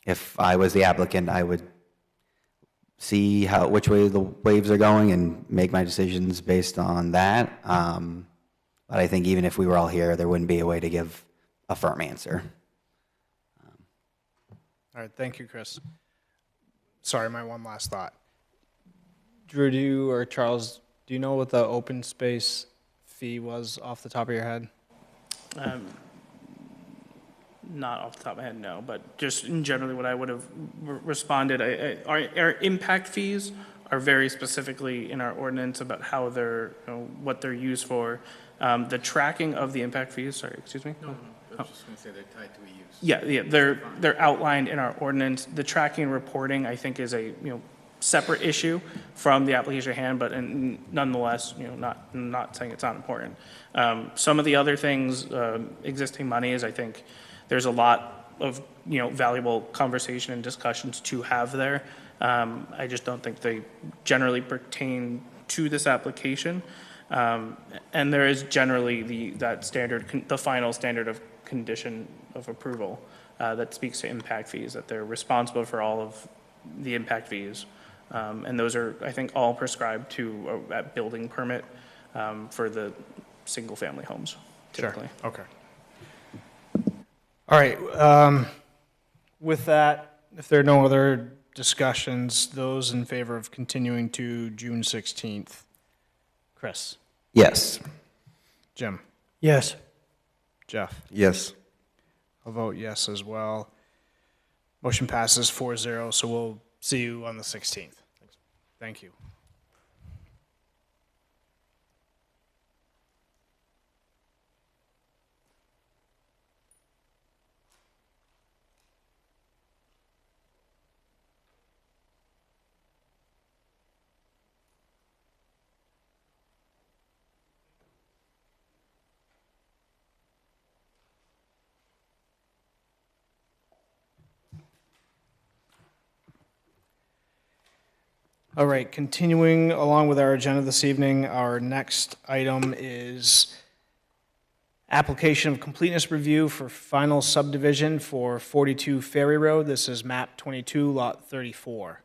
if I was the applicant, I would see which way the waves are going and make my decisions based on that. But I think even if we were all here, there wouldn't be a way to give a firm answer. All right, thank you, Chris. Sorry, my one last thought. Drew, do you or Charles, do you know what the open space fee was off the top of your head? Not off the top of my head, no, but just in generally what I would have responded, our impact fees are very specifically in our ordinance about how they're, what they're used for. The tracking of the impact fees, sorry, excuse me? No, I was just going to say they're tied to a use. Yeah, they're outlined in our ordinance. The tracking and reporting, I think, is a, separate issue from the application at hand, but nonetheless, not saying it's not important. Some of the other things, existing money is, I think, there's a lot of, valuable conversation and discussions to have there. I just don't think they generally pertain to this application. And there is generally that standard, the final standard of condition of approval that speaks to impact fees, that they're responsible for all of the impact fees. And those are, I think, all prescribed to a building permit for the single-family homes, typically. Sure. Okay. All right. With that, if there are no other discussions, those in favor of continuing to June 16th? Chris? Yes. Jim? Yes. Jeff? Yes. I'll vote yes as well. Motion passes 4-0, so we'll see you on the 16th. Thank you. All right, continuing along with our agenda this evening, our next item is application of completeness review for final subdivision for 42 Ferry Road. This is map 22, lot 34.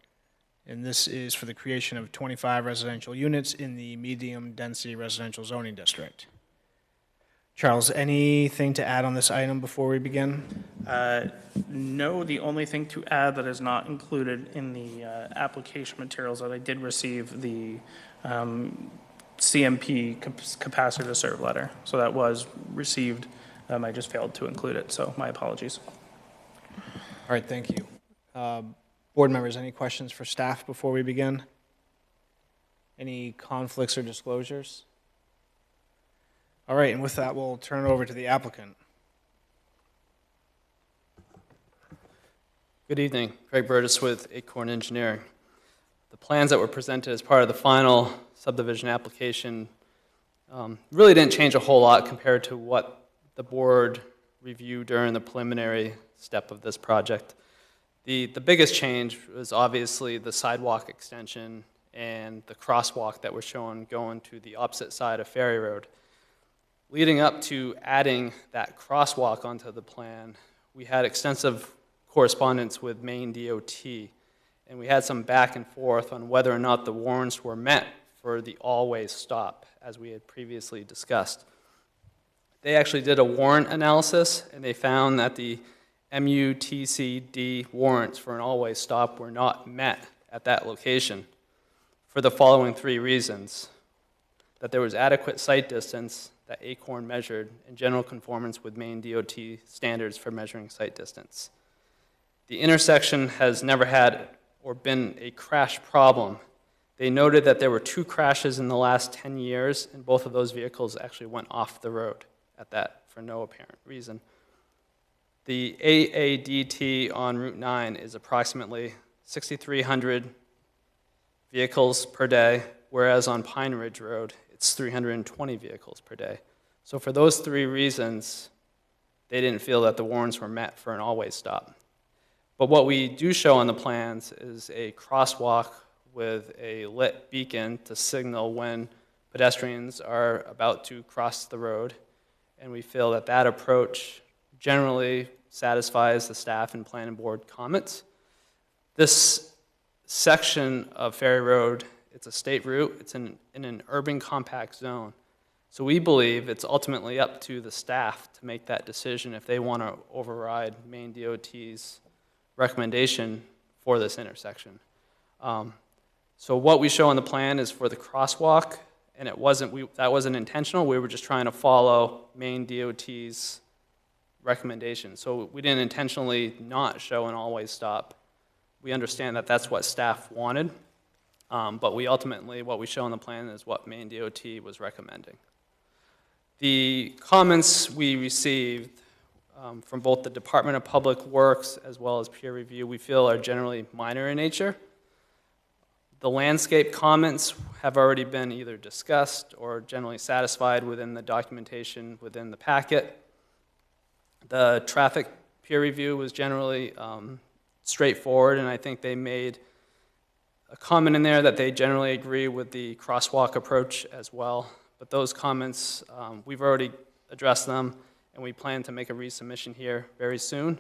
And this is for the creation of 25 residential units in the medium-density residential zoning district. Charles, anything to add on this item before we begin? No, the only thing to add that is not included in the application materials that I did receive the CMP capacity to serve letter. So that was received. I just failed to include it, so my apologies. All right, thank you. Board members, any questions for staff before we begin? Any conflicts or disclosures? All right, and with that, we'll turn it over to the applicant. Good evening. Craig Burgess with Acorn Engineering. The plans that were presented as part of the final subdivision application Really didn't change a whole lot compared to what the board reviewed during the preliminary step of this project. The biggest change was obviously the sidewalk extension and the crosswalk that we're showing going to the opposite side of Ferry Road. Leading up to adding that crosswalk onto the plan, we had extensive correspondence with Maine DOT, and we had some back and forth on whether or not the warrants were met for the all-way stop, as we had previously discussed. They actually did a warrant analysis, and they found that the MUTCD warrants for an all-way stop were not met at that location for the following 3 reasons: that there was adequate sight distance that Acorn measured in general conformance with Maine DOT standards for measuring sight distance. The intersection has never had or been a crash problem. They noted that there were 2 crashes in the last 10 years, and both of those vehicles actually went off the road at that for no apparent reason. The AADT on Route 9 is approximately 6,300 vehicles per day, whereas on Pine Ridge Road, it's 320 vehicles per day. So for those 3 reasons, they didn't feel that the warrants were met for an all-way stop. But what we do show on the plans is a crosswalk with a lit beacon to signal when pedestrians are about to cross the road. And we feel that that approach generally satisfies the staff and planning board comments. This section of Ferry Road, it's a state route, it's in an urban compact zone. So we believe it's ultimately up to the staff to make that decision if they want to override Maine DOT's recommendation for this intersection. So what we show on the plan is for the crosswalk, and that wasn't intentional. We were just trying to follow Maine DOT's recommendation. So we didn't intentionally not show an all-way stop. We understand that that's what staff wanted, but we ultimately, what we show on the plan is what Maine DOT was recommending. The comments we received from both the Department of Public Works as well as peer review, we feel are generally minor in nature. The landscape comments have already been either discussed or generally satisfied within the documentation within the packet. The traffic peer review was generally straightforward, and I think they made a comment in there that they generally agree with the crosswalk approach as well. But those comments, we've already addressed them, and we plan to make a resubmission here very soon.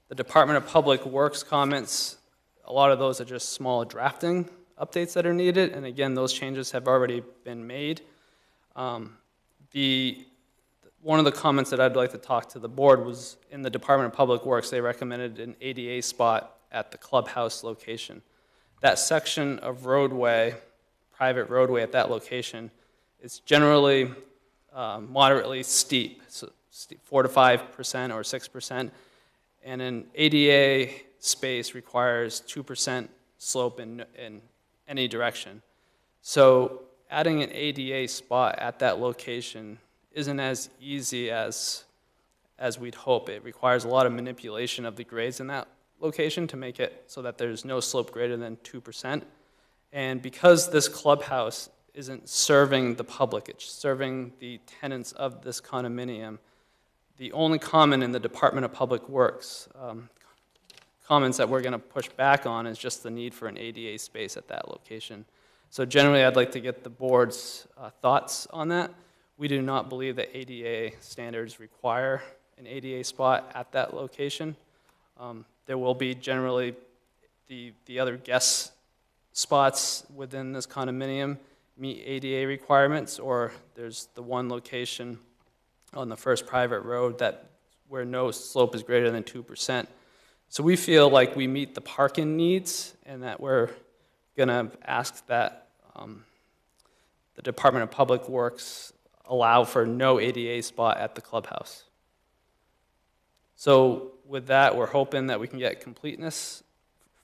The Department of Public Works comments, a lot of those are just small drafting updates that are needed, and again, those changes have already been made. One of the comments that I'd like to talk to the board was in the Department of Public Works, they recommended an ADA spot at the clubhouse location. That section of roadway, private roadway at that location, is generally moderately steep, so 4 to 5% or 6%, and an ADA space requires 2% slope in any direction. So adding an ADA spot at that location isn't as easy as we'd hope. It requires a lot of manipulation of the grades in that location to make it so that there's no slope greater than 2%. And because this clubhouse isn't serving the public, it's serving the tenants of this condominium, the only comment in the Department of Public Works comments that we're going to push back on is just the need for an ADA space at that location. So generally, I'd like to get the board's thoughts on that. We do not believe that ADA standards require an ADA spot at that location. There will be generally the other guest spots within this condominium meet ADA requirements, or there's the one location on the first private road where no slope is greater than 2%. So we feel like we meet the parking needs, and that we're going to ask that the Department of Public Works allow for no ADA spot at the clubhouse. So with that, we're hoping that we can get completeness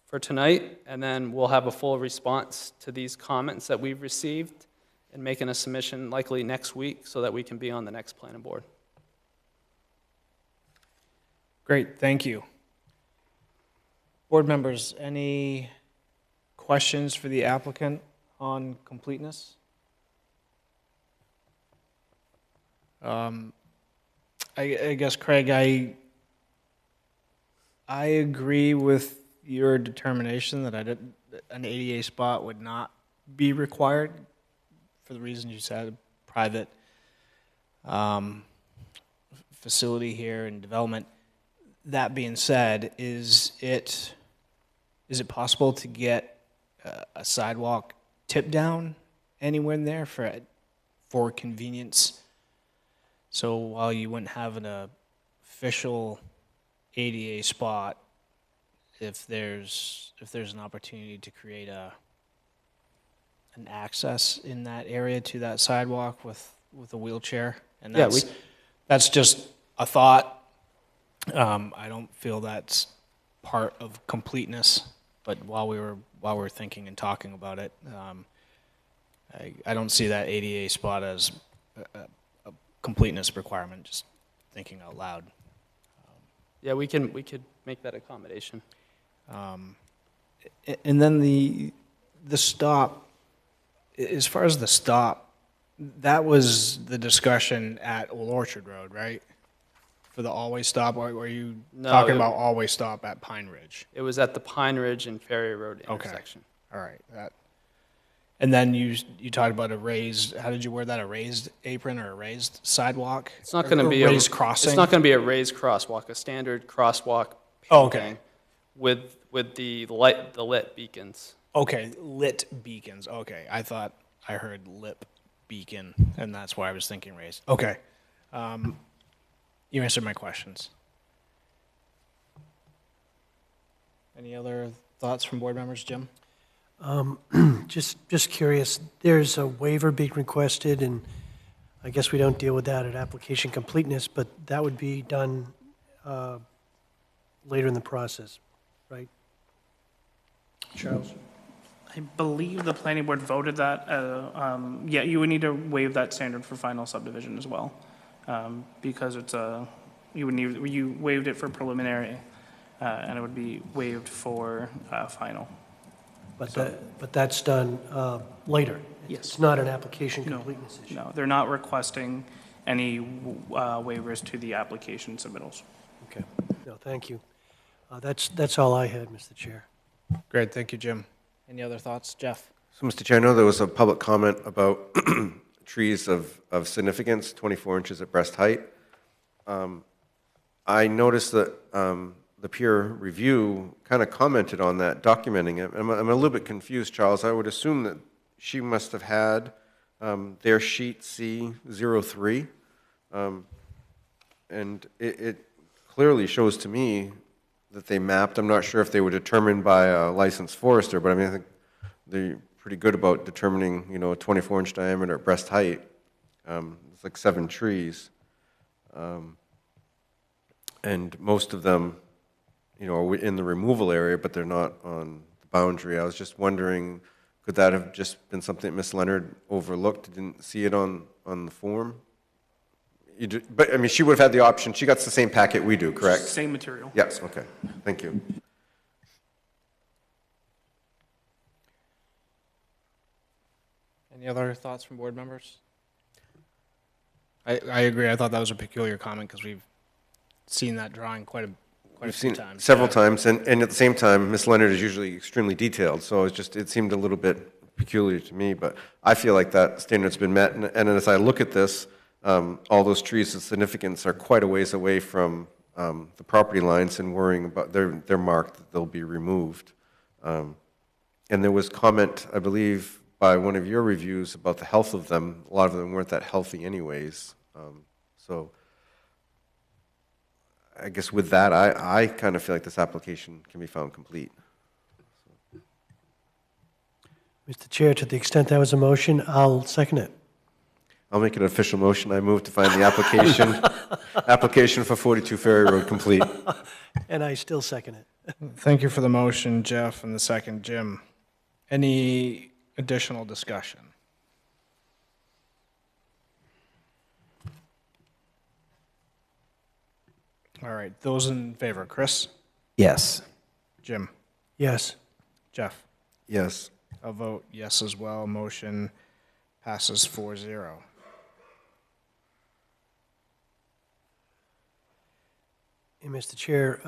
for tonight, and then we'll have a full response to these comments that we've received and making a submission likely next week so that we can be on the next planning board. Great, thank you. Board members, any questions for the applicant on completeness? I guess, Craig, I agree with your determination that an ADA spot would not be required for the reasons you said, private facility here and development. That being said, is it possible to get a sidewalk tip down anywhere in there for convenience? So while you wouldn't have an official ADA spot, if there's an opportunity to create an access in that area to that sidewalk with a wheelchair, and Yeah, that's just a thought. I don't feel that's part of completeness, but while we were thinking and talking about it, I don't see that ADA spot as a completeness requirement. Just thinking out loud. Yeah, we could make that accommodation. And then the stop, as far as the stop, that was the discussion at Old Orchard Road, right? For the always stop, or were you talking about always stop at Pine Ridge? It was at the Pine Ridge and Ferry Road intersection. All right. And then you talked about a raised, how did you word that, a raised apron or a raised sidewalk? It's not going to be raised crossing? It's not going to be a raised crosswalk, a standard crosswalk painting with the lit beacons. Okay, lit beacons. Okay, I thought I heard lip beacon, and that's why I was thinking raised. Okay. You answered my questions. Any other thoughts from board members, Jim? Just curious, there's a waiver being requested, and I guess we don't deal with that at application completeness, but that would be done later in the process, right? Charles? I believe the planning board voted that. Yeah, you would need to waive that standard for final subdivision as well, because you waived it for preliminary, and it would be waived for final. But that's done later? Yes. It's not an application completeness issue? No, they're not requesting any waivers to the application submittals. Okay. No, thank you. That's all I had, Mr. Chair. Great, thank you, Jim. Any other thoughts, Jeff? So, Mr. Chair, I know there was a public comment about trees of significance, 24 inches at breast height. I noticed that the peer review kind of commented on that, documenting it. I'm a little bit confused, Charles. I would assume that she must have had their sheet C03, and it clearly shows to me that they mapped. I'm not sure if they were determined by a licensed forester, but I mean, I think they're pretty good about determining, a 24-inch diameter at breast height. It's like 7 trees. And most of them, are in the removal area, but they're not on the boundary. I was just wondering, could that have just been something that Ms. Leonard overlooked, didn't see it on the form? But, I mean, she would have had the option. She got the same packet we do, correct? Same material. Yes, okay. Thank you. Any other thoughts from board members? I agree. I thought that was a peculiar comment because we've seen that drawing quite a few times. Several times, and at the same time, Ms. Leonard is usually extremely detailed, so it seemed a little bit peculiar to me, but I feel like that standard's been met, and as I look at this, all those trees of significance are quite a ways away from the property lines and worrying about, they're marked that they'll be removed. And there was comment, I believe, by one of your reviews about the health of them. A lot of them weren't that healthy anyways. So I guess with that, I kind of feel like this application can be found complete. Mr. Chair, to the extent that was a motion, I'll second it. I'll make an official motion. I move to find the application for 42 Ferry Road complete. And I still second it. Thank you for the motion, Jeff, and the second, Jim. Any additional discussion? All right, those in favor, Chris? Yes. Jim? Yes. Jeff? Yes. I'll vote yes as well. Motion passes 4-0. Hey, Mr. Chair,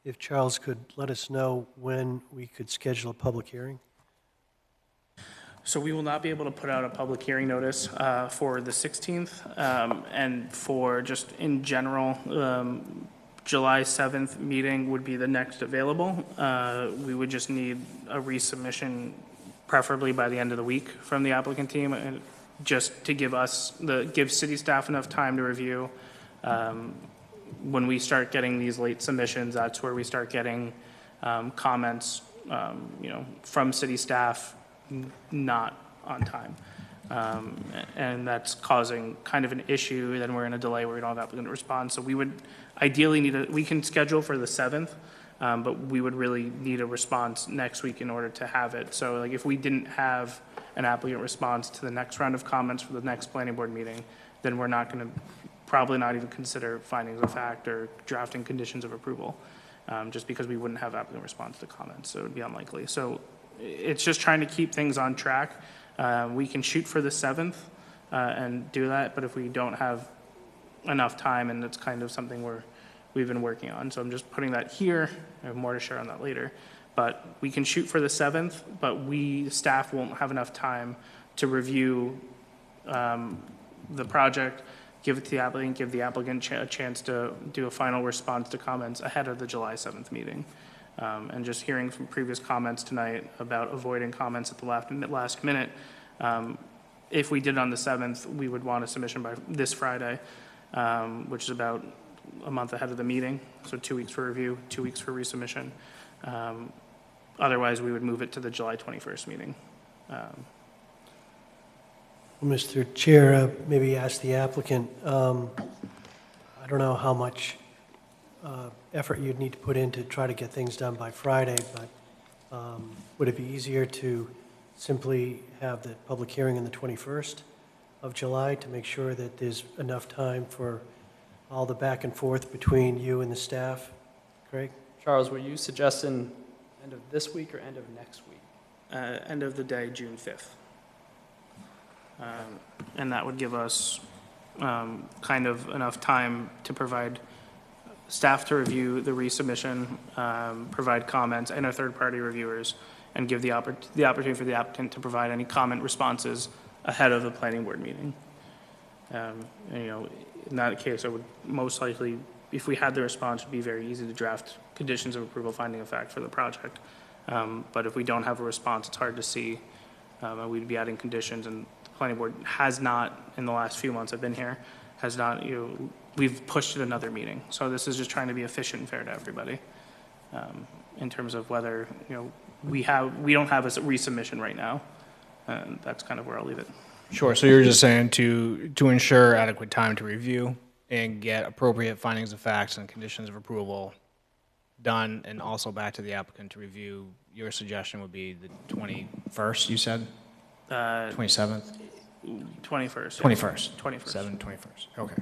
if Charles could let us know when we could schedule a public hearing? So we will not be able to put out a public hearing notice for the 16th. And for just in general, July 7th meeting would be the next available. We would just need a resubmission, preferably by the end of the week, from the applicant team, and just to give city staff enough time to review. When we start getting these late submissions, that's where we start getting comments, from city staff not on time. And that's causing kind of an issue. Then we're in a delay where we don't have applicant to respond. So we would ideally we can schedule for the 7th, but we would really need a response next week in order to have it. So like if we didn't have an applicant response to the next round of comments for the next planning board meeting, then we're not going to probably not even consider findings of fact or drafting conditions of approval, just because we wouldn't have applicant response to comments. So it would be unlikely. So it's just trying to keep things on track. We can shoot for the 7th and do that, but if we don't have enough time, and it's kind of something we've been working on. So I'm just putting that here. I have more to share on that later. But we can shoot for the 7th, but staff won't have enough time to review the project, give it to the applicant, give the applicant a chance to do a final response to comments ahead of the July 7th meeting. And just hearing from previous comments tonight about avoiding comments at the last minute, if we did on the 7th, we would want a submission by this Friday, which is about a month ahead of the meeting. So 2 weeks for review, 2 weeks for resubmission. Otherwise, we would move it to the July 21st meeting. Mr. Chair, maybe ask the applicant, I don't know how much effort you'd need to put in to try to get things done by Friday, but would it be easier to simply have the public hearing on the 21st of July to make sure that there's enough time for all the back and forth between you and the staff? Craig? Charles, were you suggesting end of this week or end of next week? End of the day, June 5th. And that would give us kind of enough time to provide staff to review the resubmission, provide comments, and our third-party reviewers, and give the opportunity for the applicant to provide any comment responses ahead of the planning board meeting. And, in that case, I would most likely, if we had the response, it would be very easy to draft conditions of approval finding of fact for the project. But if we don't have a response, it's hard to see. And we'd be adding conditions, and the planning board has not, in the last few months I've been here, has not, we've pushed it another meeting. So this is just trying to be efficient and fair to everybody, in terms of whether, we don't have a resubmission right now. And that's kind of where I'll leave it. Sure, so you're just saying to ensure adequate time to review and get appropriate findings of facts and conditions of approval done, and also back to the applicant to review, your suggestion would be the 21st, you said? 27th? 21st. 21st. 21st. 21st, okay.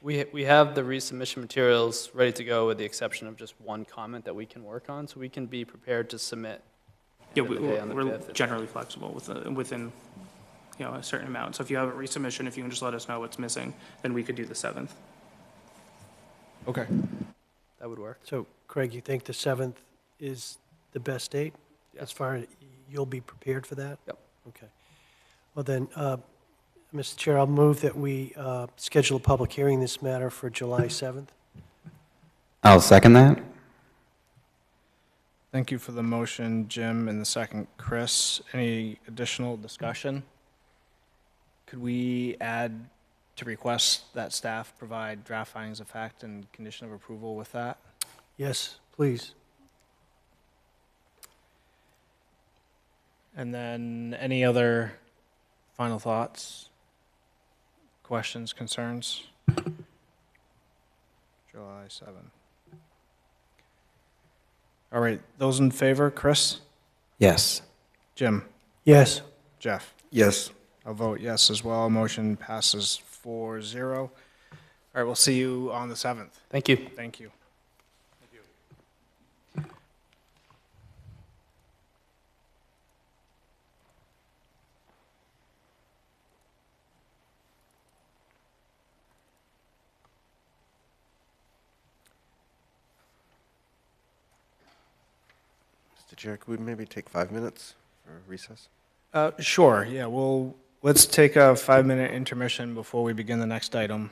We have the resubmission materials ready to go with the exception of just one comment that we can work on, so we can be prepared to submit. Yeah, end of the day on the we're 5th. generally flexible within, a certain amount. So if you have a resubmission, if you can just let us know what's missing, then we could do the 7th. Okay. That would work. So, Craig, you think the 7th is the best date? Yes. As far as you'll be prepared for that? Yep. Okay. Well then, Mr. Chair, I'll move that we schedule a public hearing in this matter for July 7th. I'll second that. Thank you for the motion, Jim, and the second, Chris. Any additional discussion? Could we add to request that staff provide draft findings of fact and condition of approval with that? Yes, please. And then any other final thoughts, questions, concerns? July 7. All right, those in favor, Chris? Yes. Jim? Yes. Jeff? Yes. I'll vote yes as well. Motion passes 4-0. All right, we'll see you on the 7th. Thank you. Thank you. Chair, could we maybe take 5 minutes for recess? Sure, yeah, let's take a 5-minute intermission before we begin the next item.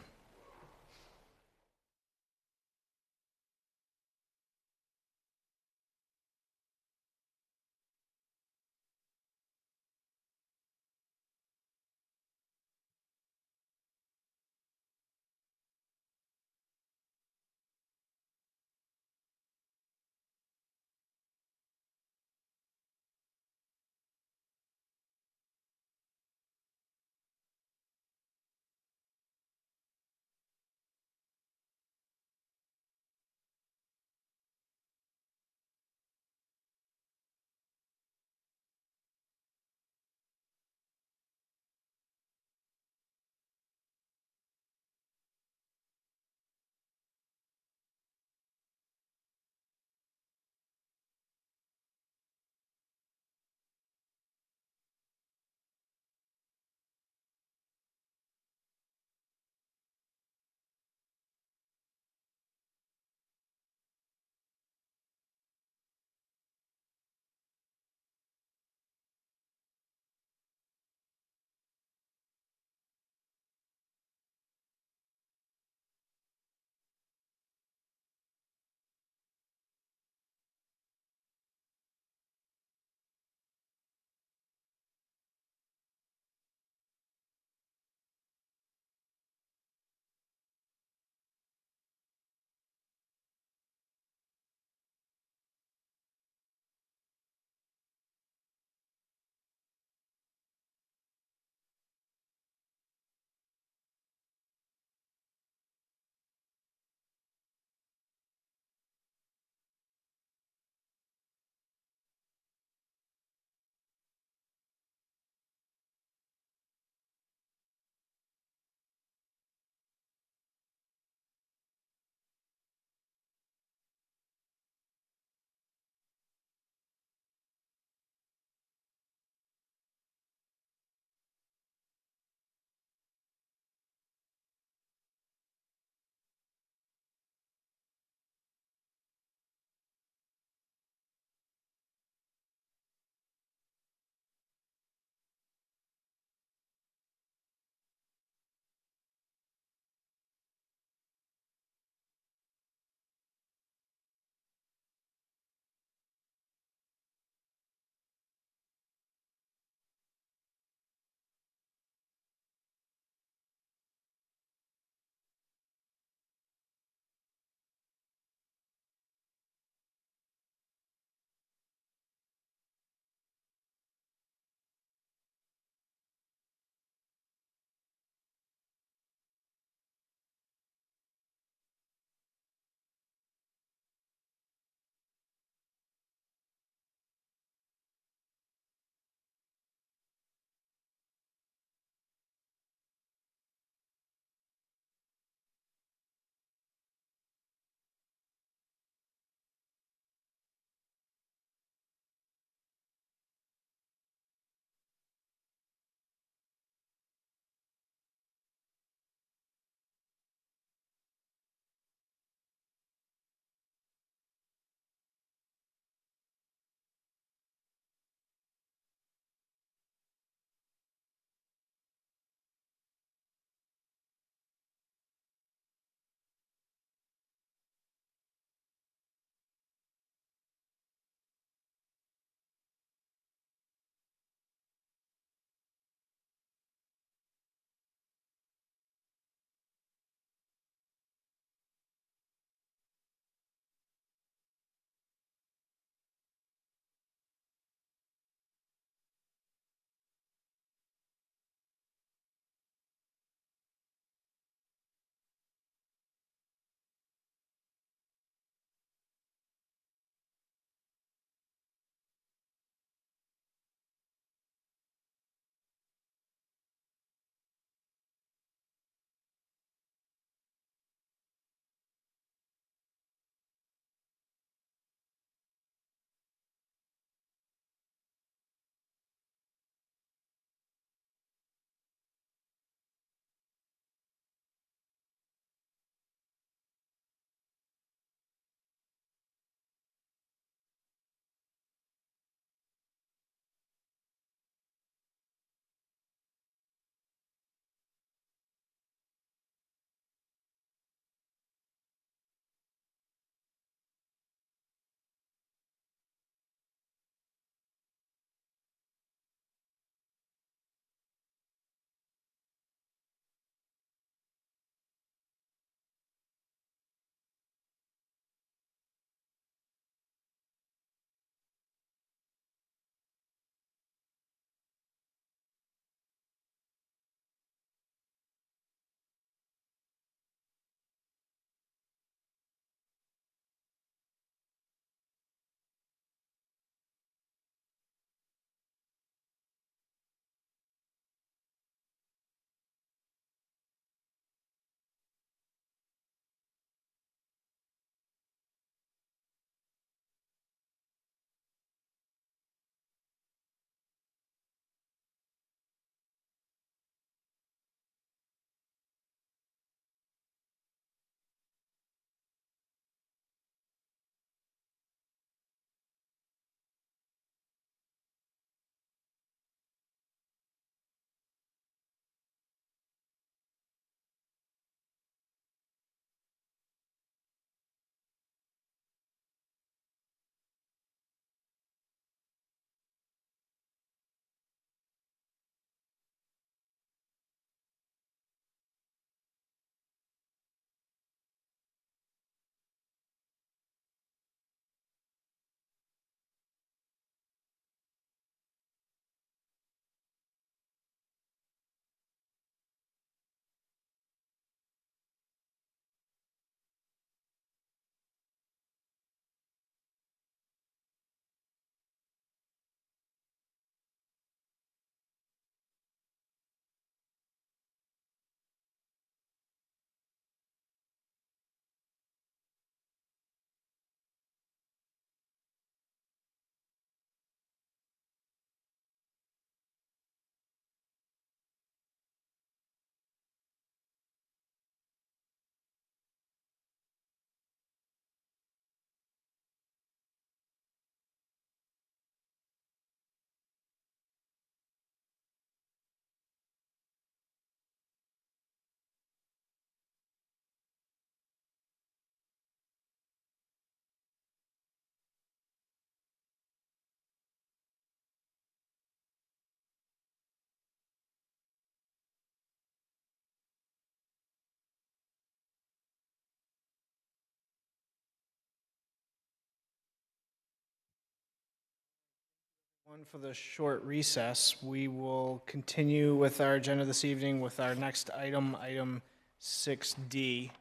everyone for the short recess. We will continue with our agenda this evening with our next item, item 6D,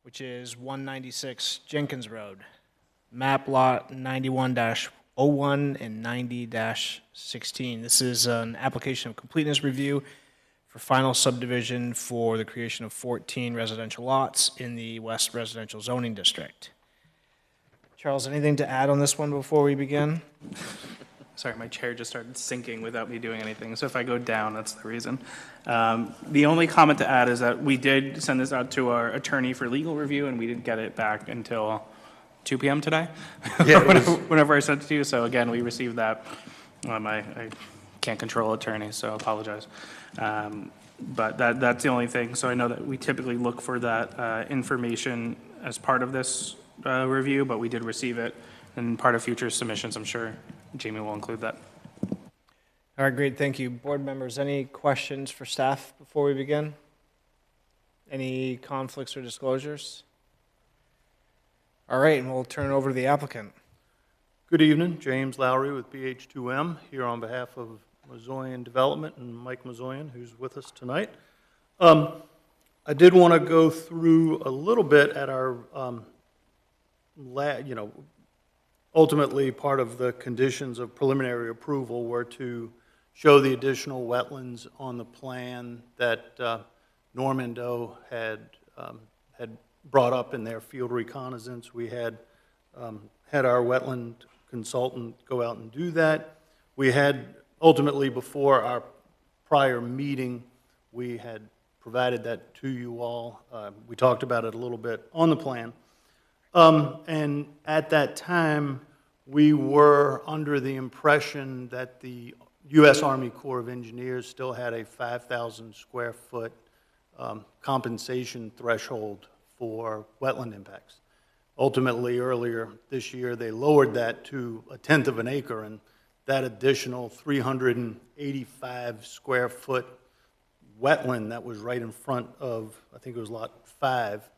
which is 196 Jenkins Road, map lot 91-01 and 90-16. This is an application of completeness review for final subdivision for the creation of 14 residential lots in the West Residential Zoning District. Charles, anything to add on this one before we begin? Sorry, my chair just started sinking without me doing anything, so if I go down, that's the reason. The only comment to add is that we did send this out to our attorney for legal review, and we didn't get it back until 2 p.m. today, Yeah, whenever I sent it to you. So again, we received that. I can't control attorneys, so I apologize. But that's the only thing. So I know that we typically look for that information as part of this review, but we did receive it, and part of future submissions, I'm sure Jamie will include that. All right, great, thank you. Board members, any questions for staff before we begin? Any conflicts or disclosures? All right, and we'll turn it over to the applicant. Good evening, James Lowry with BH2M, here on behalf of Mazoyan Development and Mike Mazoyan, who's with us tonight. I did want to go through a little bit at our ultimately part of the conditions of preliminary approval were to show the additional wetlands on the plan that Norman Doe had brought up in their field reconnaissance. We had had our wetland consultant go out and do that. We had ultimately, before our prior meeting, we had provided that to you all. We talked about it a little bit on the plan. And at that time, we were under the impression that the U.S. Army Corps of Engineers still had a 5,000 square foot compensation threshold for wetland impacts. Ultimately, earlier this year, they lowered that to 1/10 of an acre, and that additional 385 square foot wetland that was right in front of, I think it was lot 5,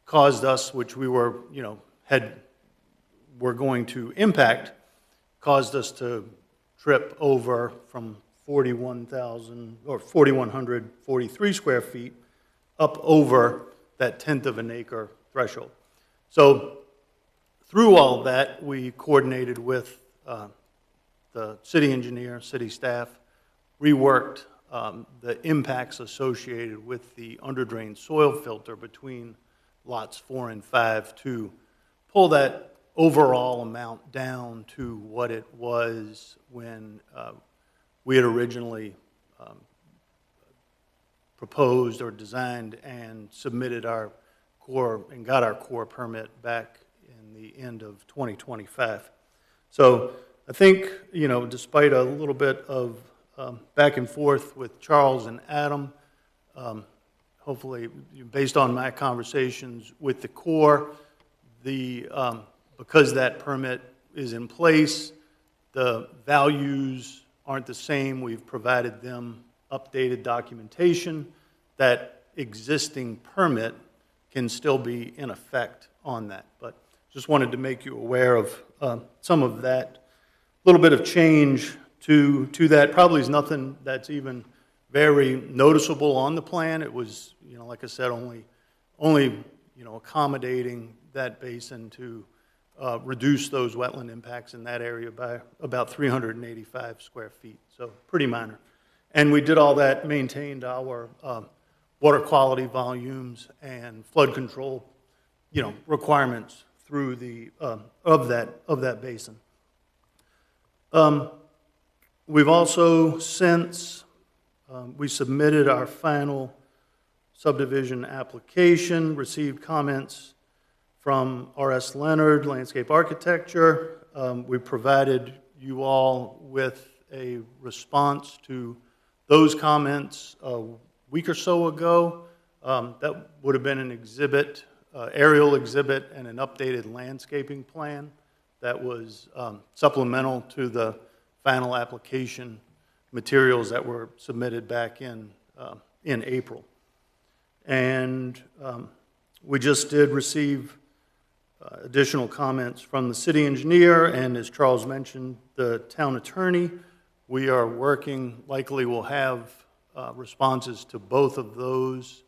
caused us, which we were, were going to impact, caused us to trip over from 4,143 square feet up over that 1/10 of an acre threshold. So through all that, we coordinated with the city engineer, city staff, reworked the impacts associated with the underdrain soil filter between lots 4 and 5 to pull that overall amount down to what it was when we had originally proposed or designed and submitted our core and got our core permit back in the end of 2025. So I think, despite a little bit of back and forth with Charles and Adam, hopefully, based on my conversations with the Corps, because that permit is in place, the values aren't the same. We've provided them updated documentation. That existing permit can still be in effect on that. But just wanted to make you aware of some of that little bit of change to that. Probably is nothing that's even very noticeable on the plan. It was, like I said, only accommodating that basin to reduce those wetland impacts in that area by about 385 square feet. So pretty minor. And we did all that, maintained our water quality volumes and flood control, requirements through the of that basin. We've also since we submitted our final subdivision application, received comments from R.S. Leonard, Landscape Architecture. We provided you all with a response to those comments a week or so ago. That would have been an exhibit, aerial exhibit, and an updated landscaping plan that was supplemental to the final application materials that were submitted back in April. And we just did receive additional comments from the city engineer, and as Charles mentioned, the town attorney. We are working, likely will have responses to both of those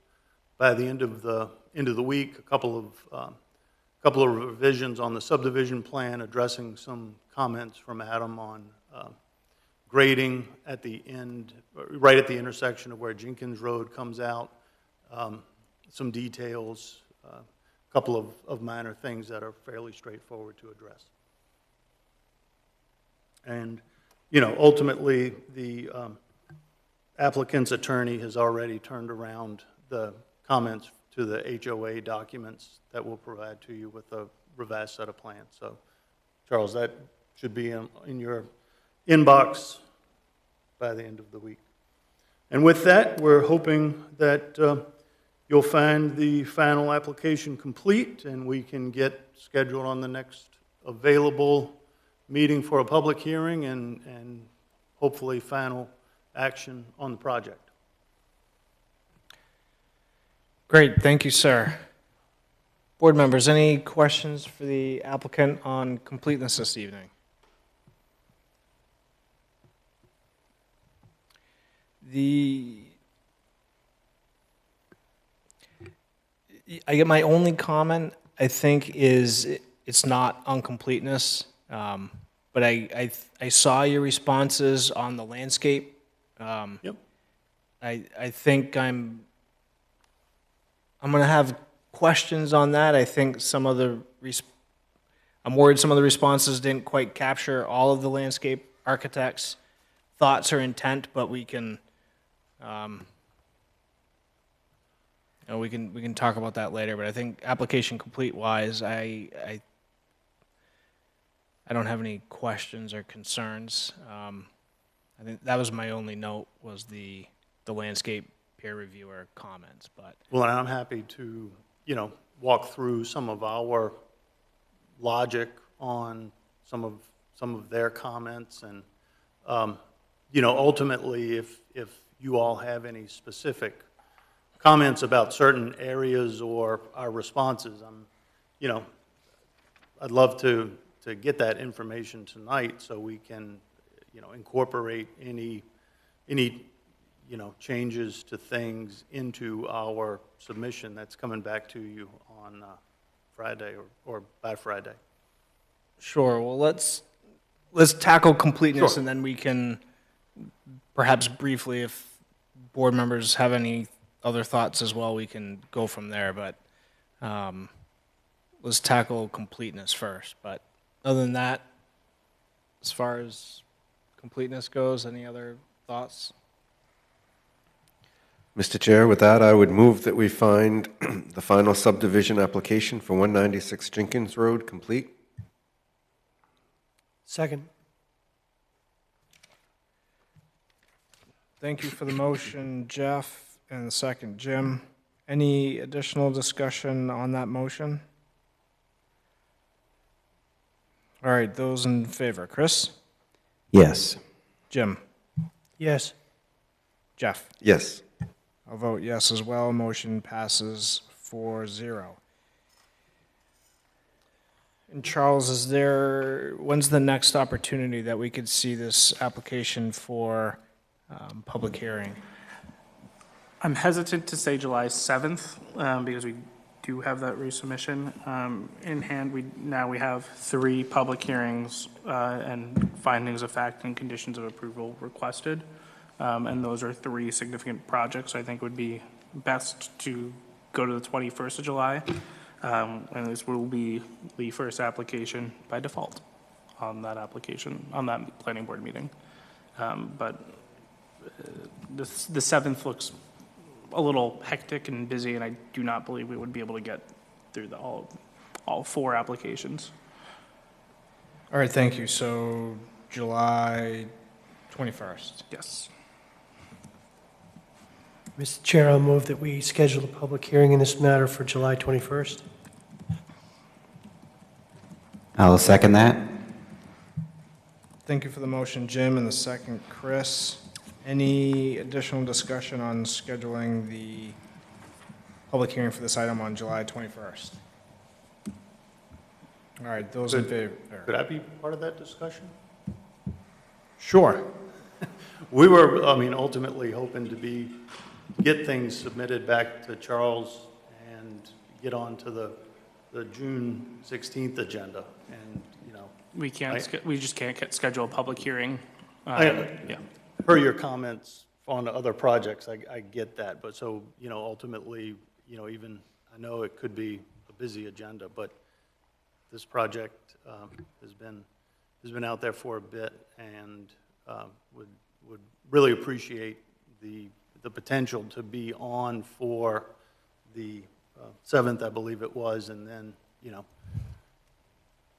by the end of the week. A couple of revisions on the subdivision plan, addressing some comments from Adam on grading at the end, right at the intersection of where Jenkins Road comes out. Some details, a couple of minor things that are fairly straightforward to address. And, you know, ultimately, the applicant's attorney has already turned around the comments to the HOA documents that we'll provide to you with a revised set of plans. So, Charles, that should be in your inbox by the end of the week. And with that, we're hoping that you'll find the final application complete and we can get scheduled on the next available meeting for a public hearing and hopefully final action on the project. Great, thank you, sir. Board members, any questions for the applicant on completeness this evening? I get my only comment, I think, is it's not on completeness, but I saw your responses on the landscape. Yep. I think I'm going to have questions on that. I think I'm worried some of the responses didn't quite capture all of the landscape architect's thoughts or intent, but we can, we can talk about that later. But I think application complete wise, I don't have any questions or concerns. I think that was my only note, was the landscape peer reviewer comments. But well, I'm happy to, you know, walk through some of our logic on some of their comments, and you know, ultimately, if you all have any specific comments about certain areas or our responses, you know, I'd love to get that information tonight so we can, you know, incorporate any you know, changes to things into our submission that's coming back to you on Friday or by Friday. sure. Well, let's tackle completeness, Sure. and then we can perhaps briefly, if board members have any other thoughts as well, we can go from there. But let's tackle completeness first. But other than that, as far as completeness goes, any other thoughts? Mr. Chair, with that, I would move that we find the final subdivision application for 196 Jenkins Road complete. Second. Thank you for the motion, Jeff, and the second, Jim. Any additional discussion on that motion? All right, those in favor. Chris? Yes. Jim? Yes. Jeff? Yes. I'll vote yes as well. Motion passes 4-0. And Charles, when's the next opportunity that we could see this application for public hearing? I'm hesitant to say July 7th because we do have that resubmission in hand. We have 3 public hearings and findings of fact and conditions of approval requested. And those are 3 significant projects. I think it would be best to go to the 21st of July. And this will be the first application by default on that application, on that planning board meeting. But the 7th looks a little hectic and busy, and I do not believe we would be able to get through all 4 applications. All right, thank you. So July 21st. Yes. Mr. Chair, I'll move that we schedule a public hearing in this matter for July 21st. I'll second that. Thank you for the motion, Jim, and the second, Chris. Any additional discussion on scheduling the public hearing for this item on July 21st? All right, those in favor? Could I be part of that discussion? Sure. We were, I mean, ultimately hoping to get things submitted back to Charles and get on to the June 16th agenda, and, you know. We just can't schedule a public hearing. Yeah. Per your comments on other projects, I get that, but so, you know, ultimately, you know, even, I know it could be a busy agenda, but this project has been out there for a bit, and would really appreciate the potential to be on for the 7th, I believe it was, and then, you know,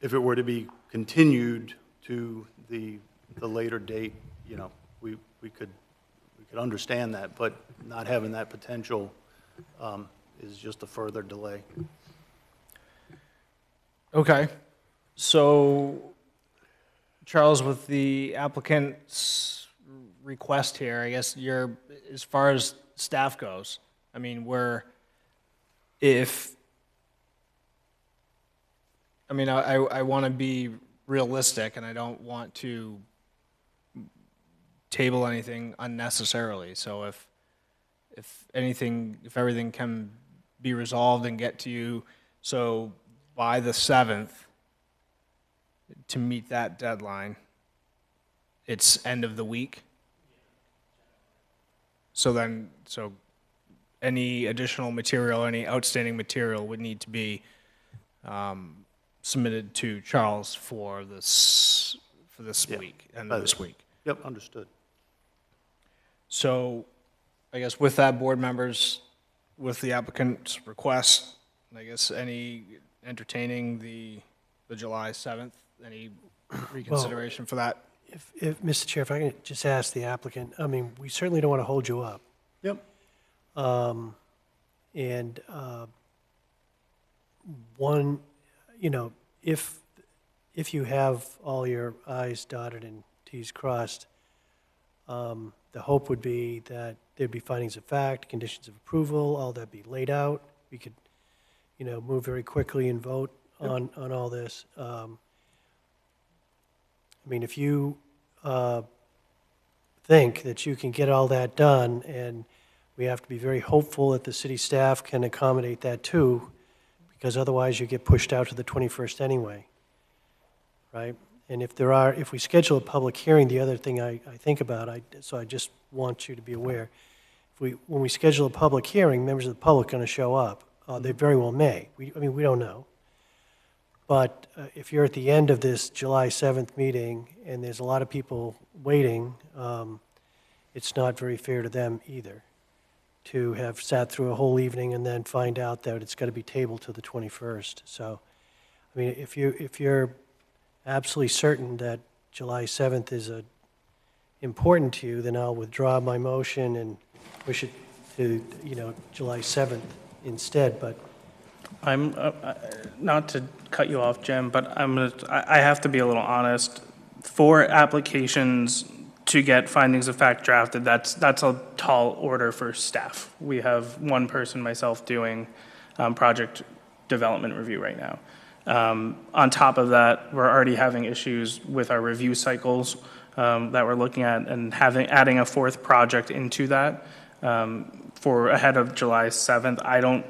if it were to be continued to the later date, you know, we could understand that, but not having that potential is just a further delay. Okay. So, Charles, with the applicant's request here, I guess as far as staff goes, I mean, I want to be realistic, and I don't want to table anything unnecessarily. So if everything can be resolved and get to you, so by the 7th, to meet that deadline, it's end of the week. So any additional material, any outstanding material would need to be submitted to Charles for this week, end of this week. Yep, understood. So, I guess with that, board members, with the applicant's request, I guess entertaining the July 7th, any reconsideration for that? If, Mr. Chair, if I can just ask the applicant, I mean, we certainly don't want to hold you up. Yep. One, you know, if you have all your I's dotted and T's crossed, the hope would be that there'd be findings of fact, conditions of approval, all that be laid out. We could, you know, move very quickly and vote on all this. I mean, if you think that you can get all that done, and we have to be very hopeful that the city staff can accommodate that too, because otherwise you get pushed out to the 21st anyway, right? And if we schedule a public hearing, the other thing I think about, so I just want you to be aware, when we schedule a public hearing, members of the public are going to show up. They very well may. We don't know. But if you're at the end of this July 7th meeting and there's a lot of people waiting, it's not very fair to them either to have sat through a whole evening and then find out that it's got to be tabled to the 21st. So, I mean, if you're absolutely certain that July 7th is important to you, then I'll withdraw my motion and push it to, you know, July 7th instead, but I'm not to cut you off, Jim, but I have to be a little honest. For applications to get findings of fact drafted, that's a tall order for staff. We have one person, myself, doing project development review right now. On top of that, we're already having issues with our review cycles that we're looking at, and adding a fourth project into that for ahead of July 7th.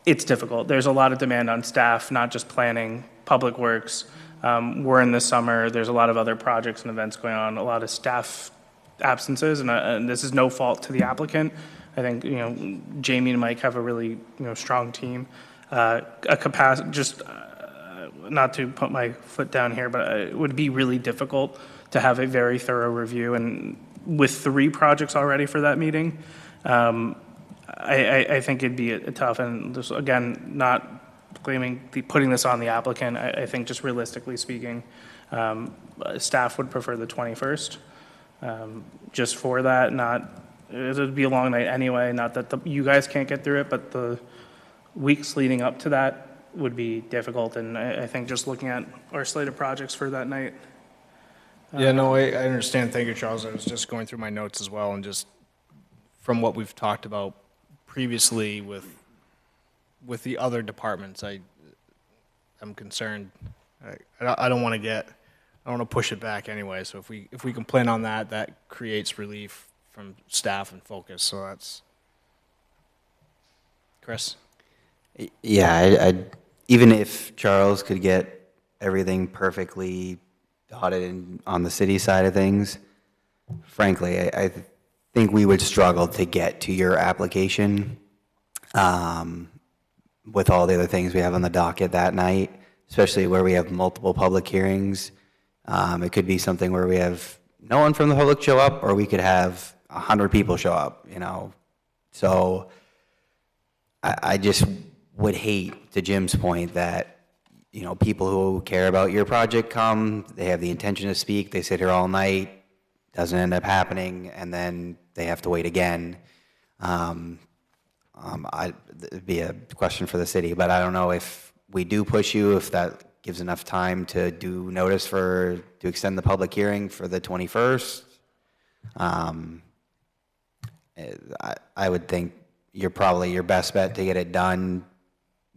It's difficult. There's a lot of demand on staff, not just planning, public works. We're in the summer. There's a lot of other projects and events going on, a lot of staff absences, and this is no fault to the applicant. I think, you know, Jamie and Mike have a really, you know, strong team. Not to put my foot down here, but it would be really difficult to have a very thorough review, and with 3 projects already for that meeting, I think it'd be tough. And just, again, not putting this on the applicant. I think just realistically speaking, staff would prefer the 21st. Just for that, it would be a long night anyway. Not that you guys can't get through it, but the weeks leading up to that would be difficult. And I think just looking at our slate of projects for that night. Yeah, no, I understand. Thank you, Charles. I was just going through my notes as well, and just from what we've talked about previously with the other departments, I'm concerned. I don't want to I don't want to push it back anyway. So if we can plan on that, that creates relief from staff and focus. So that's Chris. Yeah, even if Charles could get everything perfectly dotted in on the city side of things, frankly, I think we would struggle to get to your application with all the other things we have on the docket that night, especially where we have multiple public hearings. It could be something where we have no one from the public show up, or we could have 100 people show up, you know. So I just would hate, to Jim's point, that, you know, people who care about your project come, they have the intention to speak, they sit here all night, doesn't end up happening, and then they have to wait again. It'd be a question for the city, but I don't know if we do push you, if that gives enough time to do notice to extend the public hearing for the 21st. I would think you're probably your best bet to get it done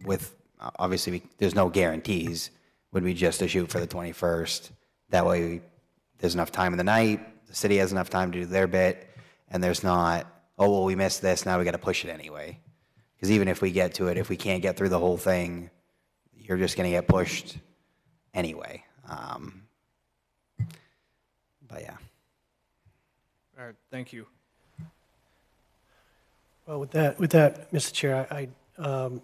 with, obviously, there's no guarantees, would be just to shoot for the 21st. That way, there's enough time in the night, the city has enough time to do their bit, and there's not, oh, well, we missed this, now we got to push it anyway. Because even if we get to it, if we can't get through the whole thing, you're just going to get pushed anyway. But yeah. All right, thank you. Well, with that, Mr. Chair, I'm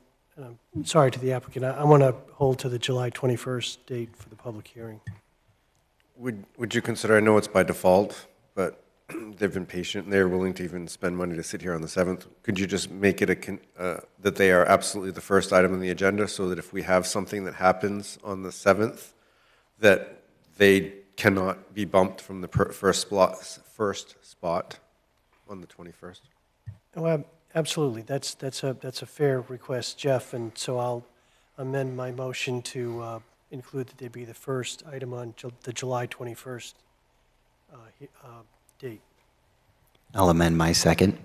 sorry to the applicant. I want to hold to the July 21st date for the public hearing. Would you consider, I know it's by default, but they've been patient, and they're willing to even spend money to sit here on the 7th. Could you just make it that they are absolutely the first item on the agenda, so that if we have something that happens on the 7th, that they cannot be bumped from the first spot on the 21st? Oh, absolutely. That's a fair request, Jeff, and so I'll amend my motion to include that they be the first item on the July 21st date. I'll amend my second.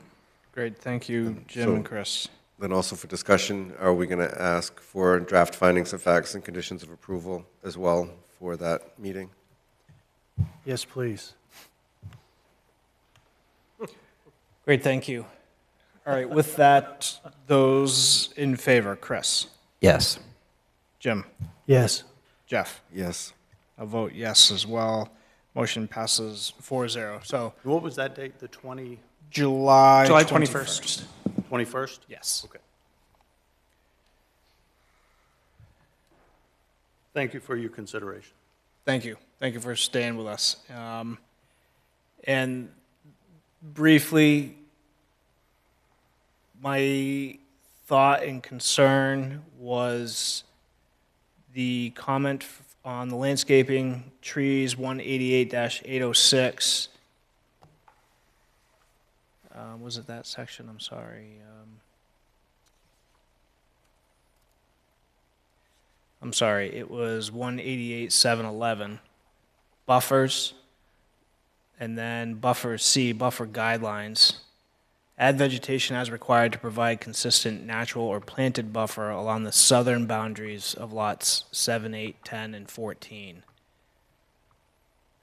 Great, thank you, Jim and Chris. Then also for discussion, are we going to ask for draft findings of facts and conditions of approval as well for that meeting? Yes, please. Great, thank you. All right, with that, those in favor, Chris? Yes. Jim? Yes. Jeff? Yes. I'll vote yes as well. Motion passes 4-0. So What was that date, the July 21st. 21st? Yes. Okay. Thank you for your consideration. Thank you. Thank you for staying with us. And briefly, my thought and concern was the comment on the landscaping, trees 188-806. Was it that section? I'm sorry. I'm sorry, it was 188-711. Buffers, and then buffer C, buffer guidelines. Add vegetation as required to provide consistent natural or planted buffer along the southern boundaries of lots 7, 8, 10, and 14.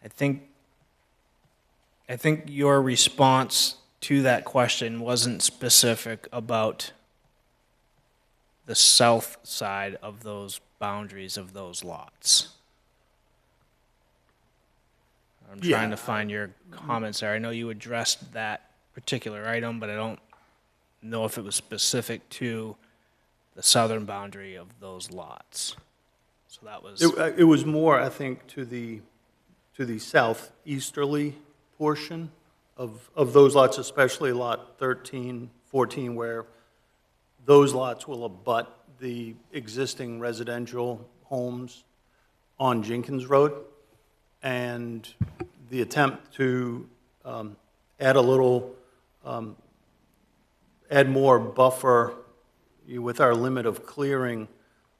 I think your response to that question wasn't specific about the south side of those boundaries of those lots. I'm trying to find your comments there. I know you addressed that particular item, but I don't know if it was specific to the southern boundary of those lots. So that was... It was more, I think, to the southeasterly portion of those lots, especially lot 13, 14, where those lots will abut the existing residential homes on Jenkins Road. And the attempt to add more buffer with our limit of clearing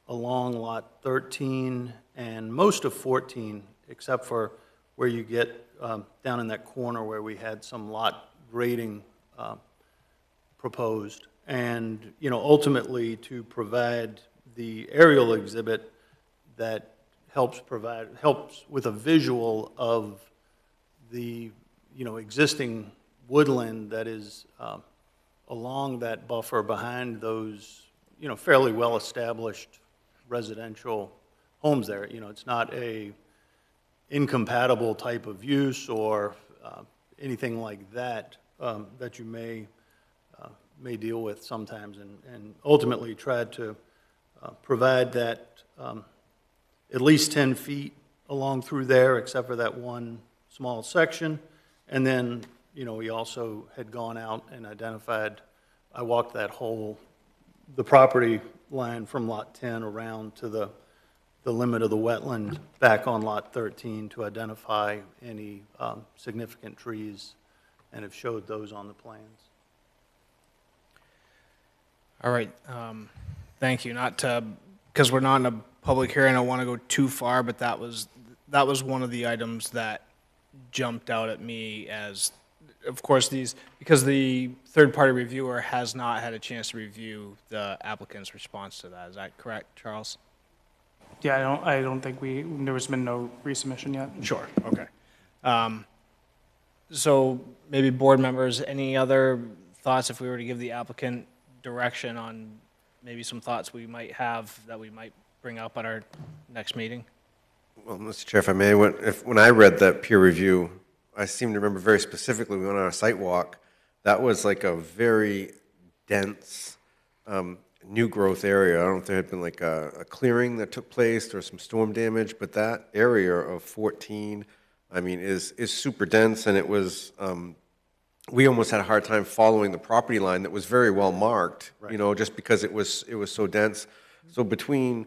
along lot 13 and most of 14, except for where you get down in that corner where we had some lot grading proposed. And, ultimately to provide the aerial exhibit that helps with a visual of the, existing woodland that is along that buffer behind those, fairly well-established residential homes there. It's not a incompatible type of use or anything like that that you may deal with sometimes, and ultimately tried to provide that at least 10 feet along through there, except for that one small section. And then, we also had gone out and identified, I walked the property line from lot 10 around to the limit of the wetland back on lot 13 to identify any significant trees, and have showed those on the plans. All right, thank you. Because we're not in a public hearing, I don't want to go too far, but that was one of the items that jumped out at me as, of course, because the third-party reviewer has not had a chance to review the applicant's response to that. Is that correct, Charles? Yeah, I don't think there's been no resubmission yet. Sure, okay. So maybe board members, any other thoughts if we were to give the applicant direction on maybe some thoughts we might have that we might bring up at our next meeting? Well, Mr. Chair, if I may, when I read that peer review, I seem to remember very specifically, we went on a site walk, that was like a very dense new growth area. I don't know if there had been like a clearing that took place or some storm damage, but that area of 14, I mean, is super dense, and it was, we almost had a hard time following the property line that was very well marked, right, just because it was so dense. So between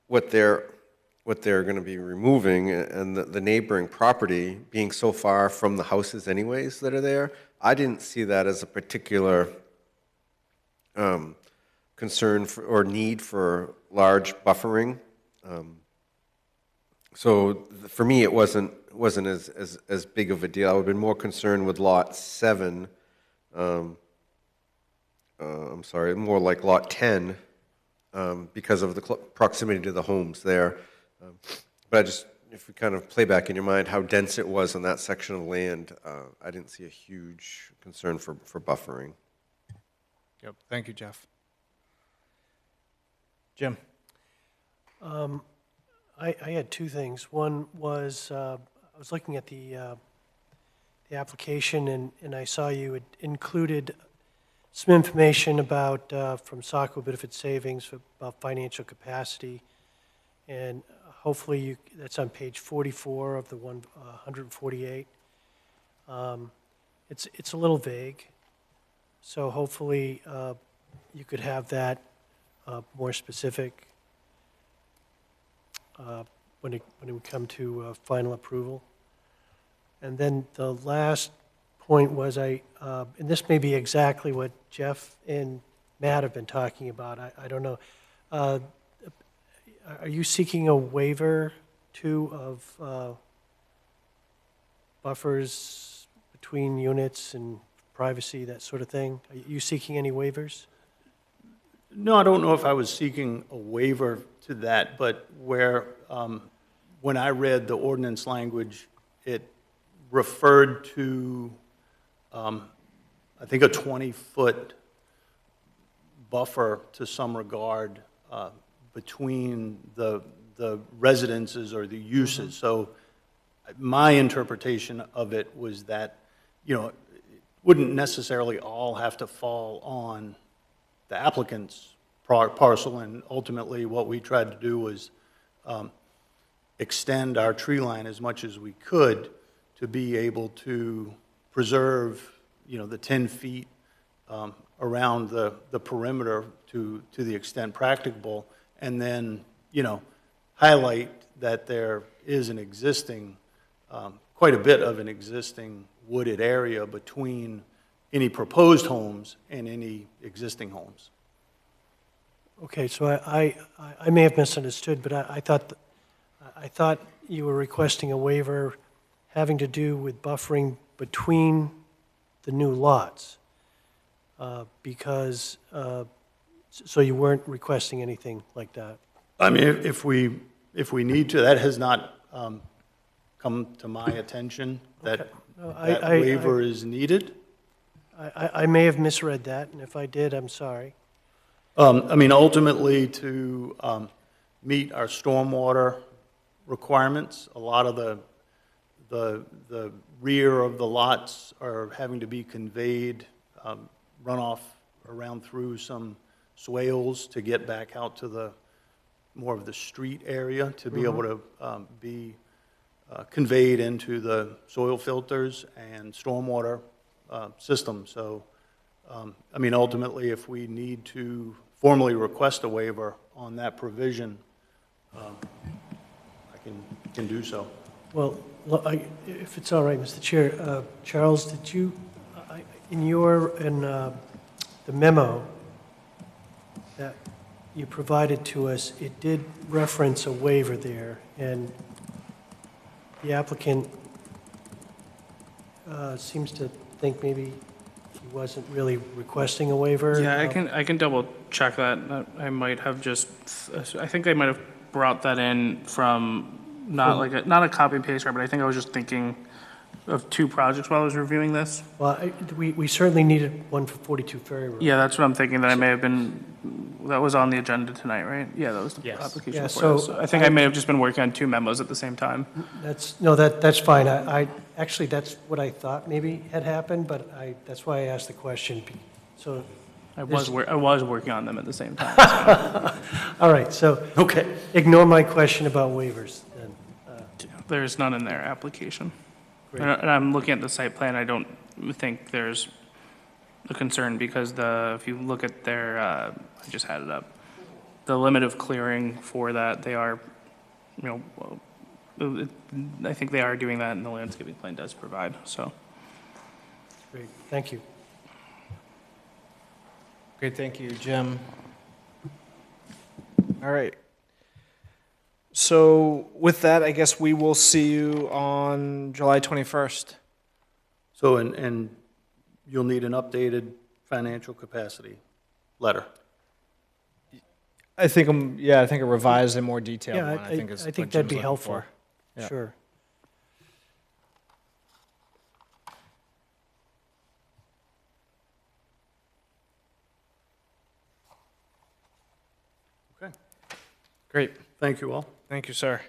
what they're going to be removing and the neighboring property being so far from the houses anyways that are there, I didn't see that as a particular concern or need for large buffering. So for me, it wasn't as big of a deal. I would have been more concerned with lot 7. I'm sorry, more like lot 10, because of the proximity to the homes there. But if we kind of play back in your mind how dense it was on that section of land, I didn't see a huge concern for buffering. Yep, thank you, Jeff. Jim? I had two things. One was, I was looking at the application, and I saw you had included some information about, from Saco Benefit Savings, about financial capacity, and hopefully that's on page 44 of the 148. It's a little vague, so hopefully you could have that more specific when we come to final approval. And then the last point was and this may be exactly what Jeff and Matt have been talking about, I don't know. Are you seeking a waiver, too, of buffers between units and privacy, that sort of thing? Are you seeking any waivers? No, I don't know if I was seeking a waiver to that, but when I read the ordinance language, it referred to, I think, a 20-foot buffer to some regard between the residences or the uses. So my interpretation of it was that, it wouldn't necessarily all have to fall on the applicant's parcel, and ultimately what we tried to do was extend our tree line as much as we could to be able to preserve, the 10 feet around the perimeter to the extent practicable, and then, highlight that there is an existing, quite a bit of an existing wooded area between any proposed homes and any existing homes. Okay, so I may have misunderstood, but I thought you were requesting a waiver having to do with buffering between the new lots, because so you weren't requesting anything like that. I mean, if we if we need to. That has not come to my attention, that Okay. No, that waiver is needed. I may have misread that, and if I did, I'm sorry. I mean, ultimately, to meet our stormwater requirements, a lot of the rear of the lots are having to be conveyed, runoff around through some swales to get back out to the more of the street area to be able to be conveyed into the soil filters and stormwater system. So, I mean, ultimately, if we need to formally request a waiver on that provision, I can do so. Well, if it's all right, Mr. Chair, Charles, did you, in the memo that you provided to us, it did reference a waiver there, and the applicant seems to think maybe he wasn't really requesting a waiver. Yeah, I can double check that. I might have just, I think I might have brought that in from not a copy and paste, but I think I was just thinking of two projects while I was reviewing this. Well, we certainly needed one for 42 Ferry Road. Yeah, that's what I'm thinking, that I may have been, that was on the agenda tonight, right? Yeah, that was the application Yeah, for so this. I think I may have just been working on two memos at the same time. That's fine. Actually, that's what I thought maybe had happened, but that's why I asked the question. So I was working on them at the same time. So. All right, so ignore my question about waivers then. There's none in their application. Great. And I'm looking at the site plan, I don't think there's a concern because if you look at their, I just had it up, the limit of clearing for that, they are, I think they are doing that and the landscaping plan does provide, so. Great, thank you. Great, thank you, Jim. All right. So with that, I guess we will see you on July 21st. So, and you'll need an updated financial capacity letter. I think, I think a revised and more detailed Yeah, one, I think is I what think Jim's that'd be looking helpful. for. Yeah. Sure. Okay. Great. Thank you all. Thank you, sir.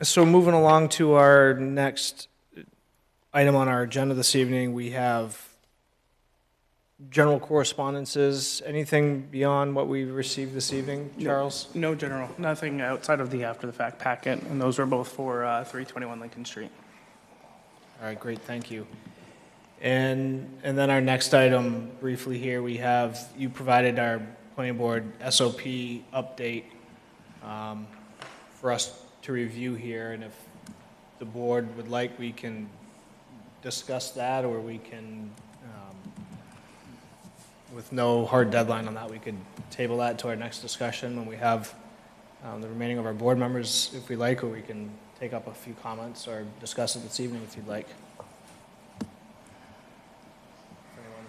So moving along to our next item on our agenda this evening, we have general correspondences. Anything beyond what we received this evening, Charles? No general, nothing outside of the after-the-fact packet, and those are both for 321 Lincoln Street. All right, great, thank you. And then our next item, briefly here, we have, you provided our planning board SOP update for us to review here, and if the board would like, we can discuss that, or we can, with no hard deadline on that, we could table that to our next discussion when we have the remaining of our board members, if we like, or we can take up a few comments or discuss it this evening if you'd like. Anyone?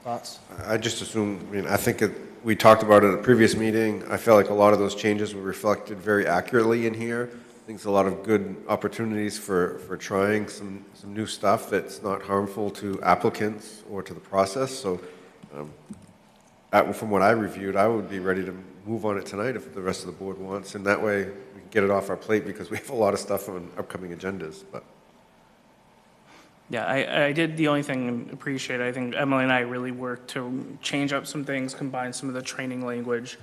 Thoughts? I just assume, I think we talked about it at a previous meeting. I felt like a lot of those changes were reflected very accurately in here. I think there's a lot of good opportunities for trying some new stuff that's not harmful to applicants or to the process. So from what I reviewed, I would be ready to move on it tonight if the rest of the board wants. And that way we can get it off our plate because we have a lot of stuff on upcoming agendas. But Yeah, I did the only thing I appreciate, I think Emily and I really worked to change up some things, combine some of the training language.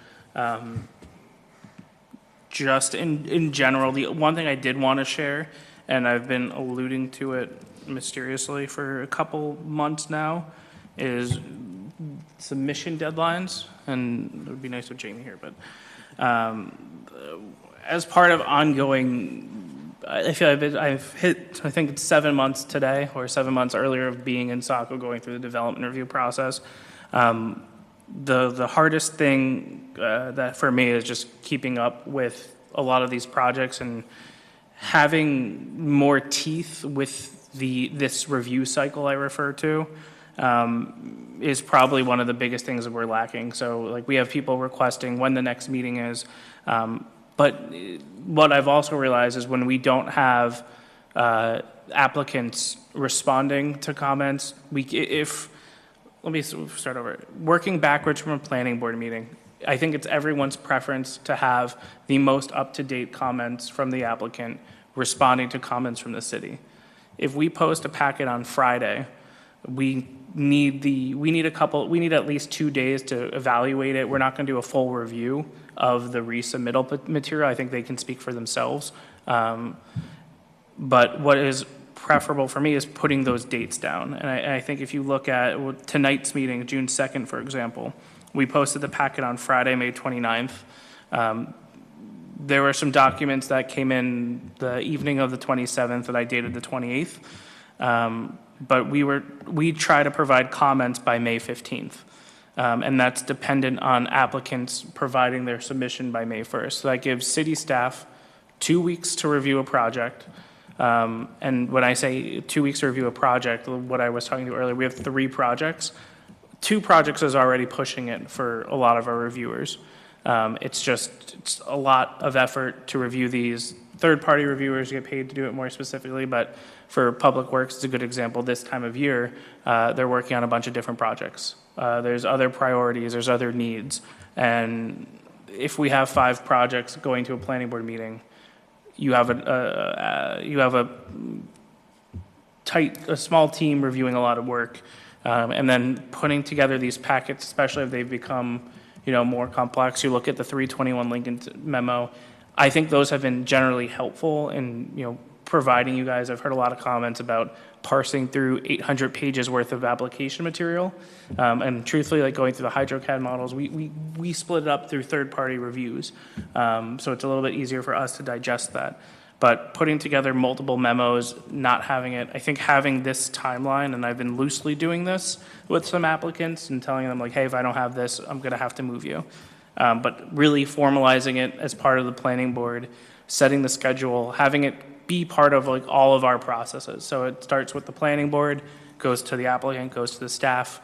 Just in general, the one thing I did want to share, and I've been alluding to it mysteriously for a couple months now, is submission deadlines, and it would be nice with Jamie here, but as part of ongoing, I feel I've hit, I think it's 7 months today, or 7 months earlier of being in Saco, going through the development review process. The hardest thing that for me is just keeping up with a lot of these projects and having more teeth with this review cycle I refer to. is probably one of the biggest things that we're lacking. So like we have people requesting when the next meeting is. But what I've also realized is when we don't have applicants responding to comments, let me start over. Working backwards from a planning board meeting, I think it's everyone's preference to have the most up-to-date comments from the applicant responding to comments from the city. If we post a packet on Friday, we need at least 2 days to evaluate it. We're not going to do a full review of the resubmittal material. I think they can speak for themselves. But what is preferable for me is putting those dates down. And I think if you look at tonight's meeting, June 2nd, for example, we posted the packet on Friday, May 29th. There were some documents that came in the evening of the 27th that I dated the 28th. But we try to provide comments by May 15th. And that's dependent on applicants providing their submission by May 1st. So that gives city staff 2 weeks to review a project. And when I say 2 weeks to review a project, what I was talking to earlier, we have 3 projects. 2 projects is already pushing it for a lot of our reviewers. It's a lot of effort to review these. Third-party reviewers get paid to do it more specifically, but for Public Works, it's a good example. This time of year, they're working on a bunch of different projects. There's other priorities, there's other needs. And if we have 5 projects going to a planning board meeting, you have a small team reviewing a lot of work, and then putting together these packets, especially if they've become, more complex. You look at the 321 Lincoln memo. I think those have been generally helpful in, providing you guys. I've heard a lot of comments about parsing through 800 pages worth of application material, and truthfully, like going through the HydroCAD models, we split it up through third-party reviews, so it's a little bit easier for us to digest that. But putting together multiple memos, not having it, I think having this timeline, and I've been loosely doing this with some applicants and telling them like, hey, if I don't have this, I'm going to have to move you. But really formalizing it as part of the planning board, setting the schedule, having it be part of like all of our processes. So it starts with the planning board, goes to the applicant, goes to the staff.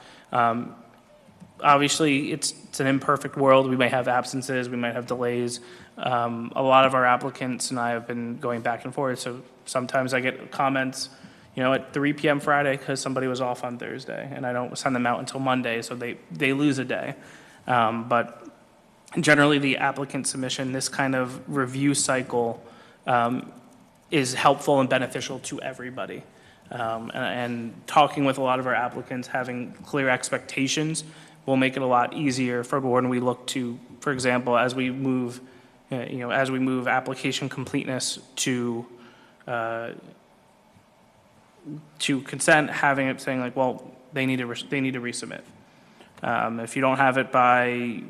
Obviously, it's an imperfect world. We may have absences, we might have delays. A lot of our applicants and I have been going back and forth, so sometimes I get comments, at 3 p.m. Friday because somebody was off on Thursday, and I don't send them out until Monday, so they lose a day. But generally, the applicant submission, this kind of review cycle is helpful and beneficial to everybody. And talking with a lot of our applicants, having clear expectations will make it a lot easier for when we look to, for example, as we move application completeness to consent, having it saying like, well, they need to resubmit. If you don't have it by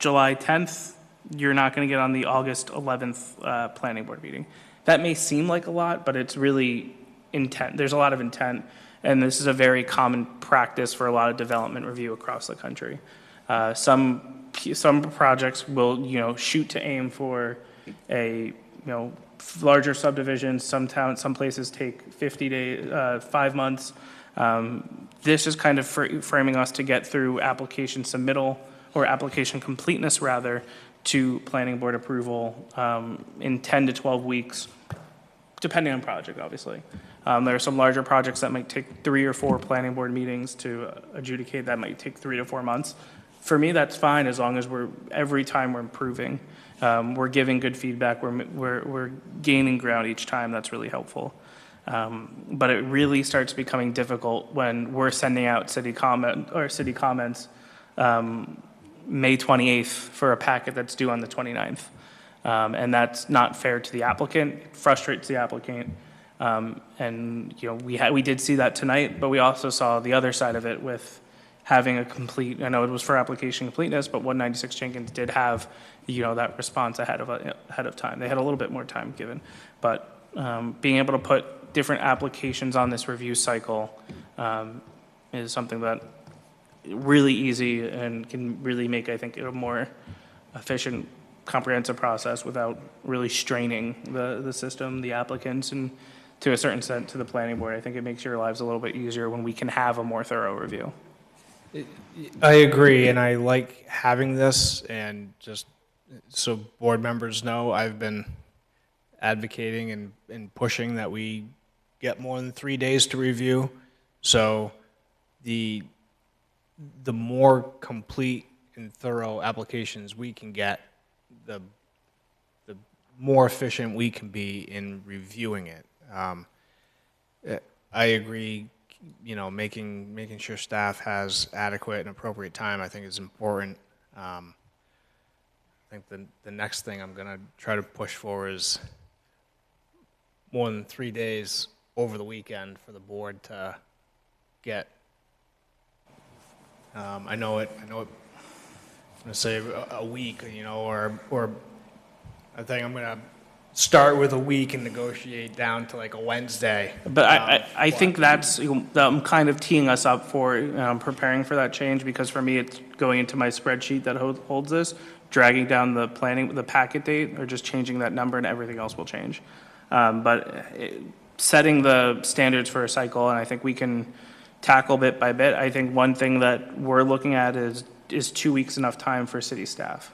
July 10th, you're not going to get on the August 11th planning board meeting. That may seem like a lot, but it's really intent. There's a lot of intent, and this is a very common practice for a lot of development review across the country. Some projects will, shoot to aim for a, larger subdivision. Some places take 50 days, 5 months. This is kind of framing us to get through application submittal, or application completeness rather, to planning board approval in 10 to 12 weeks, depending on project, obviously. There are some larger projects that might take 3 or 4 planning board meetings to adjudicate. That might take 3 to 4 months. For me, that's fine as long as every time we're improving. We're giving good feedback. We're gaining ground each time. That's really helpful. But it really starts becoming difficult when we're sending out city comments May 28th for a packet that's due on the 29th. And that's not fair to the applicant, frustrates the applicant. And we did see that tonight, but we also saw the other side of it with having a complete, I know it was for application completeness, but 196 Jenkins did have, that response ahead of time. They had a little bit more time given, but being able to put different applications on this review cycle is something that really easy and can really make, I think, a more efficient, comprehensive process without really straining the system, the applicants, and to a certain extent to the planning board. I think it makes your lives a little bit easier when we can have a more thorough review. I agree, and I like having this, and just so board members know, I've been advocating and pushing that we get more than 3 days to review. So the more complete and thorough applications we can get, the more efficient we can be in reviewing it. I agree, making sure staff has adequate and appropriate time, I think is important. I think the next thing I'm gonna try to push for is more than 3 days over the weekend for the board to get. I know it, I'm gonna say a week, or I think I'm gonna start with a week and negotiate down to like a Wednesday. But I think that's, I'm kind of teeing us up for preparing for that change, because for me, it's going into my spreadsheet that holds this, dragging down the packet date, or just changing that number, and everything else will change. Setting the standards for a cycle, and I think we can tackle bit by bit. I think one thing that we're looking at is 2 weeks enough time for city staff?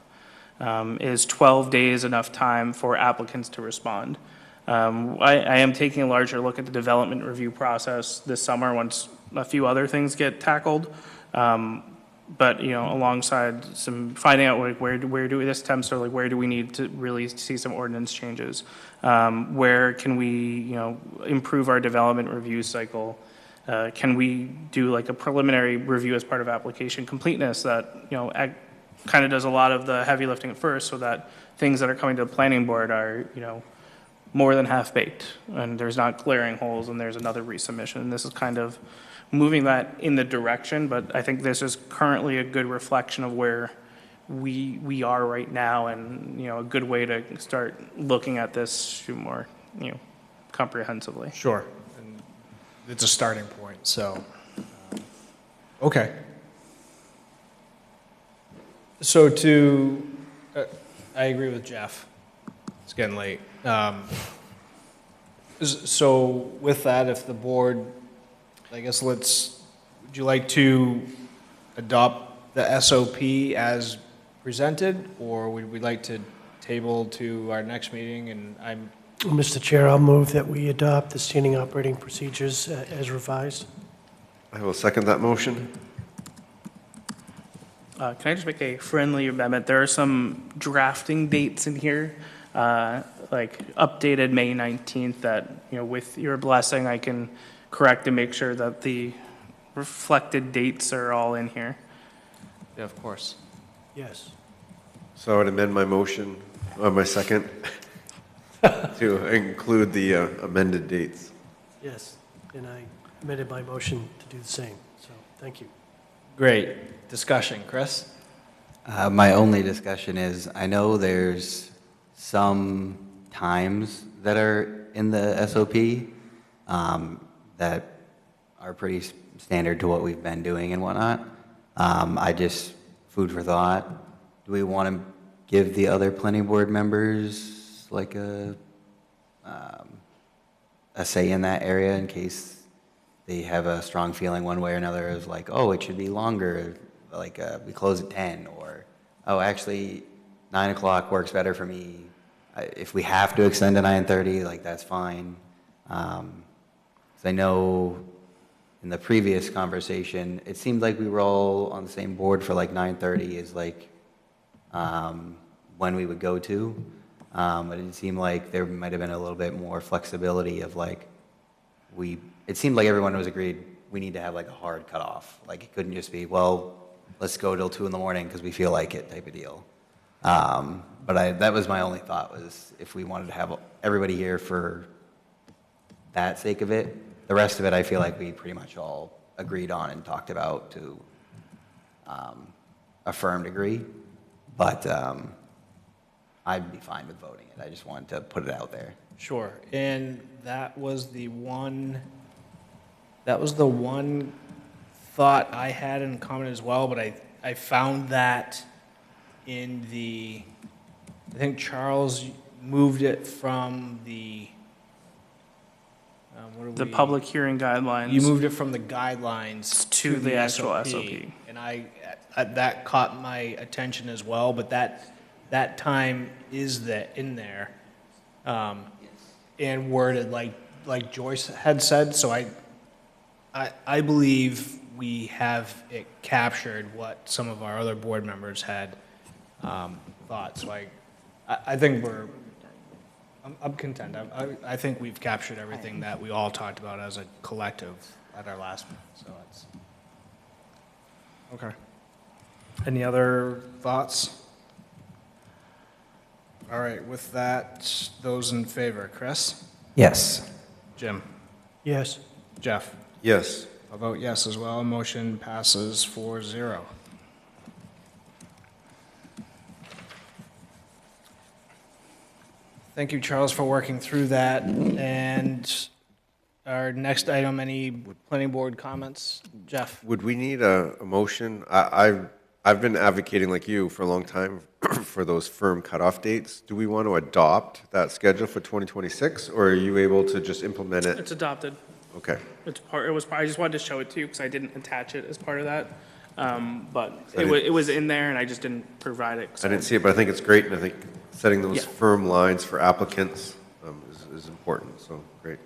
Is 12 days enough time for applicants to respond? I am taking a larger look at the development review process this summer once a few other things get tackled. But alongside some finding out like where do where do we need to really see some ordinance changes? Where can we improve our development review cycle? Can we do like a preliminary review as part of application completeness that kind of does a lot of the heavy lifting at first, so that things that are coming to the planning board are more than half baked, and there's not glaring holes, and there's another resubmission. And this is kind of moving that in the direction, but I think this is currently a good reflection of where we are right now, and a good way to start looking at this more comprehensively. Sure, and it's a starting point. So, okay. So I agree with Jeff. It's getting late. So with that, if the board, I guess would you like to adopt the SOP as presented, or would we like to table to our next meeting? And Mr. Chair, I'll move that we adopt the standing operating procedures as revised. I will second that motion. Can I just make a friendly amendment? There are some drafting dates in here, like updated May 19th that, with your blessing, I can correct and make sure that the reflected dates are all in here. Yeah, of course. Yes. So I would amend my motion, or my second, to include the amended dates. Yes, and I amended my motion to do the same, so thank you. Great. Discussion, Chris? My only discussion is, I know there's some times that are in the SOP that are pretty standard to what we've been doing and whatnot. Food for thought, do we want to give the other planning board members like a say in that area in case they have a strong feeling one way or another is like, oh, it should be longer, like we close at 10, or, oh, actually 9 o'clock works better for me. If we have to extend to 9:30, like that's fine. 'Cause I know in the previous conversation, it seemed like we were all on the same board for like 9:30 is like when we would go to. But it seemed like there might have been a little bit more flexibility of like, it seemed like everyone was agreed we need to have like a hard cutoff. Like it couldn't just be, well, let's go till 2 in the morning because we feel like it type of deal. But that was my only thought, was if we wanted to have everybody here for that sake of it, the rest of it I feel like we pretty much all agreed on and talked about to a firm degree. But I'd be fine with voting it. I just wanted to put it out there. Sure. And that was the one thought I had in common as well, but I found that in I think Charles moved it from What are The we- public hearing guidelines. You moved it from the guidelines To the actual SOP. And that caught my attention as well, but that time is in there, and worded like Joyce had said, so I believe we have it captured what some of our other board members had thought, so I think I'm content. I think we've captured everything that we all talked about as a collective at our last meeting, so it's, okay. Any other thoughts? All right, with that, those in favor, Chris? Yes. Jim? Yes. Jeff? Yes. I'll vote yes as well. Motion passes 4-0. Thank you, Charles, for working through that. And our next item, any planning board comments? Jeff? Would we need a motion? I've been advocating, like you, for a long time for those firm cutoff dates. Do we want to adopt that schedule for 2026, or are you able to just implement it? It's adopted. Okay. I just wanted to show it to you because I didn't attach it as part of that. But it was in there and I just didn't provide it. I didn't see it, but I think it's great, and I think setting those Yeah. firm lines for applicants is important, so great.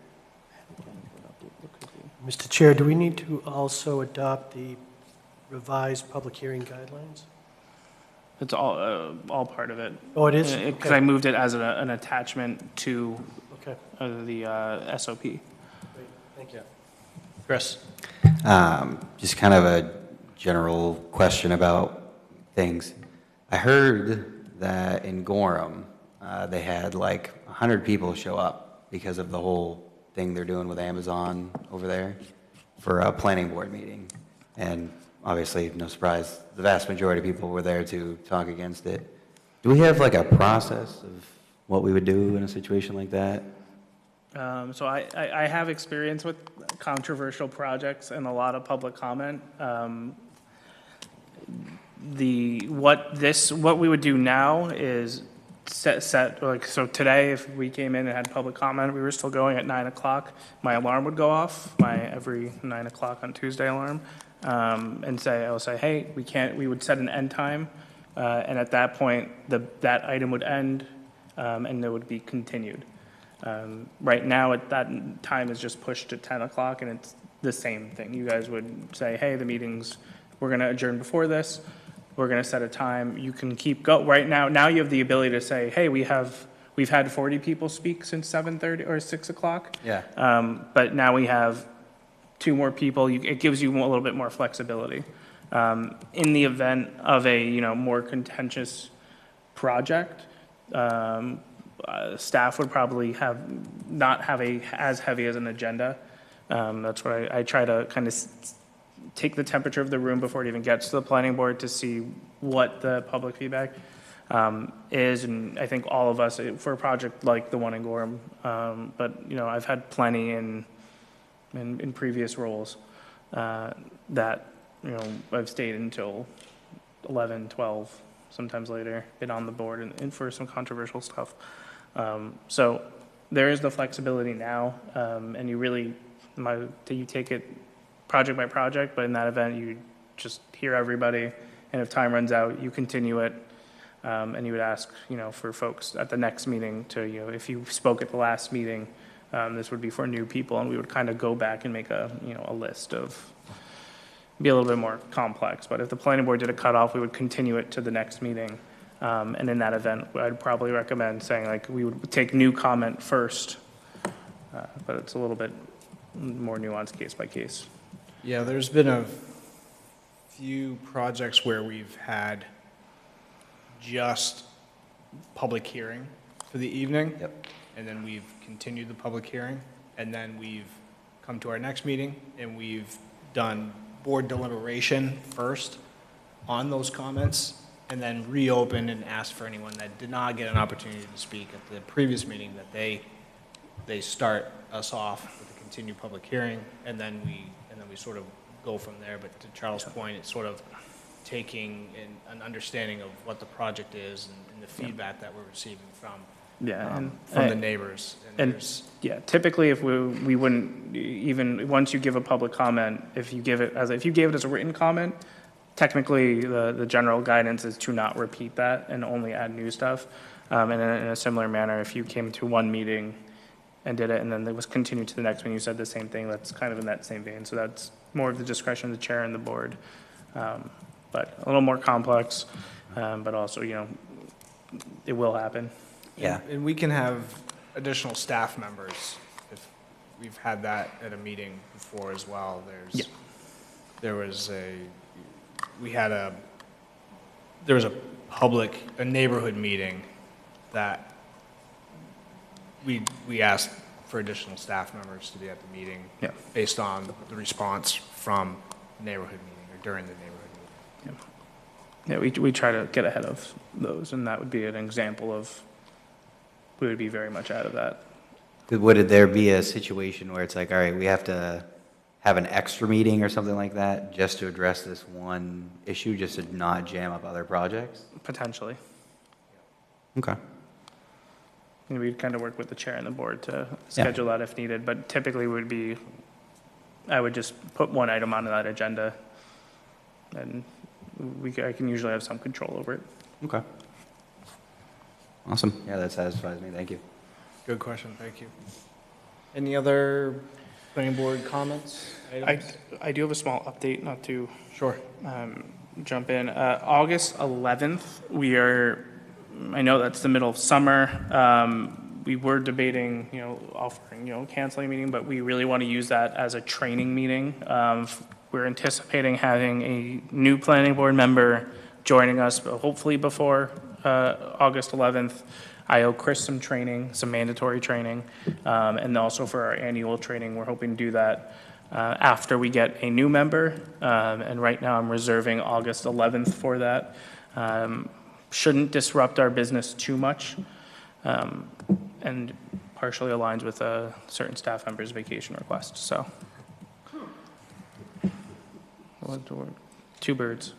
Mr. Chair, do we need to also adopt the revised public hearing guidelines? It's all part of it. Oh, it is? Because Okay. I moved it as an attachment to Okay, the SOP. great, thank you. Chris? Just kind of a general question about things. I heard that in Gorham, they had like 100 people show up because of the whole thing they're doing with Amazon over there for a planning board meeting. And obviously, no surprise, the vast majority of people were there to talk against it. Do we have like a process of what we would do in a situation like that? So I have experience with controversial projects and a lot of public comment. What we would do now is set like, so today, if we came in and had public comment, we were still going at 9 o'clock, my alarm would go off, my every 9 o'clock on Tuesday alarm, and I will say, hey, we would set an end time, and at that point, that item would end, and it would be continued. Right now, at that time is just pushed to 10 o'clock, and it's the same thing. You guys would say, hey, we're gonna adjourn before this, we're gonna set a time, you can keep go, right now you have the ability to say, hey, we've had 40 people speak since 7:30 or 6 o'clock. Yeah. But now we have 2 more people, it gives you a little bit more flexibility. In the event of a, more contentious project, staff would probably not have as heavy as an agenda. That's why I try to kind of take the temperature of the room before it even gets to the planning board to see what the public feedback is. And I think all of us, for a project like the one in Gorham, but, I've had plenty in previous roles that, I've stayed until 11, 12, sometimes later, been on the board and for some controversial stuff. So there is the flexibility now, and you take it project by project, but in that event, you just hear everybody, and if time runs out, you continue it, and you would ask, for folks at the next meeting to, if you spoke at the last meeting, this would be for new people, and we would kind of go back and make a list of, be a little bit more complex, but if the planning board did a cutoff, we would continue it to the next meeting. And in that event, I'd probably recommend saying, like, we would take new comment first, but it's a little bit more nuanced case by case. Yeah, there's been a few projects where we've had just public hearing for the evening. Yep. And then we've continued the public hearing, and then we've come to our next meeting, and we've done board deliberation first on those comments, and then reopened and asked for anyone that did not get an opportunity to speak at the previous meeting that they start us off with a continued public hearing, and then we sort of go from there. But to Charles' point, it's sort of taking an understanding of what the project is and the feedback that we're receiving from Yeah, from the neighbors. And, yeah, typically if we wouldn't, even, once you give a public comment, if you gave it as a written comment, technically the general guidance is to not repeat that and only add new stuff. And in a similar manner, if you came to one meeting and did it, and then it was continued to the next one, you said the same thing, that's kind of in that same vein. So that's more of the discretion of the chair and the board. But a little more complex, but also, it will happen. Yeah. And we can have additional staff members if we've had that at a meeting before as well. There was a neighborhood meeting that we asked for additional staff members to be at the meeting. Yeah. Based on the response from the neighborhood meeting or during the neighborhood meeting. Yeah, we try to get ahead of those, and that would be an example of, we would be very much out of that. Would there be a situation where it's like, all right, we have to have an extra meeting or something like that just to address this one issue, just to not jam up other projects? Potentially. Okay. And we'd kind of work with the chair and the board to schedule that if needed, but typically I would just put one item on that agenda, and I can usually have some control over it. Okay. Awesome. Yeah, that satisfies me. Thank you. Good question, thank you. Any other planning board comments? I do have a small update, not to Sure. jump in. August 11th, I know that's the middle of summer. We were debating, offering, canceling a meeting, but we really want to use that as a training meeting. We're anticipating having a new planning board member joining us, but hopefully before August 11th. I owe Chris some training, some mandatory training, and also for our annual training, we're hoping to do that after we get a new member. And right now I'm reserving August 11th for that. Shouldn't disrupt our business too much, and partially aligns with a certain staff member's vacation request, so. Two birds.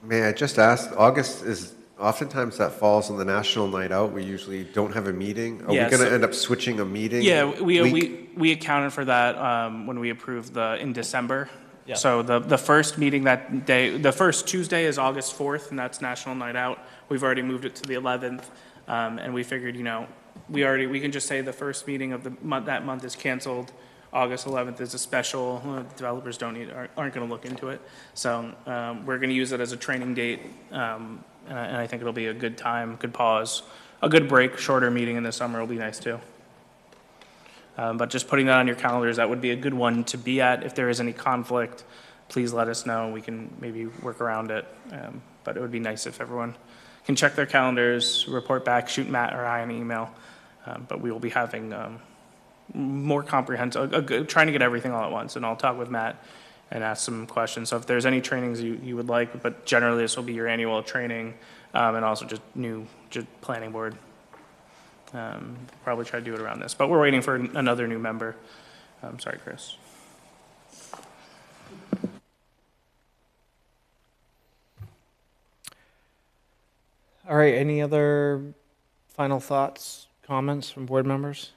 May I just ask, August is, oftentimes that falls on the National Night Out. We usually don't have a meeting. Are we going to end up switching a meeting? Yeah, we accounted for that when we approved in December. Yeah. So the first meeting that day, the first Tuesday is August 4th, and that's National Night Out. We've already moved it to the 11th, and we figured, we can just say the first meeting of the month, that month is canceled. August 11th is a special. Developers aren't going to look into it, so we're going to use it as a training date, and I think it'll be a good time, good pause, a good break. Shorter meeting in the summer will be nice too. But just putting that on your calendars, that would be a good one to be at. If there is any conflict, please let us know. We can maybe work around it. But it would be nice if everyone can check their calendars, report back, shoot Matt or I an email. But we will be having more comprehensive, trying to get everything all at once. And I'll talk with Matt and ask some questions. So if there's any trainings you would like, but generally this will be your annual training, and also just planning board. Probably try to do it around this, but we're waiting for another new member. Sorry, Chris. All right, any other final thoughts, comments from board members?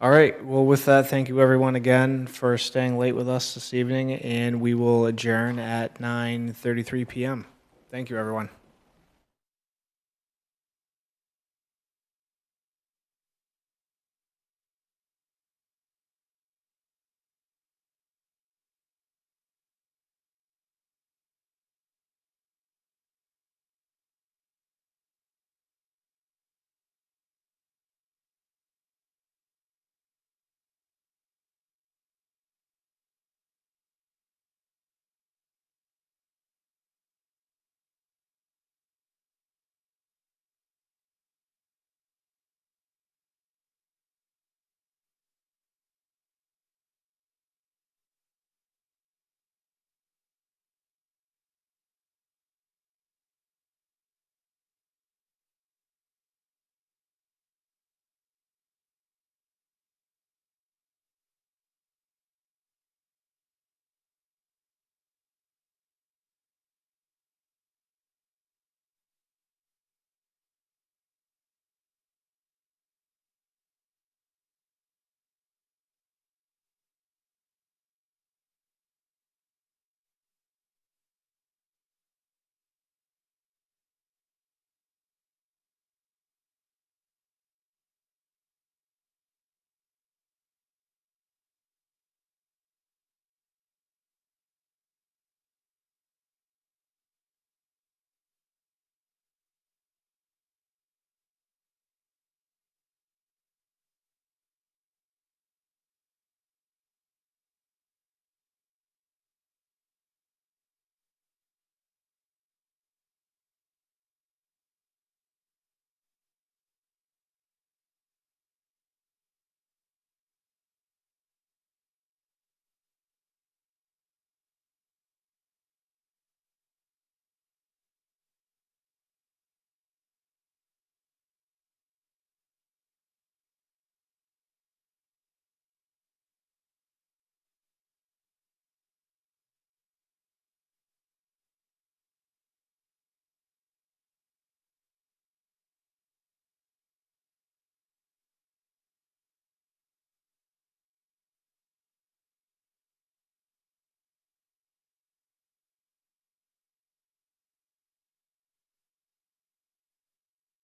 All right, well, with that, thank you everyone again for staying late with us this evening, and we will adjourn at 9:33 p.m. Thank you, everyone.